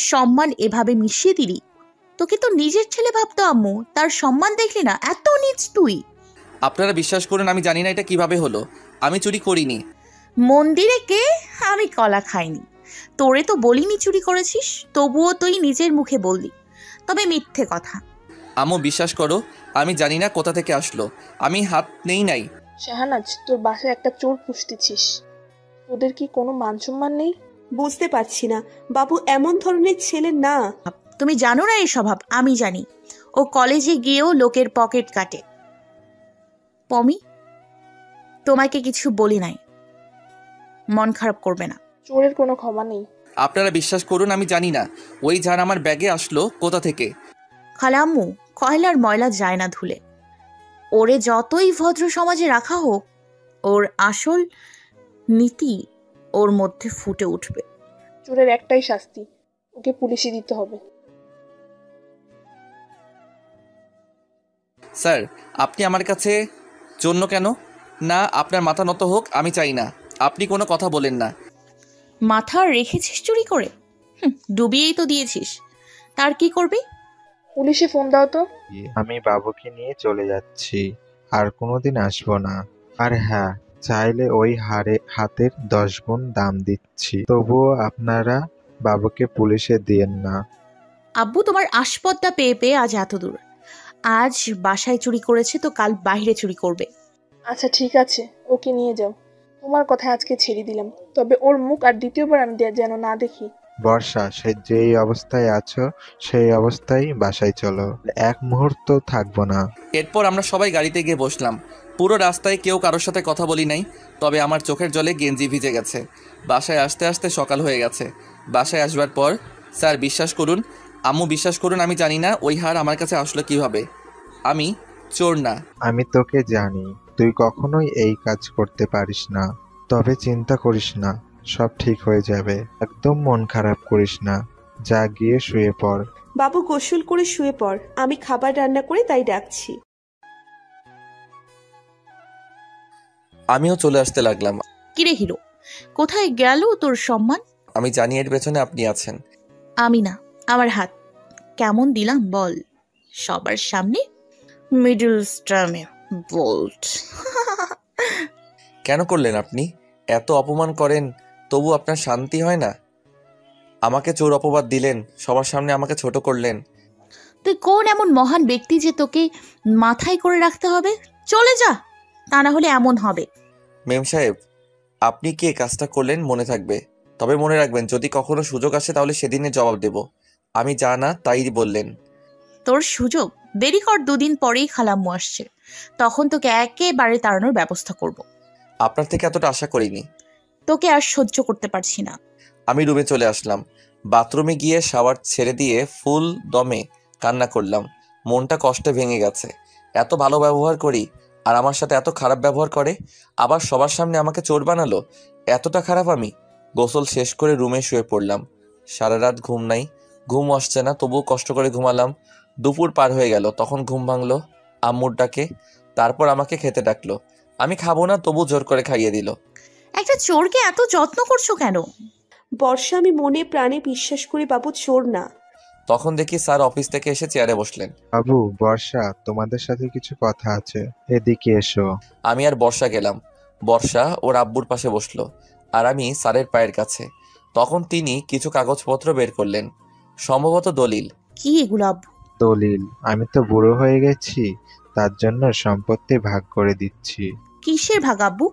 [SPEAKER 4] সম্মান এভাবে মিশিয়ে দিলি। তোকে তো নিজের ছেলে ভাবতো আম্মু, তার সম্মান দেখলি না, এত নিচ তুই।
[SPEAKER 1] আপনারা বিশ্বাস করুন, আমি জানি না এটা কিভাবে হলো। আমি চুরি করিনি।
[SPEAKER 4] মন্দিরে কে? আমি কলা খাইনি। তোরে তো বলিনি চুরি করেছিস, তবুও তুই নিজের মুখে বললি, তবে মিথ্যে কথা।
[SPEAKER 1] আম্মু বিশ্বাস করো, আমি জানি না কোথা থেকে আসলো, আমি হাত নেই নাই।
[SPEAKER 13] শাহানাজ, তোর বাসায় একটা চোর পুষতেছিস, ওদের কি কোনো মান সম্মান নেই?
[SPEAKER 5] বুঝতে পারছি না, বাবু এমন ধরনের ছেলে না।
[SPEAKER 4] তুমি জানো না এই স্বভাব? আমি জানি। ও কলেজে গিয়েও লোকের পকেট কাটে। পমি, তোমাকে কিছু বলি নাই, মন খারাপ করবে না।
[SPEAKER 13] চোরের কোনো ক্ষমা নেই।
[SPEAKER 1] আপনারা বিশ্বাস করুন, আমি জানি না ওই ঝাড় আমার ব্যাগে আসলো কোথা থেকে।
[SPEAKER 4] খালাম্মু, কয়লার ময়লা যায় না ধুলে। ওরে যতই ভদ্র সমাজে রাখা হোক, ও ওর আসল নীতি ওর মধ্যে ফুটে উঠবে।
[SPEAKER 13] চোরের একটাই শাস্তি, ওকে পুলিশে দিতে হবে।
[SPEAKER 1] স্যার, আপনি আমার কাছে জন্য কেন? না, আপনার মাথা নত হোক, আমি চাই না। আপনি কোনো কথা বলেন না।
[SPEAKER 4] মাথা রেখেছিস চুরি করে? ডুবিয়েই তো দিয়েছিস। তার কি করবি?
[SPEAKER 13] পুলিশে ফোন দাও তো।
[SPEAKER 2] আমি বাবুকে নিয়ে চলে যাচ্ছি, আর কোনোদিন আসবো না। আর হ্যাঁ, চাইলে ওই হাতের 10 গুণ দাম দিচ্ছি, তবুও আপনারা বাবুকে পুলিশে দিয়েন না।
[SPEAKER 4] আব্বু তোমার আসপদটা পেয়ে পেয়ে আজ এত দূর। আজ বাসায় চুরি করেছে তো কাল বাইরে চুরি করবে।
[SPEAKER 13] আচ্ছা ঠিক আছে, ওকে নিয়ে যাও। তোমার কথা আজকে ছেড়ে দিলাম, তবে ওর মুখ আর দ্বিতীয়বার আমি যেন না দেখি।
[SPEAKER 2] বর্ষা, সে যেই অবস্থায় আছো সেই অবস্থায় বাসায় চলো, এক মুহূর্ত থাকবো না।
[SPEAKER 1] এরপর আমরা সবাই গাড়িতে গিয়ে বসলাম। পুরো রাস্তায় কেউ কারোর সাথে কথা বলি নাই, তবে আমার চোখের জলে গেঞ্জি ভিজে গেছে। বাসায় আসতে আসতে সকাল হয়ে গেছে। বাসায় আসবার পর স্যার বিশ্বাস করুন, আম্মু বিশ্বাস করুন, আমি জানি না ওই হার আমার কাছে আসলো কিভাবে। আমি চোর না।
[SPEAKER 2] আমি তোকে জানি, তুই কখনোই এই কাজ করতে পারিস না। তবে চিন্তা করিস না, সব ঠিক হয়ে যাবে। একদম মন খারাপ করিস না, যা গিয়ে শুয়ে পড়।
[SPEAKER 5] বাবু গোসল করে শুয়ে পড়, আমি খাবার রান্না করে তাই ডাকছি।
[SPEAKER 1] আমিও চলে আসতে লাগলাম।
[SPEAKER 4] কিরে হিরো, কোথায় গেল তোর সম্মান?
[SPEAKER 1] আমি জানি এর পেছনে আপনি আছেন।
[SPEAKER 4] আমি না, আমার হাত কেমন দিলাম বল সবার সামনে? মিডল স্টার্মে বোল্ট।
[SPEAKER 1] কেন করলেন আপনি? এত অপমান করেন তবু আপনার শান্তি হয় না? আমাকে চোর অপবাদ দিলেন, সবার সামনে আমাকে ছোট করলেন।
[SPEAKER 4] তুই কোন এমন মহান ব্যক্তি যে তোকে মাথায় করে রাখতে হবে? চলে যা, তা না হলে এমন হবে।
[SPEAKER 1] মেম সাহেব, আপনি কি কাজটা করলেন মনে থাকবে, তবে মনে রাখবেন যদি কখনো সুযোগ আসে তাহলে সেদিনের জবাব দেব। আমি যা না তাই বললেন।
[SPEAKER 4] তোর সুযোগ দেরি কর, 2 দিন পরেই খালাম্মু আসছে, তখন তোকে একেবারে তাড়ানোর ব্যবস্থা করব।
[SPEAKER 1] আপনার থেকে এতটা আশা করিনি।
[SPEAKER 4] তোকে আর সহ্য করতে পারছি না।
[SPEAKER 1] আমি রুমে চলে আসলাম। বাথরুমে গিয়ে শাওয়ার ছেড়ে দিয়ে ফুল দমে কান্না করলাম। মনটা কষ্টে ভেঙে গেছে। এত ভালো ব্যবহার করি আর আমার সাথে এত খারাপ ব্যবহার করে, আবার সবার সামনে আমাকে চোর বানালো। এতটা খারাপ আমি? গোসল শেষ করে রুমে শুয়ে পড়লাম। সারা রাত ঘুম নাই, ঘুম আসছে না, তবুও কষ্ট করে ঘুমালাম। দুপুর পার হয়ে গেল, তখন ঘুম ভাঙলো আম্মুর ডাকে। তারপর আমাকে খেতে ডাকলো। আমি খাবো না, তবু জোর করে খাইয়ে দিল।
[SPEAKER 4] একটা চোরকে এত যত্ন করছো কেন?
[SPEAKER 5] বর্ষা, আমি মনে প্রাণে বিশ্বাস করি বাবু চোর না।
[SPEAKER 1] তখন দেখি স্যার অফিস থেকে এসে চেয়ারে বসলেন।
[SPEAKER 2] বাবু, বর্ষা, তোমাদের সাথে কিছু কথা আছে, এদিকে এসো।
[SPEAKER 1] আমি আর বর্ষা গেলাম। বর্ষা ওর আব্বুর পাশে বসলো আর আমি স্যারের পায়ের কাছে। তখন তিনি কিছু কাগজপত্র বের করলেন, সম্ভবত দলিল।
[SPEAKER 4] কি এগুলো আব্বু?
[SPEAKER 2] দলিল? আমি তো বুড়ো হয়ে গেছি, তার জন্য সম্পত্তি ভাগ করে দিচ্ছি।
[SPEAKER 4] কিসের ভাগ আব্বু?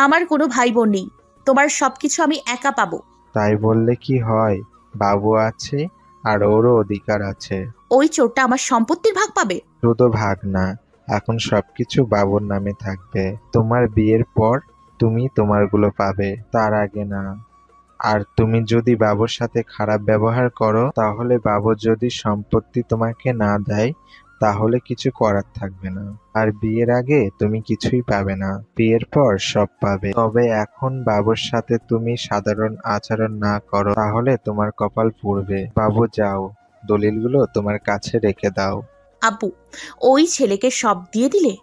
[SPEAKER 4] আমার কোনো ভাই বোন নেই, তোমার সবকিছু আমি একা পাবো।
[SPEAKER 2] তাই বললে কি হয়? বাবু আছে আর ওরও অধিকার আছে।
[SPEAKER 4] ওই চোরটা আমার সম্পত্তির ভাগ পাবে?
[SPEAKER 2] শুধু ভাগ না, এখন সবকিছু বাবুর নামে থাকবে। তোমার বিয়ের পর তুমি তোমারগুলো পাবে, তার আগে না। আর তুমি যদি বাবুর সাথে খারাপ ব্যবহার করো, তাহলে বাবু যদি সম্পত্তি তোমাকে না দেয় তাহলে কিছু করার থাকবে না। আর বিয়ের আগে তুমি কিছুই পাবে না, বিয়ের পর সব পাবে। তবে এখন বাবুর সাথে তুমি সাধারণ আচরণ না করো তাহলে তোমার কপাল পুড়বে। বাবু যাও, দলিলগুলো তোমার কাছে রেখে দাও।
[SPEAKER 4] আব্বু, ওই ছেলেকে সব দিয়ে দিলে?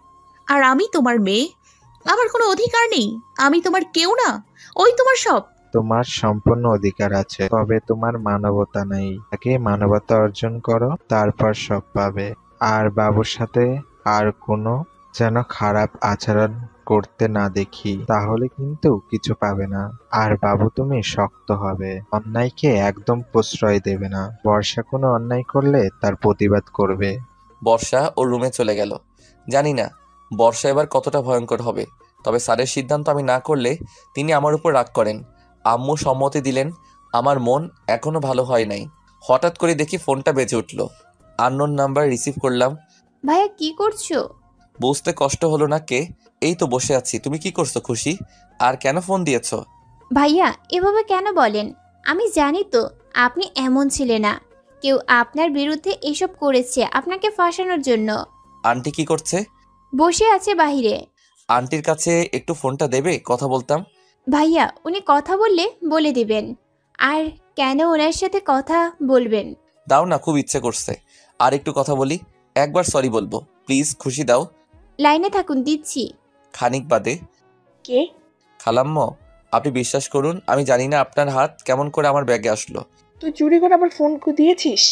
[SPEAKER 4] আর আমি তোমার মেয়ে, আমার কোনো অধিকার নেই? আমি তোমার কেউ না, ওই তোমার সব।
[SPEAKER 2] তোমার সম্পূর্ণ অধিকার আছে, তবে তোমার মানবতা নেই। আগে মানবতা অর্জন করো, তারপর সব পাবে। আর বাবুর সাথে আর কোনো যেন খারাপ আচরণ করতে না দেখি, তাহলে কিন্তু কিছু পাবে না। আর বাবু, তুমি শক্ত হবে, অন্যায়কে একদম প্রশ্রয় দেবে না। বর্ষা কোনো অন্যায় করলে তার প্রতিবাদ করবে।
[SPEAKER 1] বর্ষা ওর রুমে চলে গেল। জানি না বর্ষা এবার কতটা ভয়ঙ্কর হবে, তবে স্যারের সিদ্ধান্ত আমি না করলে তিনি আমার উপর রাগ করেন। আম্মু সম্মতি দিলেন। আমার মন এখনো ভালো হয় নাই। হঠাৎ করে দেখি ফোনটা বেজে উঠল। আননোন নাম্বার রিসিভ করলাম।
[SPEAKER 12] ভাইয়া কি করছো?
[SPEAKER 1] বুঝতে কষ্ট হলো না কে? এই তো বসে আছি। তুমি কি করছো খুশি? আর কেন ফোন দিয়েছো?
[SPEAKER 12] ভাইয়া এভাবে কেন বলেন? আমি জানি তো আপনি এমন ছিলেন না। কেউ আপনার বিরুদ্ধে এসব করেছে আপনাকে ফাঁসানোর জন্য।
[SPEAKER 1] আন্টি কি করছে?
[SPEAKER 12] বসে আছে বাহিরে।
[SPEAKER 1] আন্টির কাছে একটু ফোনটা দেবে, কথা বলতাম।
[SPEAKER 12] ভাইয়া উনি কথা বললে বলে দিবেন। আর কেন ওনার সাথে কথা বলবেন?
[SPEAKER 1] দাও না, খুব ইচ্ছে করছে। আর একটু কথা বলি, একবার সরি বলবো প্লিজ, খুশি দাও।
[SPEAKER 12] লাইনে থাকুন, দিচ্ছি।
[SPEAKER 1] খানিক বাদে,
[SPEAKER 13] কে?
[SPEAKER 1] খালাম্মা, আপনি বিশ্বাস করুন আমি জানি না আপনার হাত কেমন করে আমার ব্যাগে আসলো।
[SPEAKER 13] তুই চুরি করে আবার ফোন দিয়েছিস?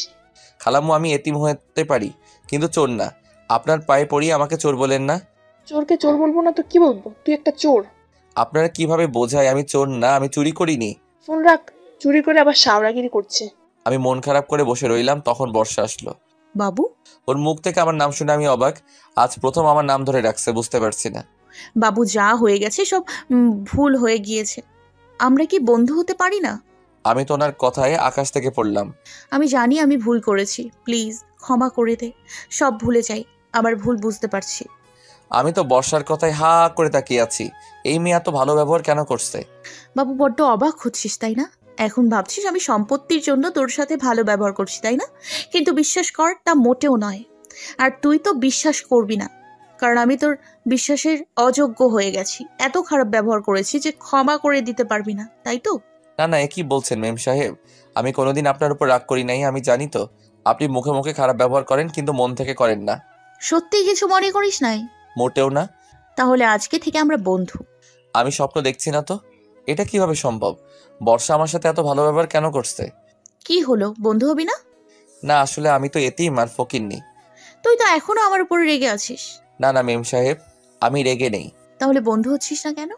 [SPEAKER 1] খালাম্মা, আমি এতিম হতে পারি কিন্তু চোর না। আপনার পায়ে পড়িয়ে আমাকে চোর বলেন না।
[SPEAKER 13] চোরকে চোর বলবো না তো কি বলবো? তুই একটা চোর।
[SPEAKER 1] আপনারা কিভাবে বোঝায় আমি চোর না? আমি চুরি করিনি।
[SPEAKER 13] ফোন রাখ। চুরি করে আবার শাওরাগিরি করছে।
[SPEAKER 1] আমি মন খারাপ করে বসে রইলাম, তখন বর্ষা আসলো।
[SPEAKER 14] বাবু,
[SPEAKER 1] ওর মুখ থেকে আমার নাম শুনে আমি অবাক। আজ প্রথম আমার নাম ধরে রাখছে, বুঝতে পারছি না।
[SPEAKER 14] বাবু যা হয়ে গেছে সব ভুল হয়ে গিয়েছে। আমরা কি বন্ধু হতে পারি না?
[SPEAKER 1] আমি তো ওনার কথায় আকাশ থেকে পড়লাম।
[SPEAKER 14] আমি জানি আমি ভুল করেছি, প্লিজ ক্ষমা করে দে। সব ভুলে যাই, আমার ভুল বুঝতে পারছি।
[SPEAKER 1] আমি তো বর্ষার কথায় হা করে তাকিয়ে আছি। এই মেয়ে এত ভালো ব্যবহার কেন করছে?
[SPEAKER 14] বাবু বড্ড অবাক হচ্ছিস তাই না? এখন ভাবছিস আমি সম্পত্তির জন্য তোর সাথে ভালো ব্যবহার করছি তাই না? কিন্তু বিশ্বাস কর, তা মোটেও নয়। আর তুই তো বিশ্বাস করবি না, কারণ আমি তোর বিশ্বাসের অযোগ্য হয়ে গেছি। এত খারাপ ব্যবহার করেছি যে ক্ষমা করে দিতে পারবি না, তাই তো?
[SPEAKER 1] না না, এ কি বলছেন মেম সাহেব? আমি কোনোদিন আপনার উপর রাগ করি নাই। আমি জানি তো আপনি মুখে মুখে খারাপ ব্যবহার করেন, কিন্তু মন থেকে করেন না।
[SPEAKER 14] সত্যি কিছু মনে করিস নাই?
[SPEAKER 1] মোটেও না।
[SPEAKER 14] তাহলে আজকে থেকে আমরা বন্ধু।
[SPEAKER 1] আমি স্বপ্ন দেখছি না তো? এটা কিভাবে সম্ভব? বর্ষা আমার সাথে এত ভালো ব্যবহার কেন করছে?
[SPEAKER 14] কি হলো, বন্ধু হবি না?
[SPEAKER 1] না, আসলে আমি তো এতিম আর ফকিন্নি।
[SPEAKER 14] তুই তো এখনো আমার উপরে রেগে আছিস।
[SPEAKER 1] না না মেম সাহেব, আমি রেগে নেই।
[SPEAKER 14] তাহলে বন্ধু হচ্ছিস না কেন?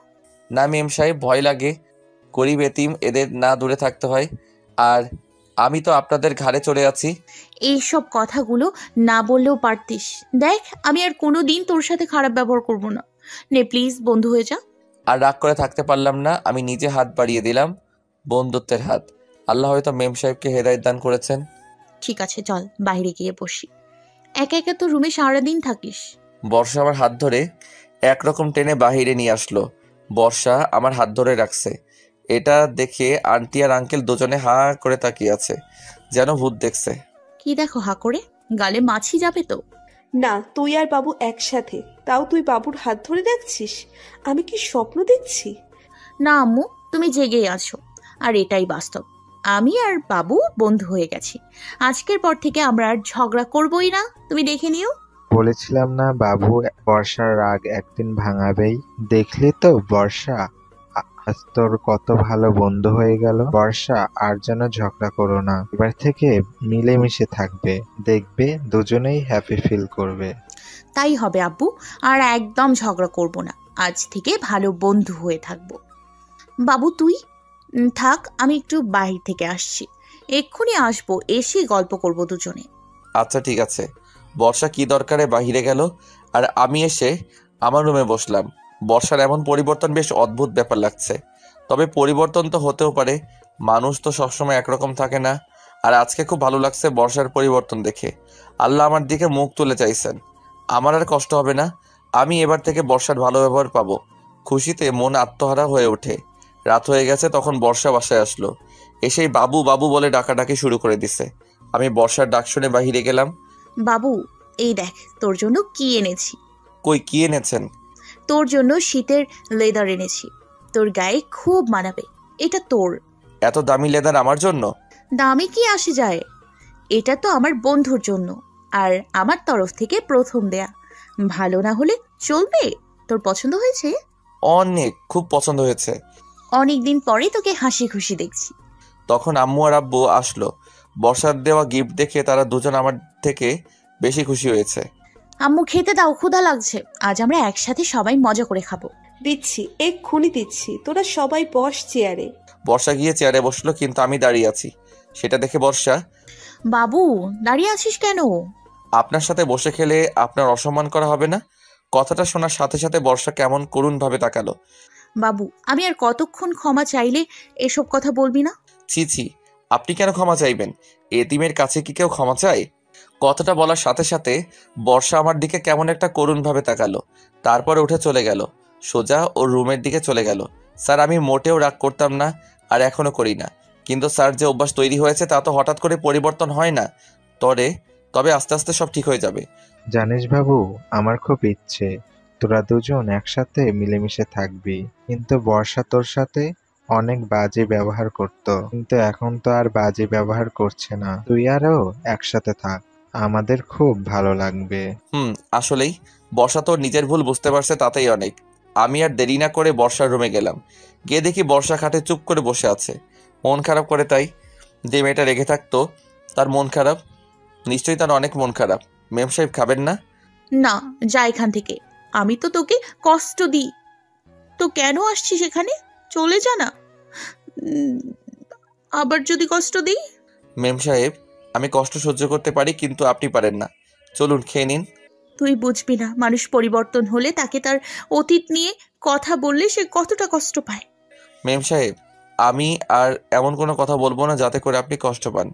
[SPEAKER 1] না মেম সাহেব, ভয় লাগে। গরিব এতিম এদের না দূরে থাকতে হয়। আর আমি তো আপনাদের ঘাড়ে চড়ে আছি।
[SPEAKER 14] এইসব কথাগুলো না বললেও পারতিস। দেখ, আমি আর কোনোদিন তোর সাথে খারাপ ব্যবহার করব না। নে প্লিজ, বন্ধু হয়ে যা।
[SPEAKER 1] আর রাগ করে থাকতে পারলাম না, আমি নিজে হাত বাড়িয়ে দিলাম, বন্ধুত্বের হাত। আল্লাহ হয়তো মেম সাহেবকে হেদায়েত দান করেছেন।
[SPEAKER 14] ঠিক আছে, চল বাইরে গিয়ে বসি। একা একা তো রুমে সারাদিন থাকিস।
[SPEAKER 1] বর্ষা আমার হাত ধরে একরকম টেনে বাহিরে নিয়ে আসলো। বর্ষা আমার হাত ধরে রাখছে। এটা দেখে আন্টি আর আঙ্কেল দুজনে হা করে তাকিয়ে আছে, যেন ভূত দেখছে।
[SPEAKER 14] কি দেখো হা করে? গালে মাছি যাবে তো?
[SPEAKER 5] না, তুই আর বাবু একসাথে, তাও তুই বাবুর হাত ধরে রাখছিস। আমি কি স্বপ্ন দেখছি?
[SPEAKER 14] না আম্মু, তুমি জেগেই আছো। আর এটাই বাস্তব, আমি আর বাবু বন্ধু হয়ে গেছি। আজকের পর থেকে আমরা আর ঝগড়া করবোই না, তুমি দেখে নিও।
[SPEAKER 2] বলেছিলাম না বাবু বর্ষার রাগ একদিন ভাঙাবেই। দেখলি তো বর্ষা, আজ তোর কত ভালো বন্ধু হয়ে গেল। বর্ষা, আর যেন ঝগড়া করো না। এবার থেকে মিলেমিশে থাকবে, দেখবে দুজনেই হ্যাপি ফিল করবে।
[SPEAKER 14] তাই হবে আব্বু, আর একদম ঝগড়া করব না। আজ থেকে ভালো বন্ধু হয়ে থাকবো। বাবু তুই থাক, আমি একটু বাইরে থেকে আসছি। এক্ষুনি আসবো, এসে গল্প করব দুজনে।
[SPEAKER 1] আচ্ছা ঠিক আছে। বর্ষা কি দরকারে বাহিরে গেল, আর আমি এসে আমার রুমে বসলাম। বর্ষার এমন পরিবর্তন বেশ অদ্ভুত ব্যাপার লাগছে। তবে পরিবর্তন তো হতেও পারে, মানুষ তো সবসময় একরকম থাকে না। আর আজকে খুব ভালো লাগছে বর্ষার পরিবর্তন দেখে। আল্লাহ আমার দিকে মুখ তুলে চাইছেন, আমার আর কষ্ট হবে না। আমি এবার থেকে বর্ষার ভালো ব্যবহার পাবো। খুশিতে মন আত্মহারা হয়ে ওঠে। রাত হয়ে গেছে, তখন বর্ষা বাসায় আসলো। এসেই বাবু বাবু বলে ডাকাডাকি শুরু করে দিছে। আমি বর্ষার ডাক শুনে বাহিরে গেলাম।
[SPEAKER 14] বাবু, এই দেখ তোর জন্য কি এনেছি।
[SPEAKER 1] কই, কি এনেছেন?
[SPEAKER 14] তোর জন্য শীতের লেদার এনেছি, তোর গায়ে খুব মানাবে। এটা তোর।
[SPEAKER 1] এত দামি লেদার আমার জন্য?
[SPEAKER 14] দামে কি আসে যায়, এটা তো আমার বন্ধুর জন্য, আর আমার তরফ থেকে প্রথম দেয়া। ভালো না হলে চলবে? তোর পছন্দ হয়েছে?
[SPEAKER 1] অনেক, খুব পছন্দ হয়েছে।
[SPEAKER 14] অনেকদিন পরে তোকে হাসি খুশি দেখছি।
[SPEAKER 1] তখন আম্মু আর আব্বু আসলো। বর্ষার দেওয়া গিফট দেখে তারা দুজন আমার থেকে বেশি খুশি হয়েছে।
[SPEAKER 14] আম্মু খেতে দাও, ক্ষুধা লাগছে। আজ আমরা একসাথে সবাই মজা করে খাবো।
[SPEAKER 5] দিচ্ছি, এক্ষুনি দিচ্ছি। তোরা সবাই বস চেয়ারে।
[SPEAKER 1] বর্ষা গিয়ে চেয়ারে বসলো, কিন্তু আমি দাঁড়িয়ে আছি। সেটা দেখে বর্ষা,
[SPEAKER 14] বাবু দাঁড়িয়ে আছিস কেন?
[SPEAKER 1] আপনার সাথে বসে খেলে আপনার অসম্মান করা হবে না? কথাটা শোনার সাথে সাথে বর্ষা কেমন করুণ ভাবে তাকালো।
[SPEAKER 14] বাবু, আমি আর কতক্ষণ ক্ষমা চাইলে এসব কথা বলবি না?
[SPEAKER 1] ছি ছি, আপনি কেন ক্ষমা চাইবেন? এতিমের কাছে কি কেউ ক্ষমা চায়? কথাটা বলার সাথে সাথে বর্ষা আমার দিকে কেমন একটা করুণ ভাবে তাকালো। তারপর উঠে চলে গেল, সোজা ওর রুমের দিকে চলে গেল। স্যার, আমি মোটেও রাগ করতাম না, আর এখনো করি না। কিন্তু স্যার, যে অভ্যাস তৈরি হয়েছে তা তো হঠাৎ করে পরিবর্তন হয় না। তবে আস্তে আস্তে সব ঠিক হয়ে যাবে।
[SPEAKER 2] জানিস বাবু, আমার খুব ইচ্ছে তোরা দুজন একসাথে মিলেমিশে থাকবি, কিন্তু বর্ষা তোর সাথে অনেক বাজে ব্যবহার করত, কিন্তু এখন তো আর বাজে ব্যবহার করছে না। তুই আরও একসাথে থাক, আমাদের খুব ভালো লাগবে।
[SPEAKER 1] আসলেই বর্ষা তোর নিজের ভুল বুঝতে পারছে, তাতেই অনেক। আমি আর দেরি না করে বর্ষার রুমে গেলাম। গিয়ে দেখি বর্ষা খাটে চুপ করে বসে আছে, মন খারাপ করে। তাই যে মেয়েটা রেগে থাকতো তার মন খারাপ, নিশ্চয়ই তার অনেক মন খারাপ। মেম সাহেব খাবেন না?
[SPEAKER 14] না, যা এখান থেকে। আমি তো তোকে কষ্ট দিই, তো কেন আসছিস এখানে? চলে যা না। আবার যদি কষ্ট দিই?
[SPEAKER 1] মেম সাহেব, আমি কষ্ট সহ্য করতে পারি, কিন্তু আপনি পারেন না। চলুন খেয়ে নিন।
[SPEAKER 14] তুই বুঝবি না, মানুষ পরিবর্তন হলে তাকে তার অতীত নিয়ে কথা বললে সে কতটা কষ্ট পায়।
[SPEAKER 1] মেম সাহেব, আমি আর এমন কোনো কথা বলবো না যাতে করে আপনি কষ্ট পান।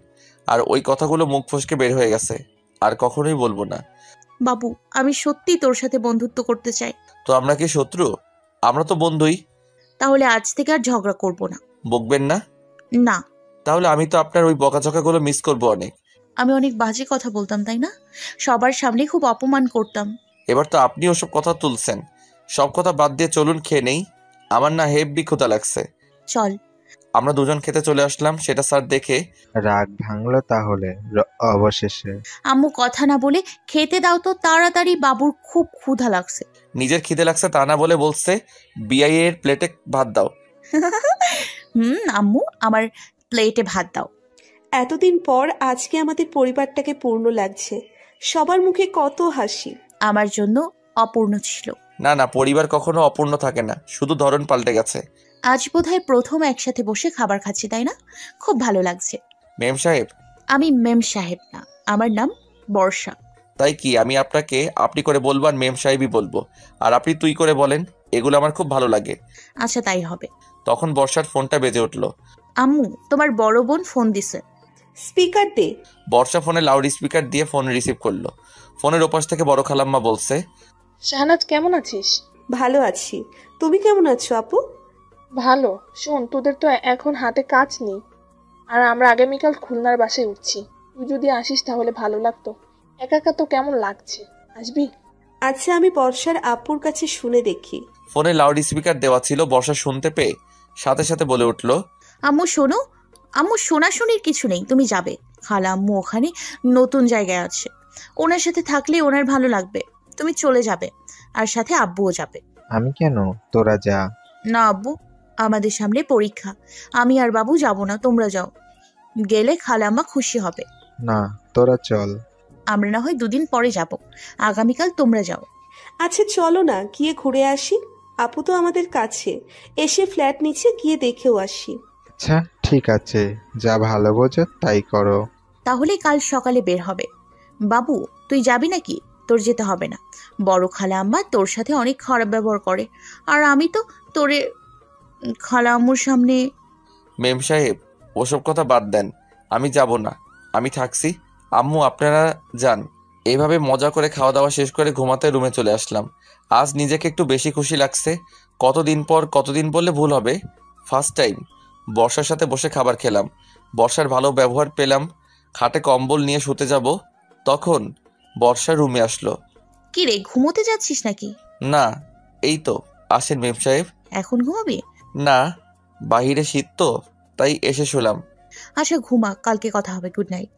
[SPEAKER 1] আর ওই কথাগুলো মুখ ফসকে বের হয়ে গেছে, আর কখনোই বলবো না।
[SPEAKER 14] বাবু, আমি সত্যি তোর সাথে বন্ধুত্ব করতে চাই।
[SPEAKER 1] তো আমরা কি শত্রু? আমরা তো বন্ধুই।
[SPEAKER 14] তাহলে আজ থেকে আর ঝগড়া করব না।
[SPEAKER 1] বকবেন না?
[SPEAKER 14] না।
[SPEAKER 1] তাহলে আমি তো আপনার ওই বকাঝকাগুলো মিস করবো অনেক।
[SPEAKER 14] আমি অনেক বাজে কথা বলতাম, তাই না? সবার সামনে খুব অপমান করতাম।
[SPEAKER 1] এবার তো আপনি ওসব কথা তুলছেন। সব কথা বাদ দিয়ে চলুন খেয়ে নেই। আমার না হেব্বি ক্ষুধা লাগছে।
[SPEAKER 14] চল।
[SPEAKER 1] আমরা দুজন খেতে চলে আসলাম, সেটা স্যার দেখে
[SPEAKER 2] রাগ ভাঙলো তাহলে অবশেষে।
[SPEAKER 14] আম্মু কথা না বলে খেতে দাও তো তাড়াতাড়ি, বাবুর খুব ক্ষুধা লাগছে।
[SPEAKER 1] নিজের খিদে লাগছে তা না বলে বলছে বিআই এর প্লেটে ভাত দাও।
[SPEAKER 14] আম্মু, আমার প্লেটে ভাত দাও।
[SPEAKER 5] এতদিন পর আজকে আমাদের পরিবারটাকে পূর্ণ লাগছে, সবার মুখে কত হাসি।
[SPEAKER 14] আমার জন্য অপূর্ণ ছিল।
[SPEAKER 1] না না, পরিবার কখনো অপূর্ণ থাকে না, শুধু ধরন পাল্টে গেছে।
[SPEAKER 14] আজ বোধহয় প্রথম একসাথে বসে খাবার খাচ্ছি, তাই না? খুব ভালো লাগছে।
[SPEAKER 1] মেম সাহেব?
[SPEAKER 14] আমি মেম সাহেব না, আমার নাম বর্ষা।
[SPEAKER 1] তাই কি আমি আপনাকে আপনি করে বলবো আর মেম সাহেবই বলবো, আর আপনি তুই করে বলেন? এগুলো আমার খুব ভালো লাগে।
[SPEAKER 14] আচ্ছা, তাই হবে।
[SPEAKER 1] তখন বর্ষার ফোনটা বেজে উঠলো।
[SPEAKER 14] আম্মু, তোমার বড় বোন ফোন দিছে।
[SPEAKER 5] স্পিকার দে।
[SPEAKER 1] বর্ষা ফোনে লাউড স্পিকার দিয়ে ফোন রিসিভ করলো। ফোনের ওপাশ থেকে বড় খালাম্মা বলছে,
[SPEAKER 13] শাহনাজ কেমন আছিস?
[SPEAKER 5] ভালো আছি, তুমি কেমন আছো আপু?
[SPEAKER 13] ভালো। শোন, তোদের তো এখন হাতে কাজ নেই, আর আমরা আগামীকাল খুলনার বাসায় উঠছি। তুই যদি আসিস তাহলে ভালো লাগতো। একা একা তো কেমন লাগছে, আসবি?
[SPEAKER 5] আচ্ছা, আমি বর্ষার আপুর কাছে শুনে দেখি।
[SPEAKER 1] ফোনে লাউড স্পিকার দেওয়া ছিল। বর্ষা শুনতে পেয়ে সাথে সাথে বলে উঠলো,
[SPEAKER 14] আম্মু শোনো। আম্মু, শোনাশুনির কিছু নেই, তুমি যাবে। খালা আম্মু ওখানে নতুন জায়গায় আছে, ওনার সাথে থাকলে ওনার ভালো লাগবে। তুমি চলে যাবে, আর সাথে আব্বুও যাবে।
[SPEAKER 2] আমি কেন? তোরা যা।
[SPEAKER 14] না আব্বু, আমাদের সামনে পরীক্ষা, আমি আর বাবু যাব না, তোমরা যাও। গেলে খালাম্মা খুশি হবে।
[SPEAKER 2] না, তোরা চল।
[SPEAKER 14] আমরা না হয় দুদিন পরে যাব, আগামীকাল তোমরা যাও।
[SPEAKER 5] আচ্ছা চলো না, গিয়ে ঘুরে আসি। আপু তো আমাদের কাছে, এসে ফ্ল্যাট নিচে গিয়ে দেখেও আসি।
[SPEAKER 2] আচ্ছা ঠিক আছে, যা ভালো বোঝো তাই করো।
[SPEAKER 14] তাহলে কাল সকালে বের হবে। বাবু, তুই যাবি নাকি? তোর যেতে হবে না। বড় খালা আম্মা তোর সাথে অনেক খারাপ ব্যবহার করে, আর আমি তো তোরে খালা আম্মুর সামনে।
[SPEAKER 1] মেম সাহেব, ওসব কথা বাদ দেন, আমি যাব না, আমি থাকছি। আম্মু আপনারা যান। এইভাবে মজা করে খাওয়া দাওয়া শেষ করে ঘুমাতে রুমে চলে আসলাম। আজ নিজেকে একটু বেশি খুশি লাগছে। কতদিন পর, কতদিন বললে ভুল হবে, ফার্স্ট টাইম বর্ষার সাথে বসে খাবার খেলাম। বর্ষার ভালো ব্যবহার পেলাম। খাটে কম্বল নিয়ে শুতে যাব, তখন বর্ষা রুমে আসলো।
[SPEAKER 14] কি রে, ঘুমোতে যাচ্ছিস নাকি?
[SPEAKER 1] না, এই তো। আসেন মেম সাহেব।
[SPEAKER 14] এখন ঘুমাবি?
[SPEAKER 1] না, বাহিরে শীত তো, তাই এসে শুলাম।
[SPEAKER 14] আচ্ছা ঘুমা, কালকে কথা হবে। Good night.